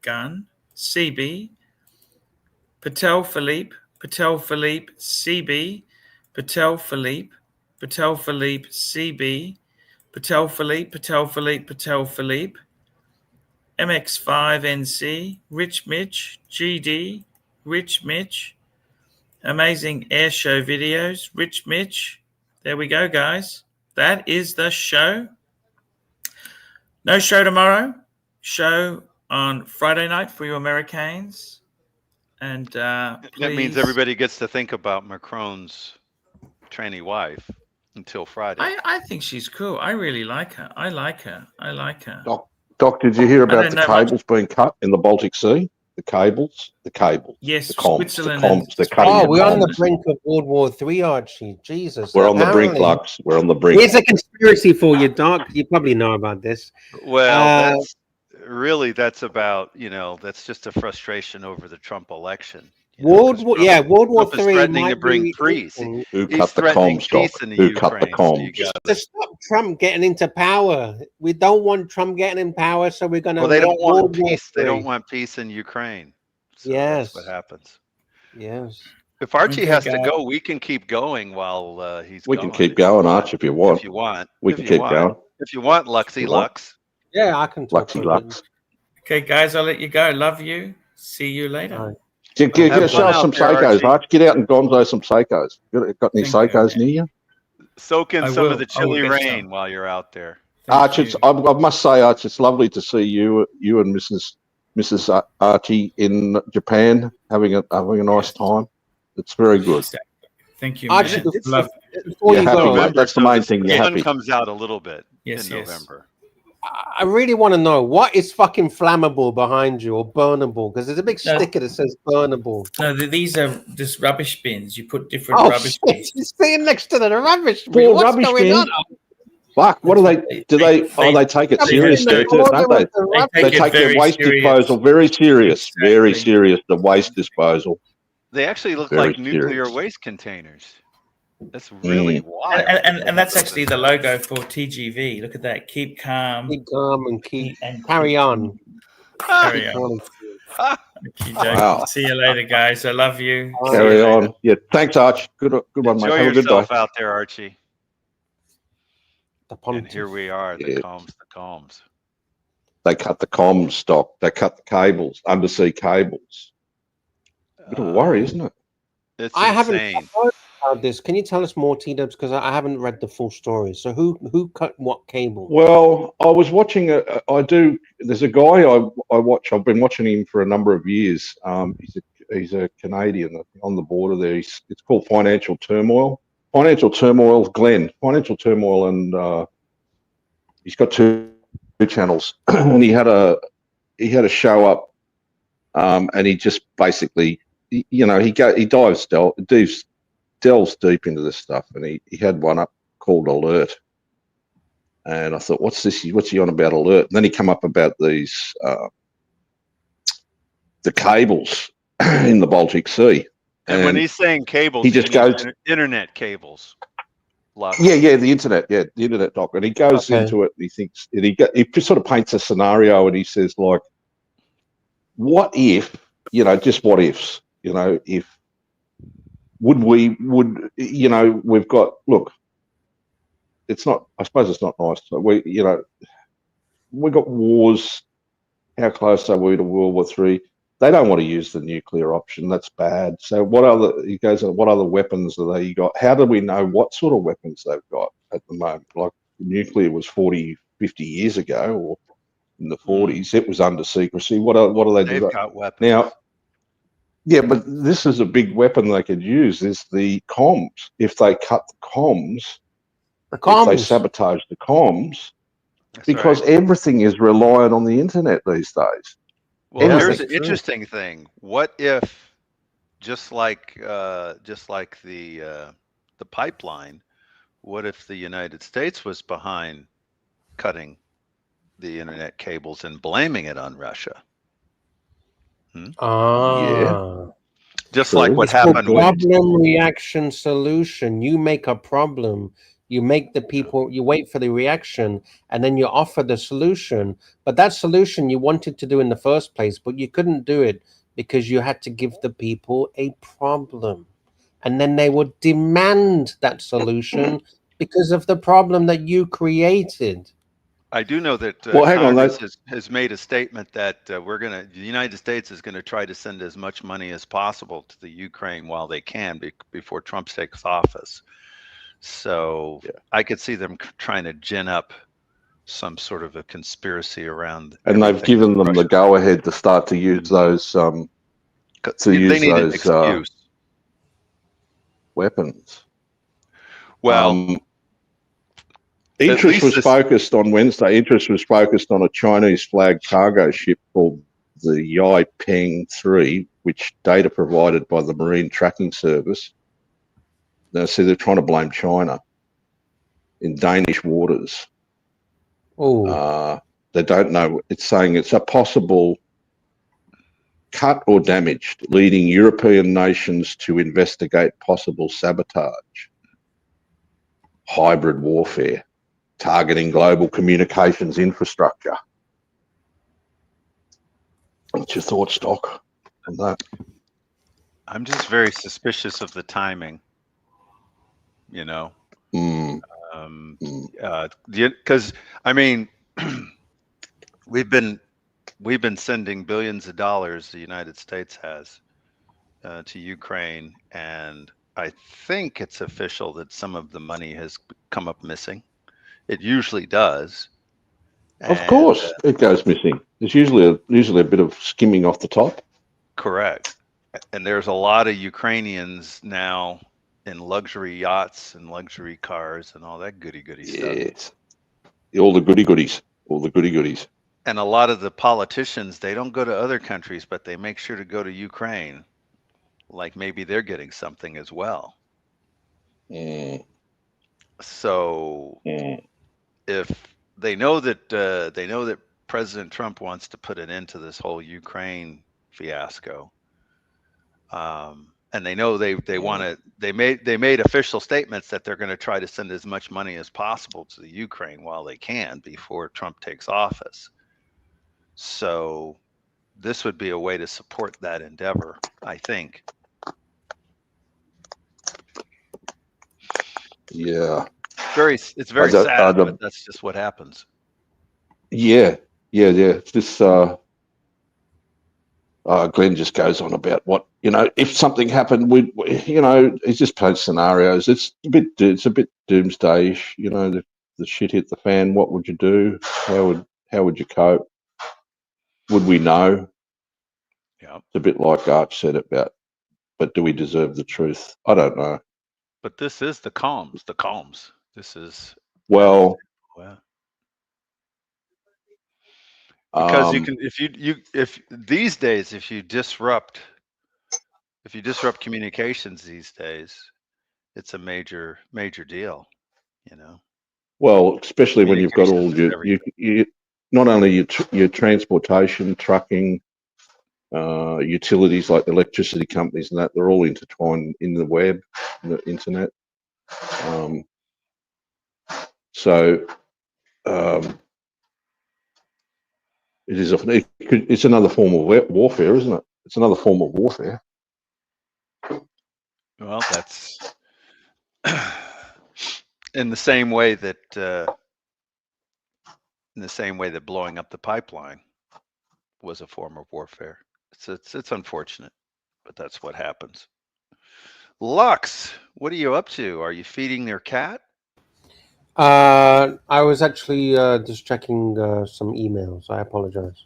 Gun, CB, Patel Philippe, CB, Patel Philippe, CB, Patel Philippe, MX5NC, Rich Mitch, GD, Rich Mitch, amazing air show videos, Rich Mitch. There we go, guys. That is the show. No show tomorrow. Show on Friday night for you Americans. And That means please, everybody gets to think about Macron's tranny wife until Friday. I think she's cool. I really like her. I like her. Doc, did you hear about don't the know much. cables being cut in the Baltic Sea? The cables. Yes, the comms, Switzerland the and comms. They're cutting Oh, the we're on the comms. brink of World War III, Archie. Jesus. We're on the brink, apparently- Lux. We're on the brink. Here's a conspiracy for you, Doc. You probably know about this. Well, that's about, that's just a frustration over the Trump election. World War Trump is III threatening to might bring be peace. eating- Who He's cut the threatening comms, Doc? peace in the Who cut the Ukraine, so you comms? got- to stop Trump getting into power. We don't want Trump getting in power, so we're going to. Well, they don't want peace. They don't want peace in Ukraine. So Yes. that's what happens. Yes. If Archie Okay, has to guys. go, we can keep going while he's We going. can keep going, Arch, if you want. If you want. We If can you keep want. going. If you want, Luxy You want? Lux. Yeah, I can talk. Luxy for a Lux. bit. Okay, guys, I'll let you go. Love you. See you later. All right. Have Show fun us out some there, psychos, Archie. Arch. Get out and gonzo some psychos. Got any Thank you, psychos man. near you? Soak in I some will. of the I will chilly get rain some. while you're out there. Arch, Thank you. I must say, Arch, it's lovely to see you and Mrs. Archie in Japan having a nice time. It's very good. Exactly. Thank you, Archie, man. Love. before You're you happy, go, mate. That's the main the thing. You're sun happy. comes out a little bit Yes, in yes. November. I really want to know what is fucking flammable behind you or burnable, because there's a big No. sticker that says burnable. No, these are just rubbish bins. You put different Oh rubbish shit! bins. He's sitting next to the rubbish bin. Four What's rubbish going bins? on? Fuck, what That's do they? They take it They serious, take it don't they? They it take their very waste serious. disposal very serious. Very Exactly. serious, the waste disposal. They actually look Very like nuclear serious. waste containers. That's really wild. And that's actually the logo for TGV. Look at that. Keep calm. Keep calm and keep and carry on. Carry on. Wow. See you later, guys. I love you. See Carry you later. on. Yeah, thanks, Arch. Good one, mate. Enjoy Have a good day. yourself out there, Archie. The And here we are, the Yeah. calms. They cut the comms stock. They cut the cables, undersea cables. A bit of a worry, isn't it? It's I haven't insane. heard about this. Can you tell us more, T-Dubs? Because I haven't read the full story. So who cut what cable? Well, I was watching. There's a guy I watch. I've been watching him for a number of years. He's a Canadian on the border there. It's called Financial Turmoil. Financial Turmoil, Glenn. Financial Turmoil, and he's got two channels. And he had a show up, and he just basically, he delves deep into this stuff, and he had one up called Alert. And I thought, what's this? What's he on about Alert? And then he come up about these the cables in the Baltic Sea. And when he's saying cables, he just goes internet cables. Yeah, the internet, Doc. And he goes into it. And he thinks, and he just sort of paints a scenario, and he says, like, what if, just what ifs, if we've got, look, it's not, I suppose it's not nice. We got wars. How close are we to World War III? They don't want to use the nuclear option. That's bad. So what other weapons are they got? How do we know what sort of weapons they've got at the moment? Like nuclear was 40, 50 years ago, or in the 40s, it was under secrecy. What do they do? They've got weapons. Now, yeah, but this is a big weapon they could use, is the comms. If they cut the comms, if they sabotage the comms, because everything is reliant on the internet these days. Well, here's an interesting thing. What if, just like the pipeline, what if the United States was behind cutting the internet cables and blaming it on Russia? Yeah. Just like what happened with problem, reaction, solution. You make a problem, You make the people, you wait for the reaction, and then you offer the solution. But that solution you wanted to do in the first place, but you couldn't do it because you had to give the people a problem. And then they would demand that solution because of the problem that you created. I do know that Well, hang on, Congress has made a statement that the United States is going to try to send as much money as possible to the Ukraine while they can before Trump takes office. So Yeah. I could see them trying to gin up some sort of a conspiracy around. and they've everything given them the Russia- go-ahead to start to use those They need an excuse. weapons. Well, Interest was this- focused on Wednesday. Interest was focused on a Chinese flag cargo ship called the Yaipeng 3, which data provided by the Marine Tracking Service. Now, see, they're trying to blame China in Danish waters. Oh, They don't know. It's saying it's a possible cut or damaged, leading European nations to investigate possible sabotage, hybrid warfare, targeting global communications infrastructure. What's your thoughts, Doc, on that? I'm just very suspicious of the timing. You know, because I mean, we've been sending billions of dollars, the United States has, to Ukraine, and I think it's official that some of the money has come up missing. It usually does. Of course, it goes missing. There's usually a bit of skimming off the top. Correct. And there's a lot of Ukrainians now in luxury yachts and luxury cars and all that goody stuff. Yes, all the goodies. And a lot of the politicians, they don't go to other countries, but they make sure to go to Ukraine. Like maybe they're getting something as well. So if they know that President Trump wants to put an end to this whole Ukraine fiasco, and they know they made official statements that they're going to try to send as much money as possible to the Ukraine while they can before Trump takes office. So this would be a way to support that endeavor, I think. Yeah. It's very sad, but that's just what happens. Yeah. It's this Glenn just goes on about what, if something happened, he's just playing scenarios. It's a bit doomsday-ish, the shit hit the fan. What would you do? How would you cope? Would we know? Yeah. It's a bit like Arch said about, but do we deserve the truth? I don't know. But this is the calms. This is well. Because you can, if these days, if you disrupt communications these days, it's a major deal, Well, especially when you've got all your not only your transportation, trucking, utilities like electricity companies and that, they're all intertwined in the web, the internet. It's another form of warfare, isn't it? It's another form of warfare. Well, that's in the same way that blowing up the pipeline was a form of warfare. It's unfortunate, but that's what happens. Lux, what are you up to? Are you feeding your cat? I was actually just checking some emails. I apologize.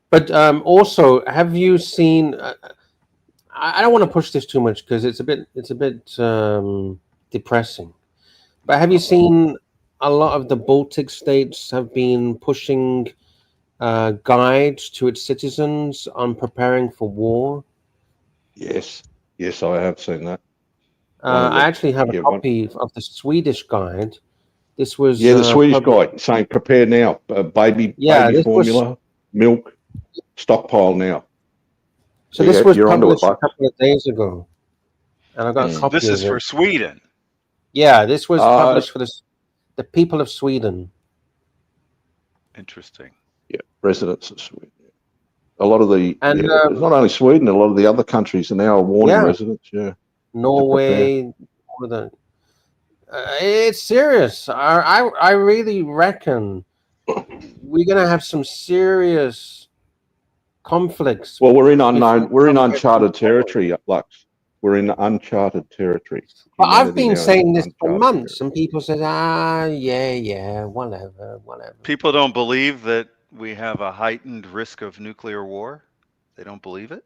But also, have you seen? I don't want to push this too much because it's a bit depressing. But have you seen a lot of the Baltic states have been pushing guides to its citizens on preparing for war? Yes, I have seen that. I actually have a copy of the Swedish guide. This was the Swedish guide saying prepare now, baby formula, milk, stockpile now. So this was published a couple of days ago, and I got a copy of it. This is for Sweden. Yeah, this was published for the people of Sweden. Interesting. Yeah, residents of Sweden. A lot of the And it's not only Sweden, a lot of the other countries are now warning yeah. residents. Yeah, Norway, all the, it's serious. I really reckon we're gonna have some serious conflicts. well, we're in if unknown, we we're in don't get uncharted forward. territory, Lux. We're in uncharted territory. But I've Humanity been now is saying in this for uncharted months, territory. and people say, yeah, whatever. People don't believe that we have a heightened risk of nuclear war. They don't believe it.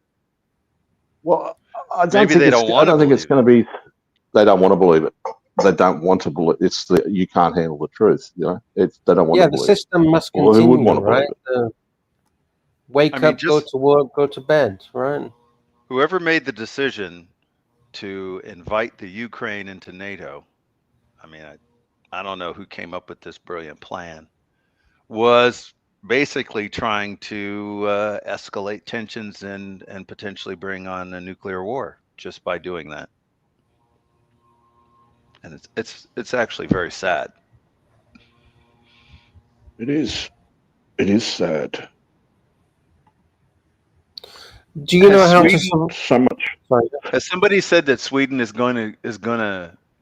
Well, I don't Maybe think they it's. don't I want to don't think it's believe going to be. They don't want to believe it. They don't want to believe. It's the you can't handle the truth. You know, it's they don't want Yeah, to the believe it. system must Well, who would continue, want to believe right? it? Wake I mean, up, go just to work, go to bed, right? whoever made the decision to invite the Ukraine into NATO, I mean, I don't know who came up with this brilliant plan, was basically trying to escalate tensions and potentially bring on a nuclear war just by doing that. And it's actually very sad. It is. It is sad. Do you know Has how to? Sweden, So much. Sorry. has somebody said that Sweden is going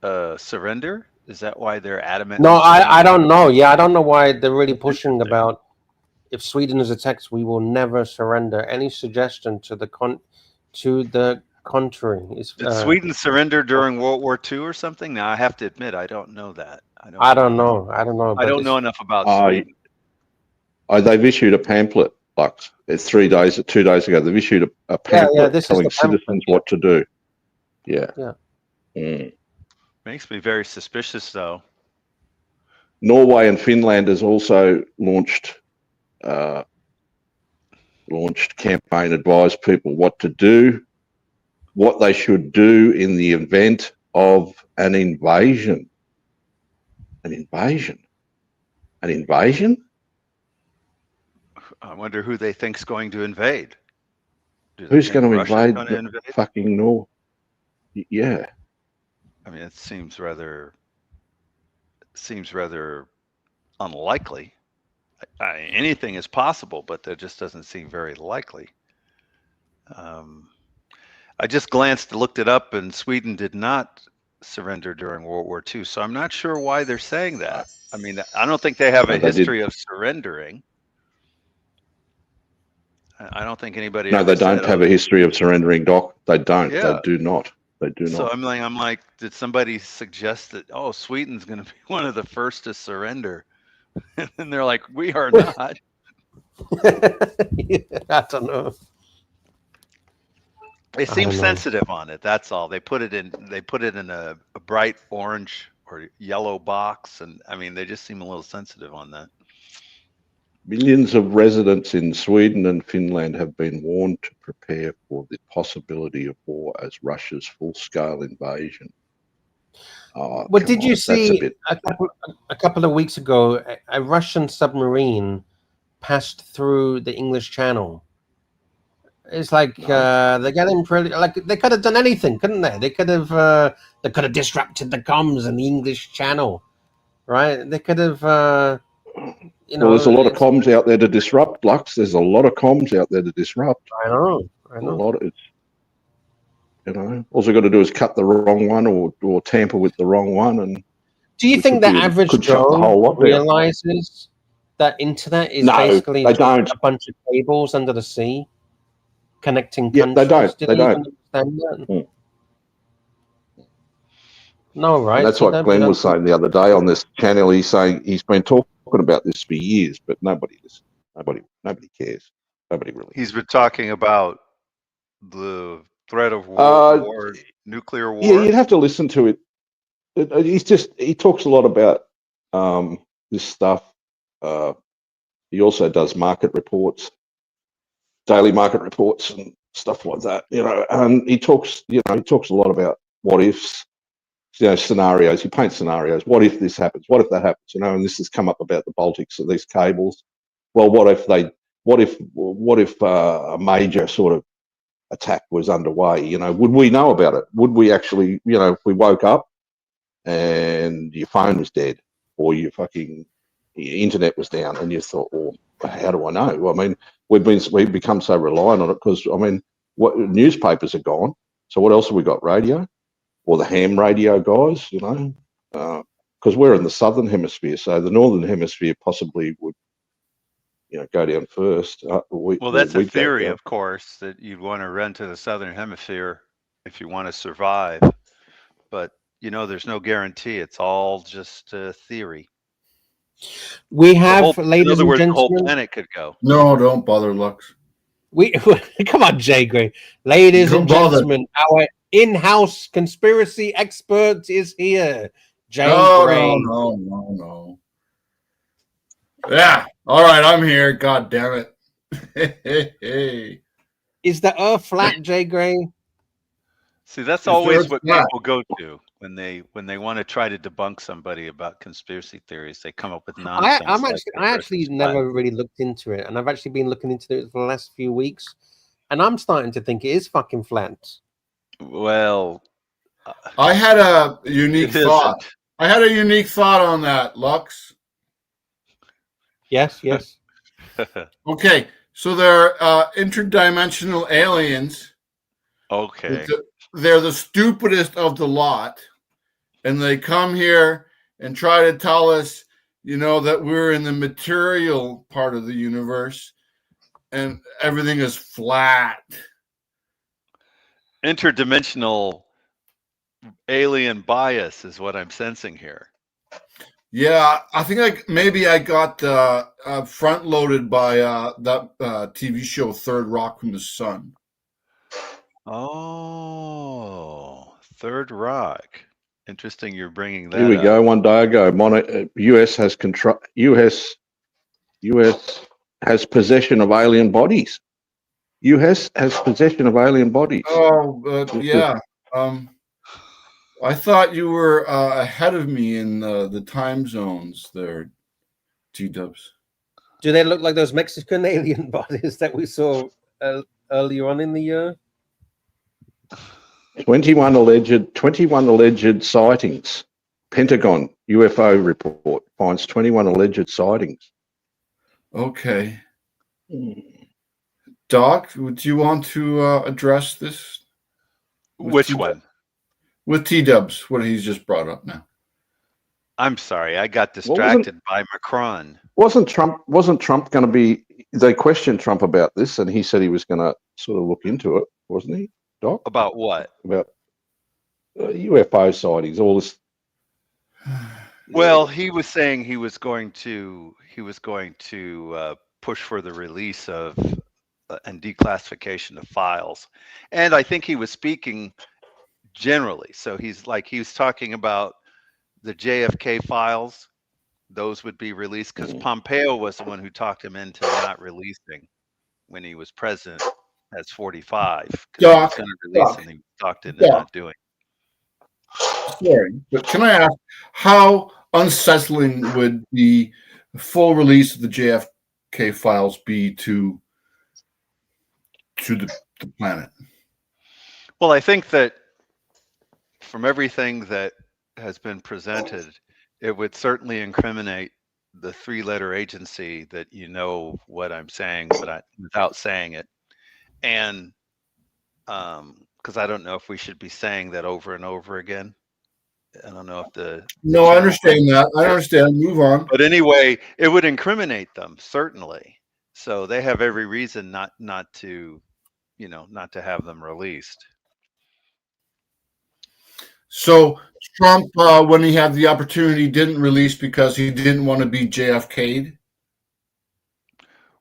to surrender? Is that why they're adamant? No, in saying I don't know. Yeah, I don't know why they're really pushing Interesting. about if Sweden is attacked, we will never surrender. Any suggestion to the contrary is. Did Sweden surrender during World War II or something? Now I have to admit I don't know that. I don't know. I don't know. I But don't know enough about Sweden. They've issued a pamphlet. Lux. It's 2 days ago. They've issued a pamphlet this is telling the pamphlet, citizens what to do. Yeah. Yeah. Mm. Makes me very suspicious, though. Norway and Finland has also launched campaign, advise people what to do, what they should do in the event of an invasion. An invasion? An invasion? I wonder who they think's going to invade. Do they Who's think going to Russia's invade going to the invade? fucking North? Yeah. I mean, it seems rather unlikely. Anything is possible, but that just doesn't seem very likely. I just looked it up, and Sweden did not surrender during World War II, so I'm not sure why they're saying that. I mean, I don't think they have a history of surrendering. I don't think anybody. No, ever they don't said, have a history of surrendering, Doc. They don't. Yeah. They do not. They do So not. I'm like, did somebody suggest that? Oh, Sweden's going to be one of the first to surrender, and they're like, we are not. I don't know. They seem sensitive on it. That's all. They put it in a bright orange or yellow box, and I mean, they just seem a little sensitive on that. Millions of residents in Sweden and Finland have been warned to prepare for the possibility of war as Russia's full-scale invasion. Oh, Well, did you that's see a couple of weeks ago a Russian submarine passed through the English Channel? It's like they're getting pretty. Like they could have done anything, couldn't they? They could have disrupted the comms in the English Channel, right? They could have. Well, there's a lot of comms out there to disrupt, Lux. There's a lot of comms out there to disrupt. I know. A lot of it. All you got to do is cut the wrong one or tamper with the wrong one, and do you think the average Joe realizes that internet is basically they don't. a bunch of cables under the sea connecting countries? They don't. Do they don't. Understand that? No, right? And that's what Glenn was saying the other day on this channel. He's saying he's been talking about this for years, but nobody listens. Nobody cares. Nobody really. He's been talking about the threat of war, nuclear war. Yeah, you'd have to listen to it. He talks a lot about this stuff. He also does market reports, daily market reports and stuff like that. And he talks a lot about what ifs. Scenarios. He paints scenarios. What if this happens? What if that happens? And this has come up about the Baltics of these cables. Well, what if a major sort of attack was underway? Would we know about it? Would we actually, if we woke up and your phone was dead, or your internet was down, and you thought, well, how do I know? Well, I mean, we've become so reliant on it because, I mean, what newspapers are gone. So what else have we got? Radio, or the ham radio guys, you know, because we're in the southern hemisphere, so the northern hemisphere possibly would, you know, go down first. Well, that's a theory, of course, that you'd want to run to the southern hemisphere if you want to survive. But, you know, there's no guarantee. It's all just a theory. We have, ladies and the gentlemen, whole planet could go. No, don't bother, Lux. Come on, Jay Gray. Ladies and gentlemen, our in-house conspiracy expert is here. Jay Gray. No. Yeah. All right, I'm here. God damn it. Is the Earth flat, Jay Gray? See, that's always what people go to when they want to try to debunk somebody about conspiracy theories. They come up with nonsense. I actually never really looked into it, and I've actually been looking into it for the last few weeks, and I'm starting to think it is fucking flat. Well, I had a unique thought. I had a unique thought on that, Lux. Yes. Okay, so they're interdimensional aliens. Okay. They're the stupidest of the lot, and they come here and try to tell us, you know, that we're in the material part of the universe and everything is flat. Interdimensional alien bias is what I'm sensing here. Yeah, I think maybe I got front loaded by that TV show Third Rock from the Sun. Oh, Third Rock. Interesting. You're bringing that. Here we go. One day ago, U.S. has control. U.S. has possession of alien bodies. U.S. has possession of alien bodies. Oh, yeah. I thought you were ahead of me in the time zones there, T-dubs. Do they look like those Mexican alien bodies that we saw earlier on in the year? 21 alleged sightings. Pentagon UFO report finds 21 alleged sightings. Okay. Doc, would you want to address this? Which one? With T-dubs, what he's just brought up now. I'm sorry, I got distracted by Macron. Wasn't Trump going to be? They questioned Trump about this, and he said he was going to sort of look into it, wasn't he, Doc? About what? About UFO sightings, all this. Well, he was saying he was going to push for the release of and declassification of files, and I think he was speaking generally. So he was talking about the JFK files; those would be released because Pompeo was the one who talked him into not releasing when he was president as 45. He was going to release and he talked into not doing. Sorry, but can I ask, how unsettling would the full release of the JFK files be to the planet? Well, I think that from everything that has been presented, it would certainly incriminate the three-letter agency that you know what I'm saying, but without saying it. And because I don't know if we should be saying that over and over again. I don't know if No, I understand that. I understand. Move on. But anyway, it would incriminate them, certainly. So they have every reason not to have them released. So Trump, when he had the opportunity, didn't release because he didn't want to be JFK'd?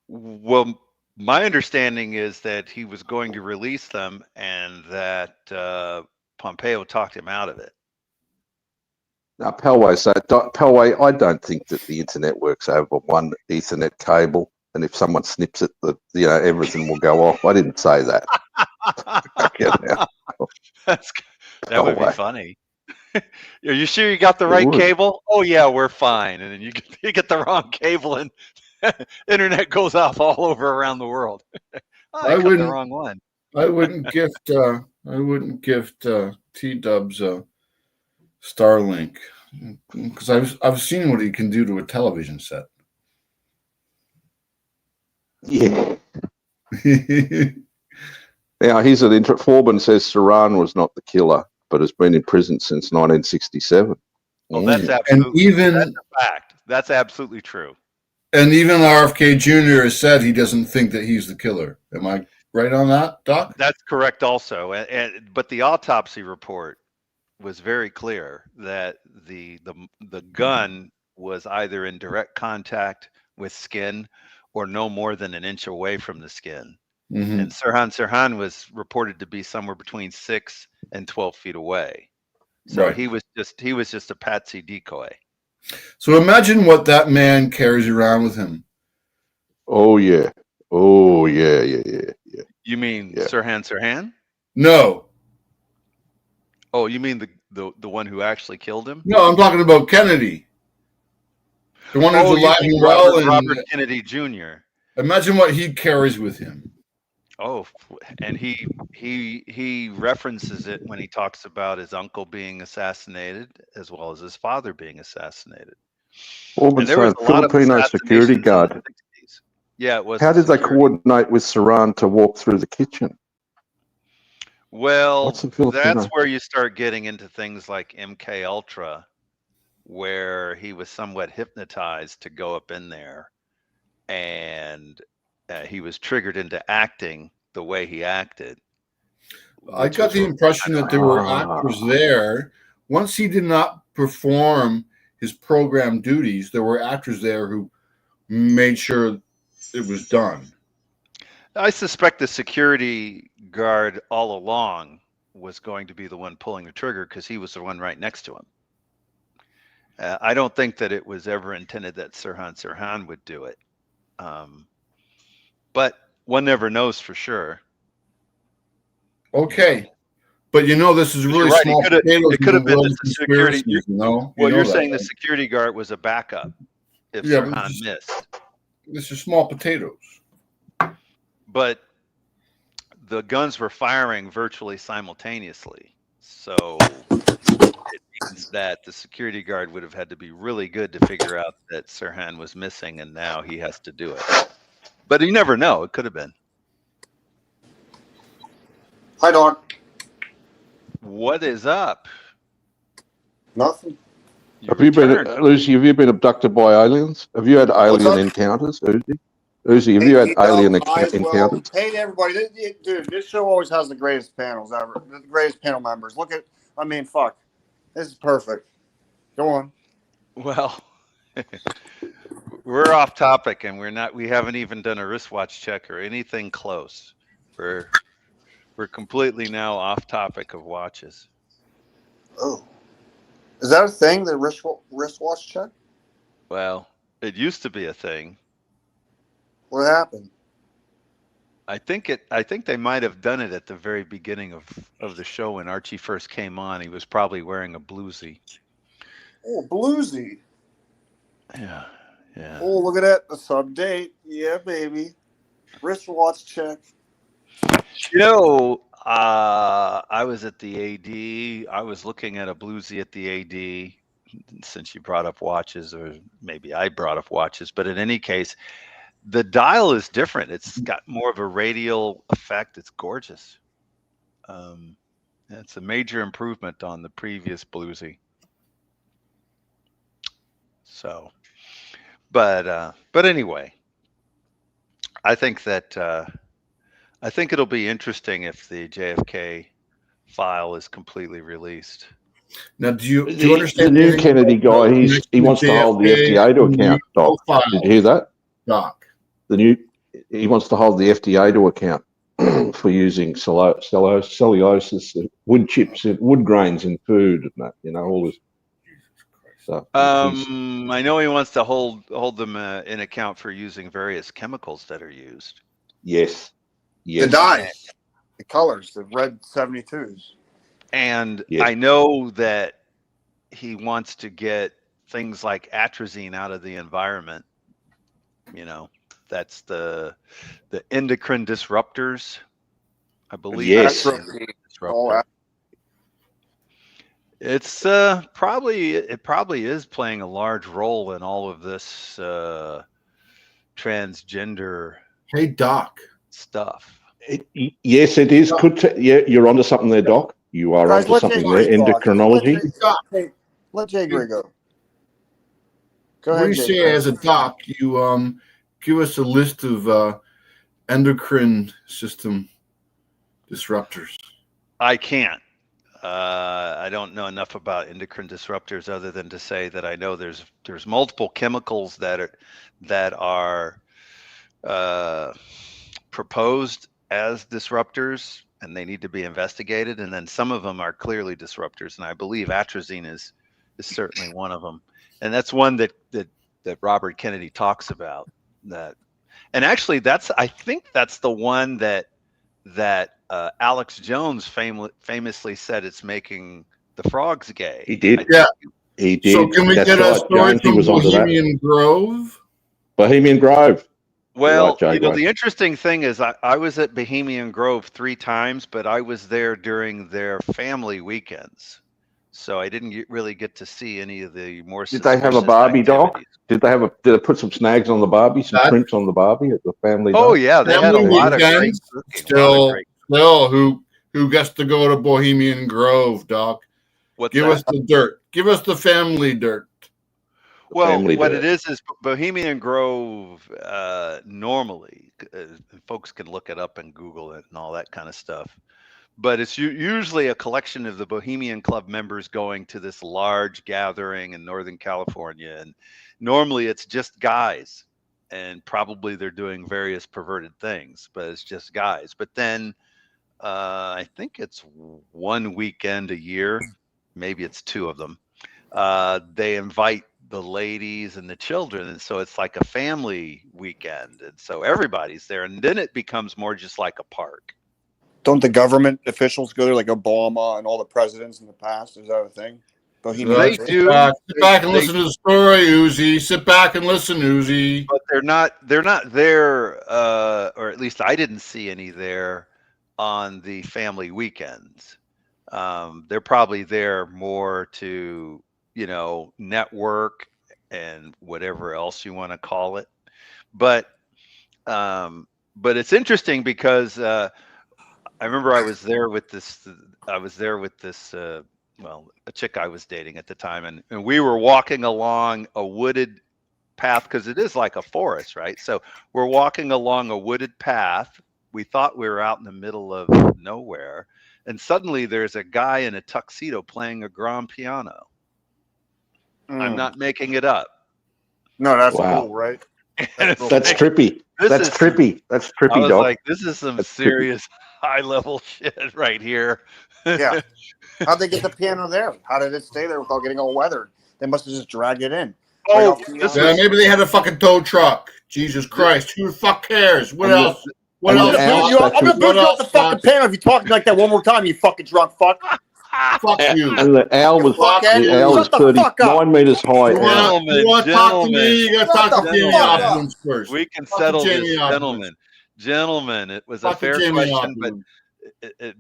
Well, my understanding is that he was going to release them and that Pompeo talked him out of it. Now, Pelway, I don't think that the internet works over one Ethernet cable, and if someone snips it, everything will go off. I didn't say that. That would be funny. Are you sure you got the right cable? Oh yeah, we're fine. And then you get the wrong cable, and internet goes off all over around the world. I got the wrong one. I wouldn't gift T-dubs Starlink, because I've seen what he can do to a television set. Yeah. Now, here's an Foreman says Saran was not the killer, but has been in prison since 1967. Well, that's And absolutely even that's a fact. That's absolutely true. and even RFK Jr. has said he doesn't think that he's the killer. Am I right on that, Doc? That's correct also. But the autopsy report was very clear that the gun was either in direct contact with skin or no more than an inch away from the skin. Mm-hmm. And Sirhan was reported to be somewhere between 6 and 12 feet away. So Right. he was just a patsy decoy. So imagine what that man carries around with him. Oh, yeah. Oh, yeah. You mean Yeah. Sirhan? No, Oh, you mean the one who actually killed him? no, I'm talking about Kennedy, the one who's Oh, you alive mean and well. And Robert Kennedy Jr. imagine what he carries with him. Oh, and he references it when he talks about his uncle being assassinated as well as his father being assassinated. Foreman And there was saying a lot of Filipino security assassinations in the guard. 60s. Yeah, it was. How the did they security. coordinate with Saran to walk through the kitchen? Well, What's the Filipino? that's where you start getting into things like MK Ultra, where he was somewhat hypnotized to go up in there, and he was triggered into acting the way he acted. I got the impression that there were actors there. Once he did not perform his program duties, there were actors there who made sure it was done. I suspect the security guard all along was going to be the one pulling the trigger because he was the one right next to him. I don't think that it was ever intended that Sirhan would do it. But one never knows for sure. Okay. But you know, this is really Right. small potatoes. It could have in the been world that of the security. conspiracies, you know? Well, You know you're that, saying the right? security guard was a backup if Yeah, but Sirhan missed. This is small potatoes. But the guns were firing virtually simultaneously. So it means that the security guard would have had to be really good to figure out that Sirhan was missing and now he has to do it. But you never know. It could have been. Hi, Doc. What is up? Nothing. Have you been, Lucy? Have you been abducted by aliens? Have you had alien up? encounters, Uzi? Uzi, have you had alien encounters? Well, hey, everybody. Dude, this show always has the greatest panels ever. The greatest panel members. Look at, I mean, fuck. This is perfect. Go on. Well, we're off topic and we haven't even done a wristwatch check or anything close. We're completely now off topic of watches. Oh. Is that a thing, the wristwatch check? Well, it used to be a thing. What happened? I think they might have done it at the very beginning of the show when Archie first came on. He was probably wearing a bluesy. Oh, bluesy. Yeah. Oh, look at that. The sub date. Yeah, baby. Wristwatch check. You know, I was at the AD. I was looking at a bluesy at the AD, since you brought up watches, or maybe I brought up watches. But in any case, the dial is different. It's got more of a radial effect. It's gorgeous. It's a major improvement on the previous bluesy. So, but anyway, I think that I think it'll be interesting if the JFK file is completely released. Now, do you understand? The new Kennedy guy, he wants to hold the FDA to account, Doc. Did you hear that? Doc. He wants to hold the FDA to account for using cellulose, wood chips, wood grains in food, and that, you know, all this stuff. I know he wants to hold them in account for using various chemicals that are used. Yes. The dyes, the colors, the red 72s. And yes. I know that he wants to get things like atrazine out of the environment. You know, that's the endocrine disruptors, I believe. Yes. It's probably is playing a large role in all of this transgender Hey, Doc. stuff. Yes, it is. Yeah, you're onto something there, Doc. You are Guys, onto let something Jay there. Gray talk. Endocrinology. Let Jay Gray go. Go What do ahead, you Jay say Gray. as a doc? You give us a list of endocrine system disruptors. I can't. I don't know enough about endocrine disruptors other than to say that I know there's multiple chemicals that are proposed as disruptors, and they need to be investigated. And then some of them are clearly disruptors, and I believe atrazine is certainly one of them. And that's one that Robert Kennedy talks about. That, and actually, I think that's the one that Alex Jones famously said it's making the frogs gay. He did. Yeah. He did. So can we That's get a right. story Jonesy from was onto that. Bohemian Grove? Bohemian Grove. Well, Right, Jay, the interesting thing is I was at Bohemian Grove 3 times, but I was there during their family weekends. So I didn't really get to see any of the more Did they have a Barbie, Doc? Did they put some snags on the Barbie, some shrimps on the Barbie at the family? Oh, day? yeah, they had a Family lot of great weekends, cooking. Still, who gets to go to Bohemian Grove, Doc? Give us the dirt. Give us the family dirt. Well, what it is Bohemian Grove, normally, folks can look it up and Google it and all that kind of stuff. But it's usually a collection of the Bohemian Club members going to this large gathering in Northern California. And normally it's just guys, and probably they're doing various perverted things, but it's just guys. But then I think it's one weekend a year, maybe it's 2 of them. They invite the ladies and the children, and so it's like a family weekend, and so everybody's there, and then it becomes more just like a park. Don't the government officials go there, like Obama and all the presidents in the past? Is that a thing? Bohemian They Grove? do. Sit back and listen to the story, Uzi. Sit back and listen, Uzi. But they're not there, or at least I didn't see any there on the family weekends. They're probably there more to, network and whatever else you want to call it. But it's interesting because I remember I was there with this well, a chick I was dating at the time, and we were walking along a wooded path, because it is like a forest, right? So we're walking along a wooded path. We thought we were out in the middle of nowhere, and suddenly there's a guy in a tuxedo playing a grand piano. I'm not making it up. No, that's cool, right? That's trippy. That's trippy. That's trippy, I was Doc. like, this is some serious high-level shit right here. Yeah. How'd they get the piano there? How did it stay there without getting all weathered? They must have just dragged it in. Oh, maybe they had a fucking tow truck. Jesus Christ. Who the fuck cares? What else? What else? I'm gonna boot you off the fucking piano if you talk like that one more time, you fucking drunk fuck. Fuck you. And the owl was 39 meters high. You want to talk to me? You got to talk to Jamie Opulence first. We can settle this, gentlemen. Gentlemen, it was a fair question, but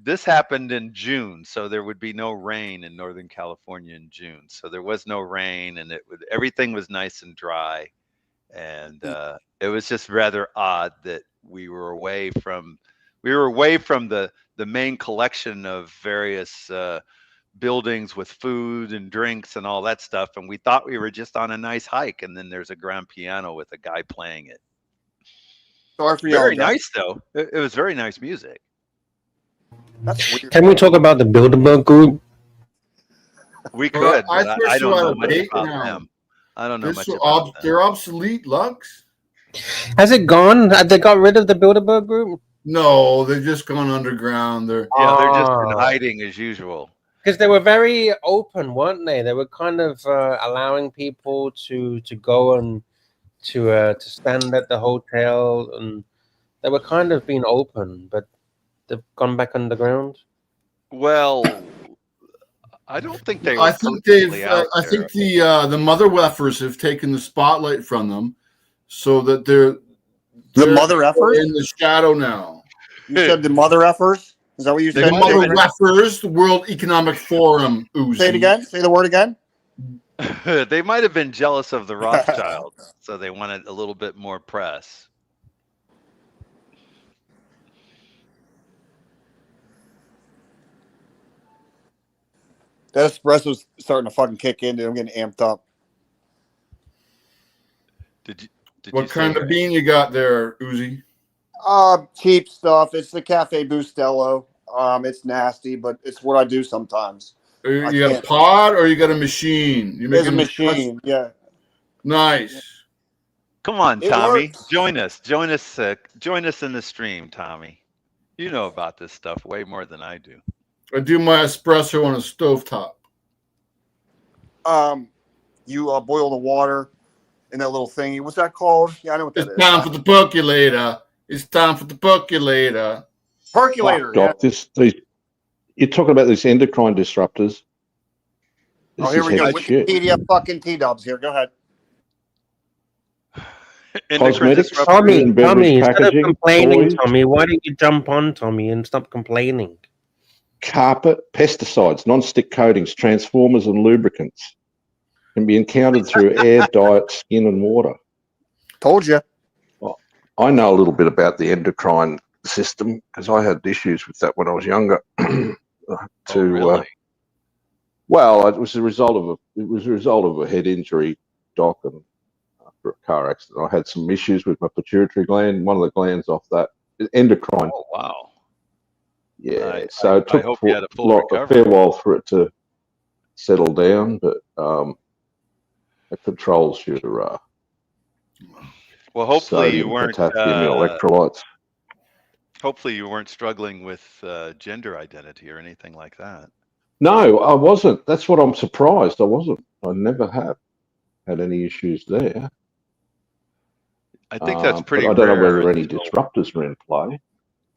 this happened in June, so there would be no rain in Northern California in June. So there was no rain, and everything was nice and dry, and it was just rather odd that we were away from the main collection of various buildings with food and drinks and all that stuff, and we thought we were just on a nice hike, and then there's a grand piano with a guy playing it. Sorry for very nice though. It was very nice music. That's weird. Can we talk about the Bilderberg Group? We could. I don't know much about them. I don't know much about them. They're obsolete, Lux. Has it gone? Have they got rid of the Bilderberg Group? No, they've just gone underground. They're just in hiding as usual. Because they were very open, weren't they? They were kind of allowing people to go and to stand at the hotel, and they were kind of being open, but they've gone back underground. Well, I don't think they. I think I think the mother weffers have taken the spotlight from them, so that they're mother effers in the shadow now. You said the mother effers? Is that what you The said? mother weffers, the World Economic Forum. Uzi. Say it again. Say the word again. They might have been jealous of the Rothschilds, so they wanted a little bit more press. That espresso's starting to fucking kick in, dude. I'm getting amped up. Did What you kind say of bean you got there, Uzi? Cheap stuff. It's the Cafe Bustelo. It's nasty, but it's what I do sometimes. You got a pod or you got a machine? You It's a machine. Yeah. Nice. Come on, It Tommy. works. Join us. Join us in the stream, Tommy. You know about this stuff way more than I do. I do my espresso on a stovetop. You boil the water in that little thingy. What's that called? Yeah, I know what that is. It's time for the percolator. It's time for the percolator. Percolator. Doc, you're talking about these endocrine disruptors. Oh, here we go. heavy shit. Wikipedia fucking T-dubs here. Go ahead. Cosmetics, Tommy, instead of packaging, complaining, toys. Tommy, why don't you jump on, Tommy, and stop complaining? Carpet, pesticides, non-stick coatings, transformers, and lubricants can be encountered through air, diet, skin, and water. Told you. Well, I know a little bit about the endocrine system because I had issues with that when I was younger. Really? Well, it was a result of a head injury, Doc, and after a car accident, I had some issues with my pituitary gland. One of the glands off that endocrine. Oh wow. Yeah, so it took hope you had a full a recovery. fair while for it to settle down, but it controls your Well, hopefully sodium, you weren't. potassium, your electrolytes. Hopefully you weren't struggling with gender identity or anything like that. No, I wasn't. That's what I'm surprised. I wasn't. I never have had any issues there. I think that's pretty but I don't know rare whether any until- disruptors are in play.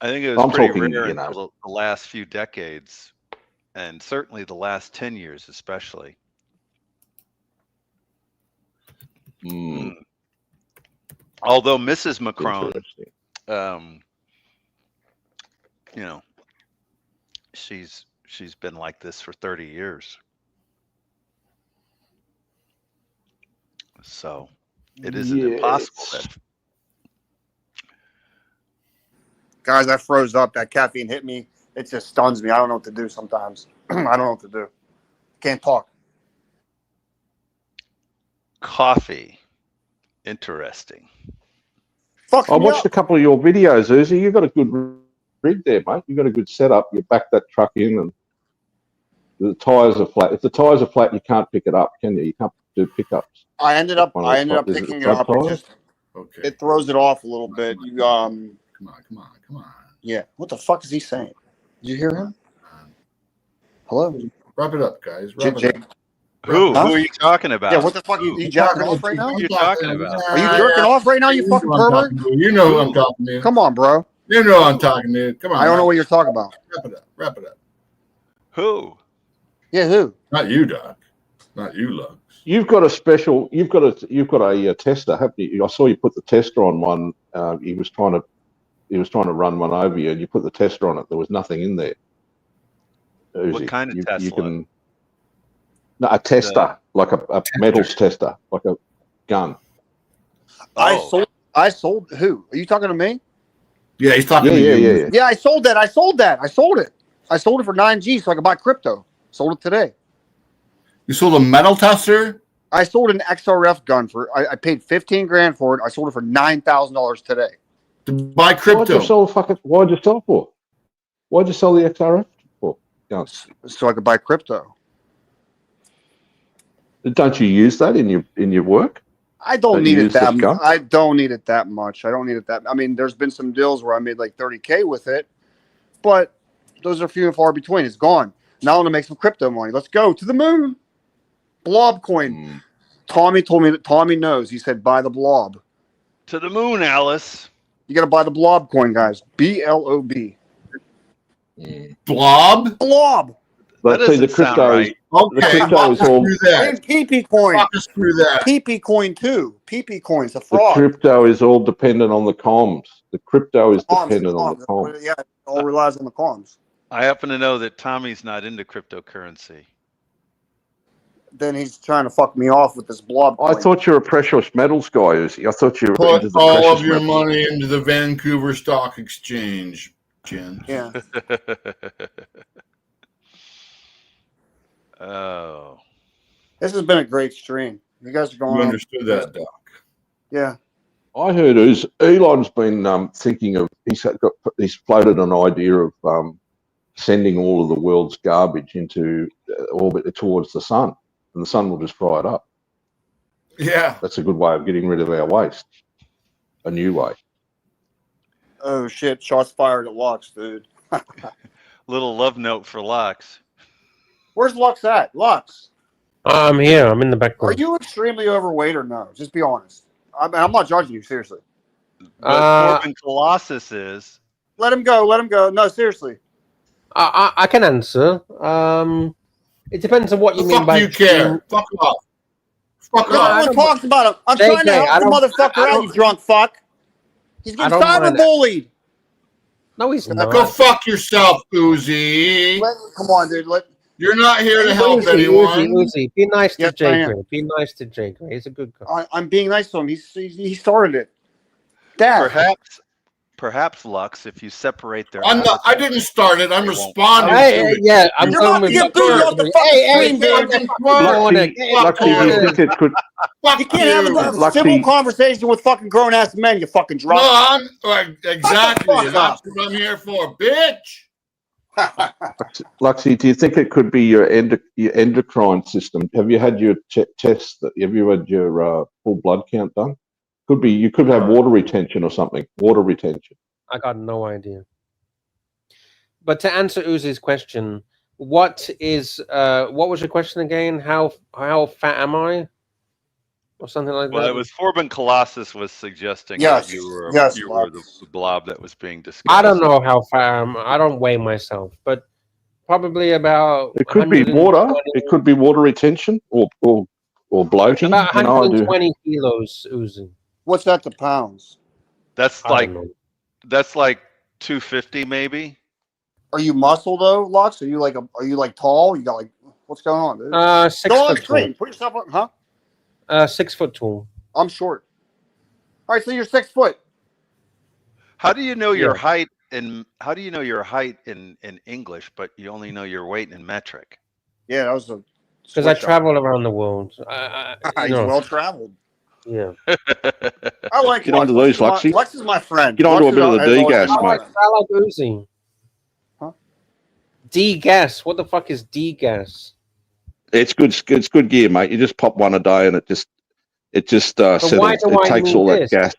I think it was I'm pretty talking, rare you know. until the last few decades, and certainly the last 10 years especially. Although Mrs. Macron, Interesting. you know, she's been like this for 30 years. So it isn't impossible that Guys, I froze up. That caffeine hit me. It just stuns me. I don't know what to do sometimes. I don't know what to do. Can't talk. coffee. Interesting. Fuck I me watched up. a couple of your videos, Uzi. You've got a good rig there, mate. You've got a good setup. You back that truck in and the tyres are flat. If the tyres are flat, you can't pick it up, can you? You can't do pickups. I ended up Is it picking it front up. It tyres? just Okay. it throws it off a little bit. You Come on. yeah. What the fuck is he saying? Did you hear him? Hello? Wrap it up, guys. Wrap it Jake. up. Who Huh? are you talking about? Yeah, what the fuck? You jacking off right now? What are you talking about? Are you jerking off right now, you fucking pervert? You know who I'm talking to. Come on, bro. You know who I'm talking to. Come on. I don't know what you're talking about. Wrap it up. Who? Yeah, who? Not you, Doc. Not you, Lux. You've got a special. You've got a tester, haven't you? I saw you put the tester on one. He was trying to run one over you, and you put the tester on it. There was nothing in there. What kind of Tesla? No, a tester, like a metals tester, like a gun. Oh. I sold who? Are you talking to me? Yeah, he's talking to you. Yeah. Yeah, I sold that. I sold it. I sold it for 9G so I could buy crypto. Sold it today. You sold a metal tester? I sold an XRF gun I paid 15 grand for it. I sold it for $9,000 today. To buy crypto. Why'd you sell for? Why'd you sell the XRF for? Guns. So I could buy crypto. Don't you use that in your work? I don't need it that much. gun? I don't need it that much. I mean, there's been some deals where I made like 30K with it, but those are few and far between. It's gone. Now I want to make some crypto money. Let's go to the moon. Blob coin. Tommy told me that Tommy knows. He said, buy the blob. To the moon, Alice. You got to buy the blob coin, guys. BLOB. Blob? Blob. But see, the crypto Okay, the crypto is all And PP coin. Walk us through that. PP coin too. PP coin's a the fraud. crypto is all dependent on the comms. The crypto is Comms, dependent on the comms. Yeah, it all relies on the comms. I happen to know that Tommy's not into cryptocurrency. Then he's trying to fuck me off with this blob. I coin. thought you were a precious metals guy, Uzi. I thought you were Put into the all precious of your metals. money into the Vancouver Stock Exchange, Jen. Yeah. Oh. This has been a great stream. You guys are going You on. understood that, Doc. Yeah. I heard Elon's been thinking of. He's floated an idea of sending all of the world's garbage into orbit towards the sun, and the sun will just fry it up. Yeah. That's a good way of getting rid of our waste. A new way. Oh shit! Shots fired at Lux, dude. Little love note for Lux. Where's Lux at? Lux, I'm here. I'm in the are background. you extremely overweight or no? Just be honest. I'm not judging you, seriously. But Corbin Colossus is. Let him go. Let him go. No, seriously. I can answer. It depends on what you The mean fuck by do you care? Fuck off. Fuck No off. one talks about him. I'm JK, trying to help the motherfucker out, you drunk fuck. He's getting cyberbullied. No, he's not. Go fuck yourself, Uzi. Come on, dude. You're not here to help anyone. Uzi. Be nice to Yes, I am. JK. Be nice to JK. He's a good guy. I'm being nice to him. He started it. Dad. Perhaps Lux, if you separate their. I didn't start it. I'm responding to it. Yeah, I'm You're going about to with get booted off the fucking stream, dude. Luxy, do you think it could? You can't have a civil conversation with fucking grown-ass men, you fucking drunk. No, exactly. That's what I'm here for, bitch. Luxy, do you think it could be your endocrine system? Have you had your tests? Have you had your full blood count done? Could be. You could have water retention or something. Water retention. I got no idea. But to answer Uzi's question, what was your question again? How fat am I? Or something like that? Well, it was Corbin Colossus was suggesting Yes. that you were the blob that was being discussed. I don't know how fat I am. I don't weigh myself, but probably about. It could be water. It could be water retention or bloating. About 120 kilos, Uzi. What's that to pounds? That's like 250 maybe. Are you muscle though, Lux? Are you like tall? You got like what's going on, dude? 6 Go on foot the screen. tall. Put yourself up, huh? 6 foot tall. I'm short. All right, so you're 6 foot. How do you know your height in English, but you only know your weight in metric? Yeah, that was a. Because I travel around the world. He's well traveled. Yeah. I like Get onto those, Luxy. Lux is my friend. Get onto a bit of the D-gas, mate. I like Uzi. Huh? D-gas. What the fuck is D-gas? It's good. It's good gear, mate. You just pop one a day, and it just settles. It takes all that gas.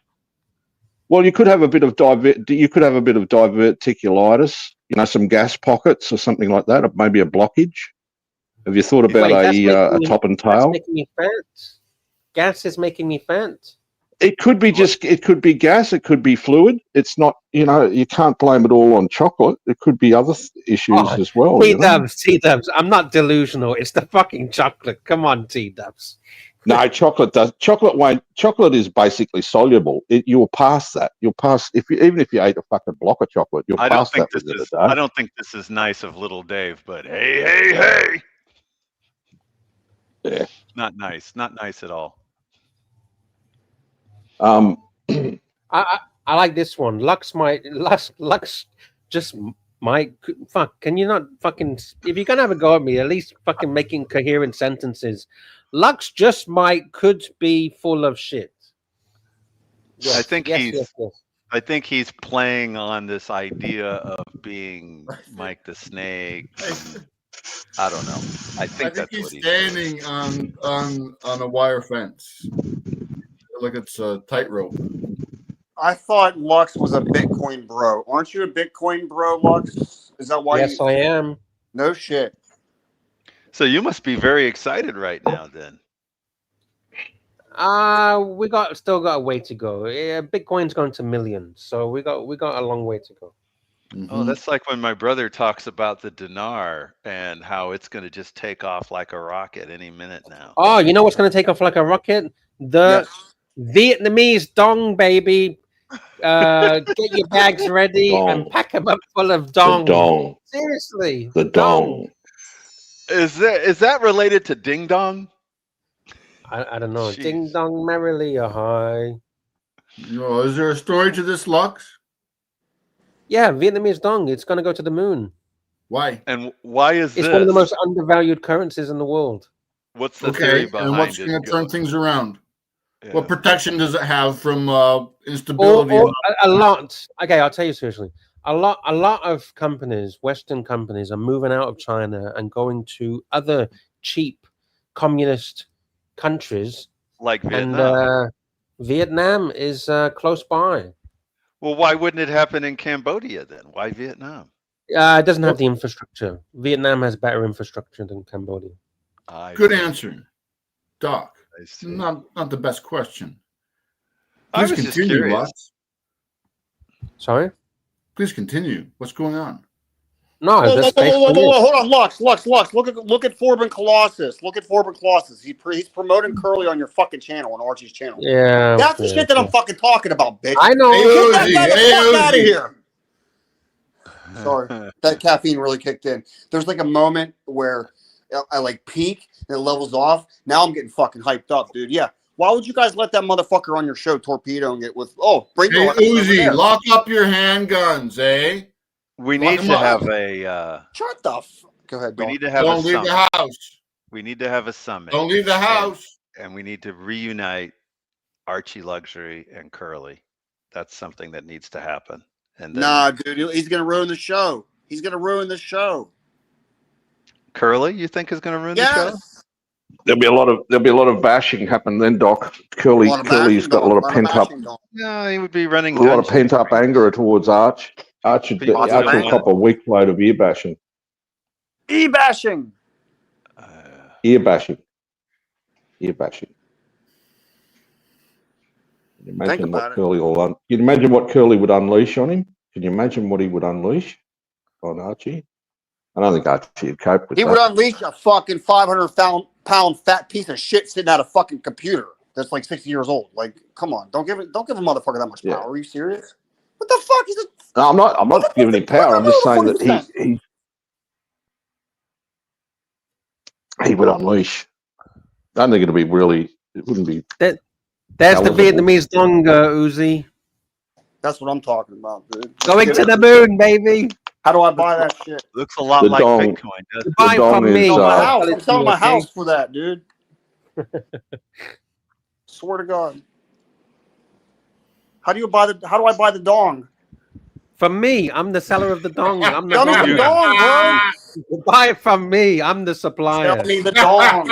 Well, you could have a bit of diverticulitis. You know, some gas pockets or something like that, or maybe a blockage. Have you thought about a top and tail? That's making me fat. Gas is making me fat. It could be it could be gas. It could be fluid. It's not, you can't blame it all on chocolate. It could be other issues as well. T-dubs. I'm not delusional. It's the fucking chocolate. Come on, T-dubs. No, chocolate is basically soluble. You'll pass that. You'll pass even if you ate a fucking block of chocolate. You'll pass that within a day. I don't think this is nice of little Dave, but hey. Yeah. Not nice at all. I like this one. Lux just might fuck. Can you not fucking, if you're gonna have a go at me, at least fucking making coherent sentences. Lux just could be full of shit. Yes, I think he's playing on this idea of being Mike the Snake. I don't know. I think that's he's what he's standing on a wire fence. Like it's a tightrope. I thought Lux was a Bitcoin bro. Aren't you a Bitcoin bro, Lux? Is that why? Yes, I am. No shit. So you must be very excited right now, then. We still got a way to go. Yeah, Bitcoin's going to millions, so we got a long way to go. Mm-hmm. Oh, that's like when my brother talks about the dinar and how it's going to just take off like a rocket any minute now. Oh, you know what's going to take off like a rocket? The Vietnamese dong, baby. Get your bags ready and Dong. pack them up full of The dong. dong. Seriously, The dong. Is that related to ding dong? I don't know. Jeez. Ding dong merrily a high. No, is there a story to this, Lux? Yeah, Vietnamese dong. It's going to go to the moon. Why? And why is It's this? one of the most undervalued currencies in the world. What's the theory Okay, behind and what's it? going to turn things around? Yeah. What protection does it have from Or instability? a lot. Okay, I'll tell you seriously. A lot of companies, Western companies, are moving out of China and going to other cheap communist countries. Like Vietnam. And Vietnam is close by. Well, why wouldn't it happen in Cambodia then? Why Vietnam? It doesn't have the infrastructure. Vietnam has better infrastructure than Cambodia. Good answer, Doc. I see. Not the best question. I Please was just continue, curious. Lux. Sorry? Please continue. What's going on? No, that's basically it. Hold on, Lux. Look at Forbin Colossus. Look at Forbin Colossus. He's promoting Curly on your fucking channel, on Archie's channel. Yeah. That's the shit that I'm fucking talking about, bitch. I know. Get that guy the fuck Uzi. out of here. Sorry, that caffeine really kicked in. There's like a moment where I like peak and it levels off. Now I'm getting fucking hyped up, dude. Yeah. Why would you guys let that motherfucker on your show torpedoing it with? Oh, bring Hey, the over Uzi, there. lock up your handguns, eh? We Lock need 'em to up. have a. Shut the fuck. Go ahead, We dog. need to have Don't a leave summit. the house. We need to have a summit. Don't leave the house. And we need to reunite ArchieLuxury and Curly. That's something that needs to happen. And then Nah, dude, he's gonna ruin the show. He's gonna ruin the show. Curly, you think is going to ruin the show? Yes. There'll be a lot of bashing happen then, Doc. Curly's got a lot of pent up, No, he would be running. a lot of Dungeon pent up Street. anger towards Arch. Arch will cop a weak load of ear bashing. E-bashing. Ear bashing. Ear bashing. Can you imagine what Curly will Can you imagine what Curly would unleash on him? Can you imagine what he would unleash on Archie? I don't think Archie would cope with that. He would unleash a fucking 500-pound fat piece of shit sitting at a fucking computer that's like 60 years old. Like, come on, don't give a motherfucker that much power. Are you serious? What the fuck is it? No, I'm not giving him power. I'm just saying that he would unleash. I don't think it wouldn't be. There's the Vietnamese dong, Uzi. That's what I'm talking about, dude. Going to the moon, baby. How do I buy that shit? Looks a lot The like dong. Bitcoin, doesn't it? Buy from me. I'm selling my house for that, dude. Swear to God. How do I buy the dong? From me. I'm the seller of the dong. I'm the Sell me the dong, bro. Buy it from me. I'm the supplier. Sell me the dong.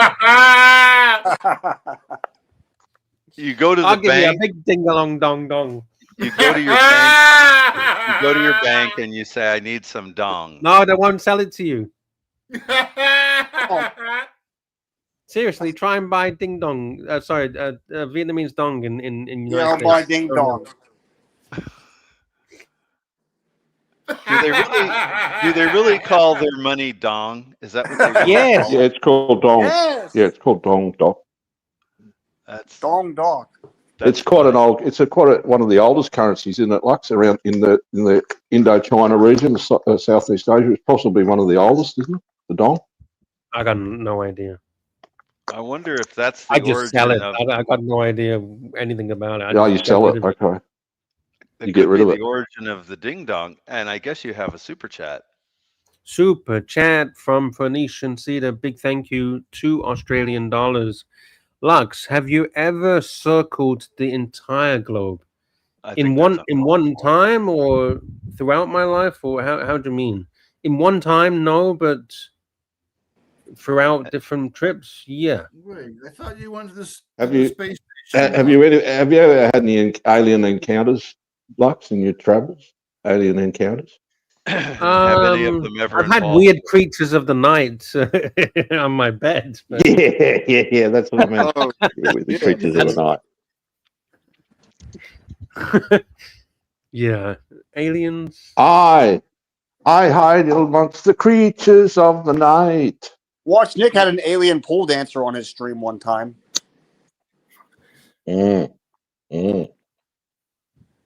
You go to the I'll give you a bank. big ding-a-long dong dong. You go to your bank. You go to your bank and you say, "I need some dong." No, they won't sell it to you. Seriously, try and buy ding dong. Vietnamese dong in United I'll States. buy ding dong. Do they really call their money dong? Is that what they really Yes. call it? Yeah, it's called dong. Yes. Yeah, it's called dong, Doc. That's Dong dog. It's quite an old. It's one of the oldest currencies in it, Lux, around in the Indochina region, Southeast Asia. It's possibly one of the oldest, isn't it? The dong. I got no idea. I wonder if that's the I just sell it. origin of. I got no idea anything about it. Yeah, you sell it. Okay. It You get could rid be of it. the origin of the ding dong, and I guess you have a super chat. Super chat from Phoenician Cedar. Big thank you, $2 Lux, have you ever circled the entire globe in one time, or throughout my life, or how do you mean? In one time, no, but throughout different trips, yeah. Wait, I thought you went to this Space station. Have you ever had any alien encounters, Lux, in your travels? Alien encounters? Have any of them ever I've had involved? weird creatures of the night on my bed. But... Yeah, that's what I meant. The creatures of the night. Yeah, aliens. I hide amongst the creatures of the night. Watch, Nick had an alien pole dancer on his stream one time.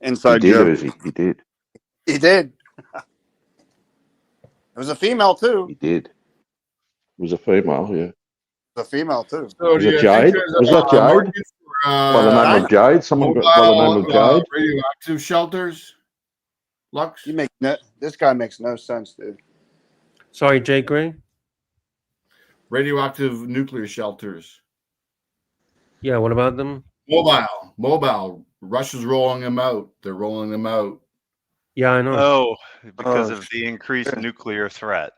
Inside He did, joke. Uzi. He did. He did. It was a female too. He did. It was a female, yeah. The female too. So Was do it you Jade? think there's Was that a Jade? market for, By the name of Jade? Someone got by the name of mobile, Jade? radioactive shelters? Lux? This guy makes no sense, dude. Sorry, Jay Gray. Radioactive nuclear shelters. Yeah, what about them? Mobile. Russia's rolling them out. They're rolling them out. Yeah, I know. Oh, because of the increased nuclear threat.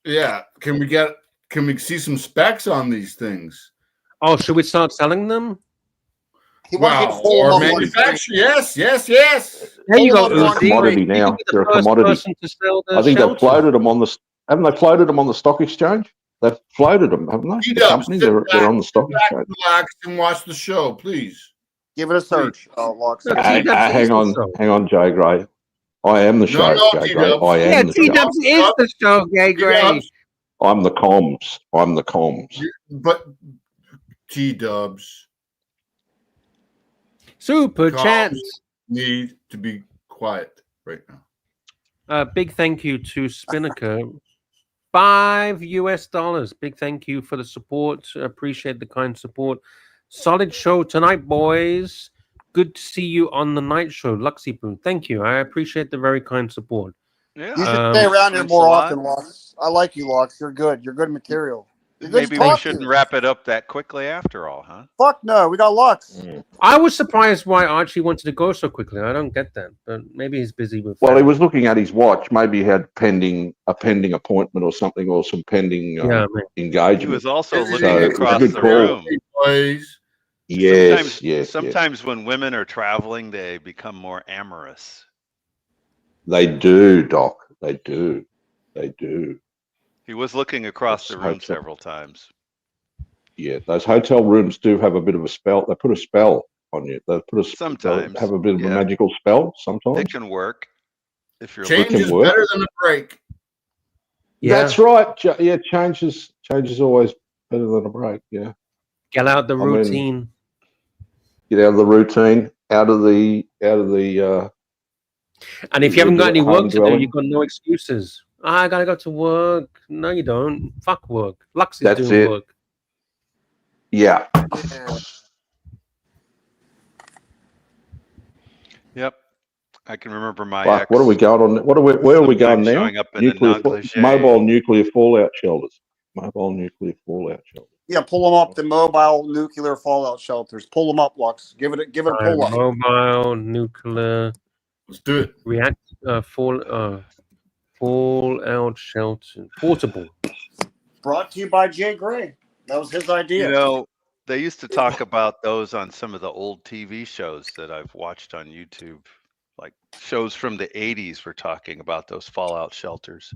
Yeah. Can we see some specs on these things? Oh, should we start selling them? Wow. Or manufacture. Yes. There you go, Hold on, Uzi. Commodity You now. can be the They're a first commodity. person to sell the I think they've shelters. floated them on the. Haven't they floated them on the stock exchange? They've floated them, haven't they? The company, they're on the stock exchange. Relax and watch the show, please. Give it a search. Lux. No, Hang T-Dubs is the show. on, Jay Gray. I am the show, No, Jay Gray. T-Dubs. I Yeah, am the show. T-Dubs is the show, Jay Gray. T-Dubs. I'm the comms. I'm the comms. But T-Dubs Super Comms. chats. need to be quiet right now. Big thank you to Spinnaker. $5 US. Big thank you for the support. Appreciate the kind support. Solid show tonight, boys. Good to see you on the night show, Luxy Boom. Thank you. I appreciate the very kind support. Yeah. You should stay around here thanks more a lot. often, Lux. I like you, Lux. You're good. You're good material. You're good to Maybe we talk shouldn't to. wrap it up that quickly after all, huh? Fuck no. We got Lux. I was surprised why Archie wanted to go so quickly. I don't get that, but maybe he's busy with. Well, he was looking at his watch. Maybe he had a pending appointment or something, or some pending engagement. He was also So, looking it's a across good the call. room. Plays. Yes. Sometimes when women are traveling, they become more amorous. They do, Doc. They do. He was looking across the room Hotel. several times. Yeah, those hotel rooms do have a bit of a spell. They put a spell on you. They put a Sometimes, they have a bit of a yeah. magical spell sometimes. It can work if you're Change can is work. better than a break. Yeah, That's right. Yeah, change is always better than a break. Yeah, get out the I mean, routine. get out of the routine, out of the. And if you haven't got any home work to do, dwelling. you've got no excuses. I gotta go to work. No, you don't. Fuck work. Lux is That's doing it. work. Yeah. Yep. I can remember my Fuck, ex. what are we going on? Where are we going sometimes now? showing up in a non-cliche. Mobile nuclear fallout shelters. Mobile nuclear fallout shelters. Yeah, pull them up. The mobile nuclear fallout shelters. Pull them up, Lux. Give it a pull up. Mobile nuclear Let's do it. fallout shelter portable. Brought to you by Jay Gray. That was his idea. You know, they used to talk about those on some of the old TV shows that I've watched on YouTube. Like shows from the 80s were talking about those fallout shelters.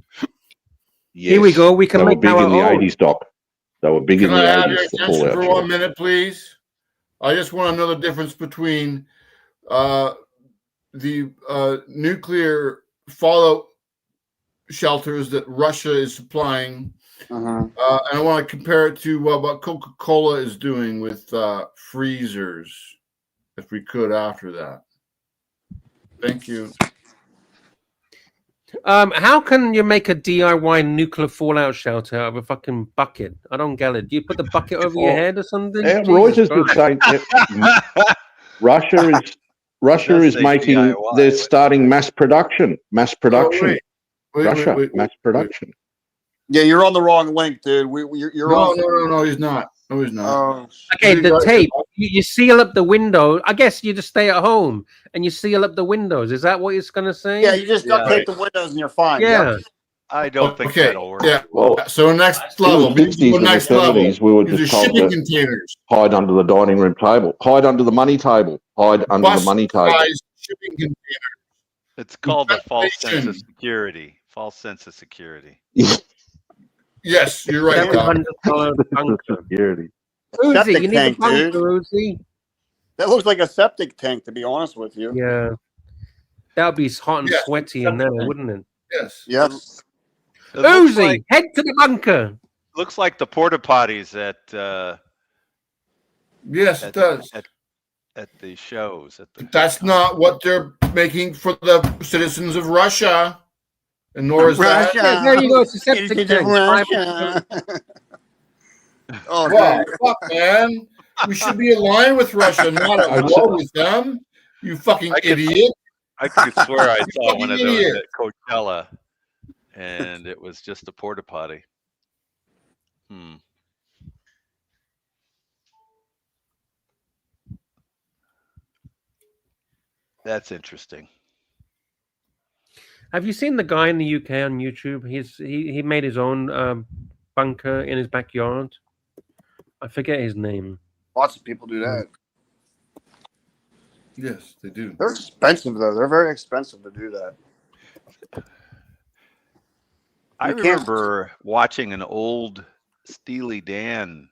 Yes. Here we go. We can They were make big our in the own. 80s, Doc. They were big in Can the I have your 80s. The attention fallout for 1 shelters. minute, please? I just want to know the difference between the nuclear fallout shelters that Russia is supplying, and I want to compare it to what Coca-Cola is doing with freezers, if we could after that. Thank you. How can you make a DIY nuclear fallout shelter out of a fucking bucket? I don't get it. Do you put the bucket over your head or something? Yeah, Jesus Reuters Christ. is saying Russia is say making. DIY, They're but- starting mass production. Mass production. Wait, Russia, mass production. Yeah, you're on the wrong link, dude. You're on. No, he's not. No, he's not. Okay, the Right. tape. You seal up the window. I guess you just stay at home and you seal up the windows. Is that what it's going to say? Yeah, you just duct Yeah. tape the windows and you're fine. Yeah. I don't think Okay, that'll work. yeah. Well, So next level, in the 60s and the next level. 70s, we were These are just told shipping to containers. hide under the dining room table, hide under the money table, hide under the money table. Bus-sized shipping containers. It's called a false sense of Ventilation. security. False sense of security. Yes, you're right, Doc. $700 bunker. Security. Uzi, Septic you need tank, a bunker, dude. Uzi. That looks like a septic tank, to be honest with you. Yeah. That would be hot and Yes, sweaty in there, septic tank. wouldn't it? Yes. Yes. It looks Uzi, like, head to the bunker. looks like the porta potties at Yes, it does. at the shows. That's not what they're making for the citizens of Russia. And nor is that. Yeah, there you go. It's a septic Citizens of tank. Russia. Oh, Wow, dude. fuck, man. We should be aligned with Russia, not at war with them. You fucking idiot. I could swear I saw fucking one of those idiot. at Coachella, and it was just a porta potty. That's interesting. Have you seen the guy in the UK on YouTube? He made his own bunker in his backyard. I forget his name. Lots of people do that. Yes, they do. They're expensive, though. They're very expensive to do that. I You can't- remember watching an old Steely Dan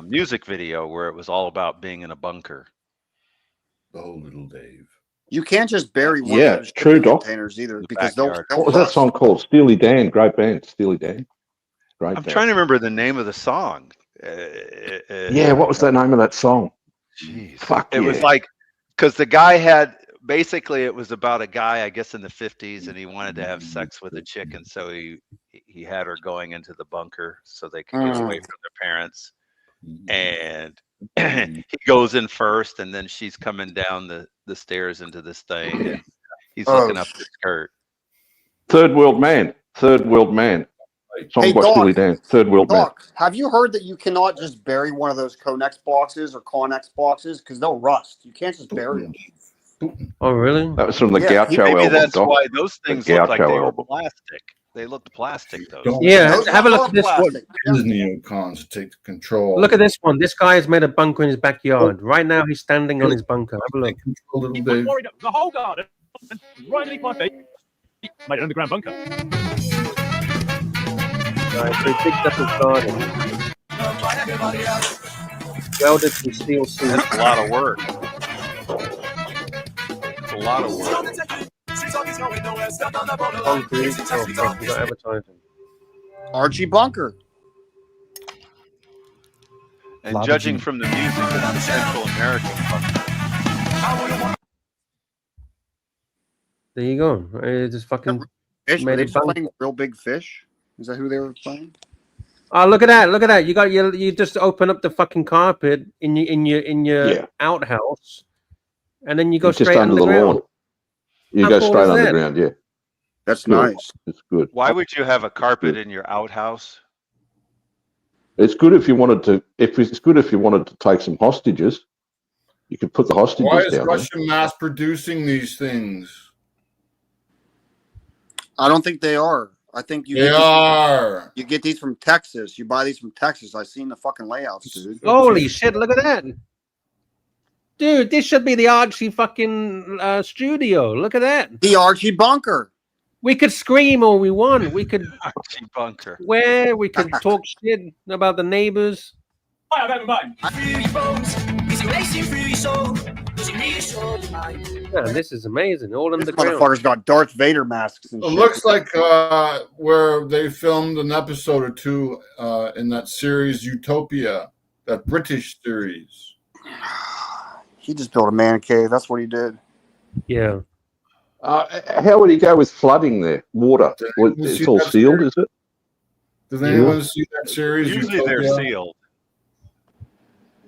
music video where it was all about being in a bunker. Oh, little Dave. You can't just bury one Yeah, of those true, shipping Doc. containers either, The because backyard. they'll What was that rust. song called? Steely Dan, great band. Steely Dan, great I'm band. trying to remember the name of the song. Yeah, what was the name of that song? Jeez. Fuck It was yeah. like, because the guy had, basically it was about a guy, I guess in the 50s, and he wanted to have sex with a chick, and so he had her going into the bunker so they could get away from their parents. And he goes in first, and then she's coming down the stairs into this thing, and he's looking up his skirt. Third World Man. Third World Man. Song Hey, by Doc. Steely Dan. Third World Man. Doc, have you heard that you cannot just bury one of those Connex boxes or Connex boxes because they'll rust? You can't just bury them. Oh, really? That was from the Yeah, Gaucho Maybe album. that's Doc. why those things look like Gaucho they were album. plastic. They looked plastic, those. Don't Yeah, Those have a look are at this one. plastic. Yeah. these neocons take control. Look at this one. This guy has made a bunker in his backyard. Right now, he's standing on his bunker. Have a look. Take control, little I'm Dave. worried the whole garden, right underneath my feet, made an underground bunker. Right, so he digs up his garden. Welded some steel seats. That's a lot of work. It's a lot of work. Concrete. Oh, fuck, we got advertising. Archie Bunker. And judging from the music, it's the Central American bunker. There you go. Just fucking Fish? Were made they a just bunker. playing Real Big Fish? Is that who they were playing? Oh, look at that! Look at that! You just open up the fucking carpet in your Yeah. outhouse, and then you go Just straight under the underground. lawn. You How go cool straight is that? underground, yeah. That's Good. nice. It's good. Why would you have a carpet in your outhouse? It's good if you wanted to. It's good if you wanted to take some hostages. You could put the hostages Why is down Russia mass producing these things? I don't think they are. I think you They are. you get these from Texas. You buy these from Texas. I've seen the fucking layouts, dude. Holy shit! Look at that, dude. This should be the Archie fucking studio. Look at that. The Archie Bunker. We could scream all we want. We could Archie bunker. swear. We could talk shit about the neighbors. Hi, I'm Evan Button. Man, this is amazing. All This underground. motherfucker's got Darth Vader masks and It shit. looks like where they filmed an episode or two in that series Utopia, that British series. He just built a man cave. That's what he did. Yeah. How would he go with flooding there? Water. Well, you see it's all that sealed, is it? Does anyone see that series? Usually they're Utopia? sealed.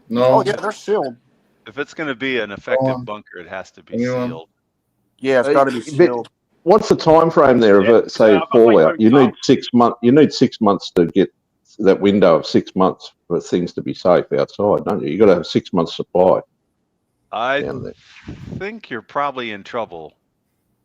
No. Oh yeah, they're sealed. If it's going to be an effective on. bunker, it has to be Anyone? sealed. Yeah, it's got to be But sealed. What's the time frame there of it? Say I've got fallout. my You phone. need 6 months. You need 6 months to get that window of 6 months for things to be safe outside, don't you? You got to have 6 months supply I down there. think you're probably in trouble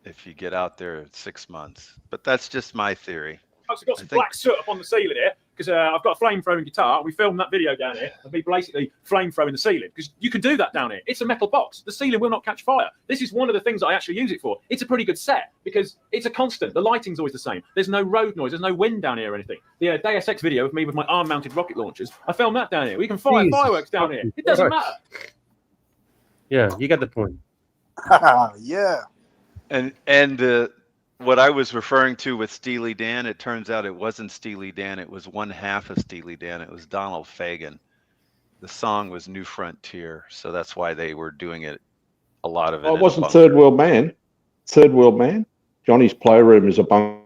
if you get out there at 6 months, but that's just my theory. I've also got some I think- black soot up on the ceiling here because I've got a flame-throwing guitar. We filmed that video down here of me basically flame-throwing the ceiling because you can do that down here. It's a metal box. The ceiling will not catch fire. This is one of the things I actually use it for. It's a pretty good set because it's a constant. The lighting's always the same. There's no road noise. There's no wind down here or anything. The Deus Ex video of me with my arm-mounted rocket launchers, I filmed that down here. We can fire Jesus fireworks down here. It doesn't matter. Yeah, you get the point. Yeah. And what I was referring to with Steely Dan, it turns out it wasn't Steely Dan. It was one half of Steely Dan. It was Donald Fagen. The song was New Frontier, so that's why they were doing it a lot of it. Oh, it in wasn't bunker. Third World Man. Third World Man. Johnny's playroom is a bunker.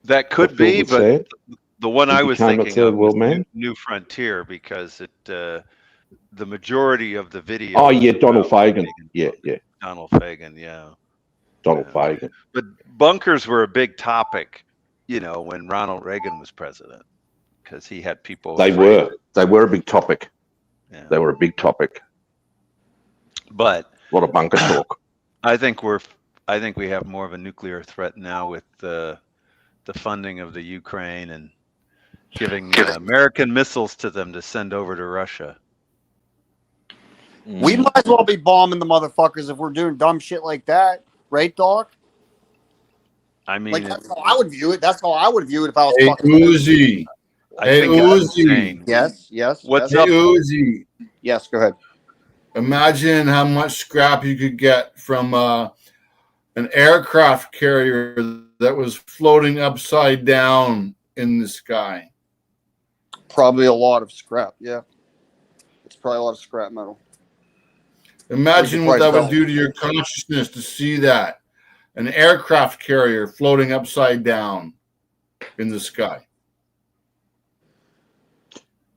That could filled be, with but sand. the one He I was became a thinking of Third was World Man. New Frontier, because it the majority of the video. Oh is yeah, Donald about Fagan. Reagan Yeah, bunker. yeah, Donald Fagan. Yeah. Donald Yeah. Fagan. But bunkers were a big topic, you know, when Ronald Reagan was president, because he had people They afraid. were a big topic. Yeah. They were a big topic. But A lot of bunker talk. I think we have more of a nuclear threat now with the funding of the Ukraine and giving American missiles to them to send over to Russia. We might as well be bombing the motherfuckers if we're doing dumb shit like that, right, Doc? I mean, Like that's how I would view it. That's how I would view it if I was Hey, fucking. Uzi. I Hey, think it's Uzi. insane. Yes. What's Hey, up? Uzi. Yes, go ahead. Imagine how much scrap you could get from an aircraft carrier that was floating upside down in the sky. Probably a lot of scrap. Yeah, it's probably a lot of scrap metal. Imagine what that would do to your consciousness to see that. An aircraft carrier floating upside down in the sky.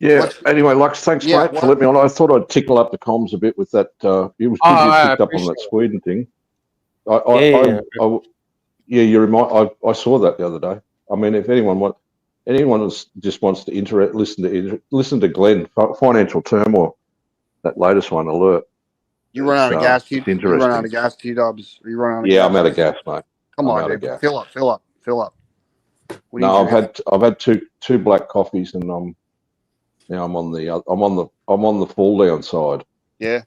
Yeah. What- Anyway, Lux, thanks, Yeah, mate, what- for letting me on. I thought I'd tickle up the comms a bit with that. It was good you I picked up on that appreciate it. Sweden thing. Yeah. You remind. I saw that the other day. I mean, if anyone just wants to listen to Glenn, Financial Turmoil, that latest one, Alert. You run out of gas, it's You run out interesting. of gas, T-dubs. Or you run out of Yeah, gas? I'm out of gas, mate. Come I'm on, out of dude. gas. Fill up. We No, need you. I've had two black coffees, and I'm on the fall down side. Yeah.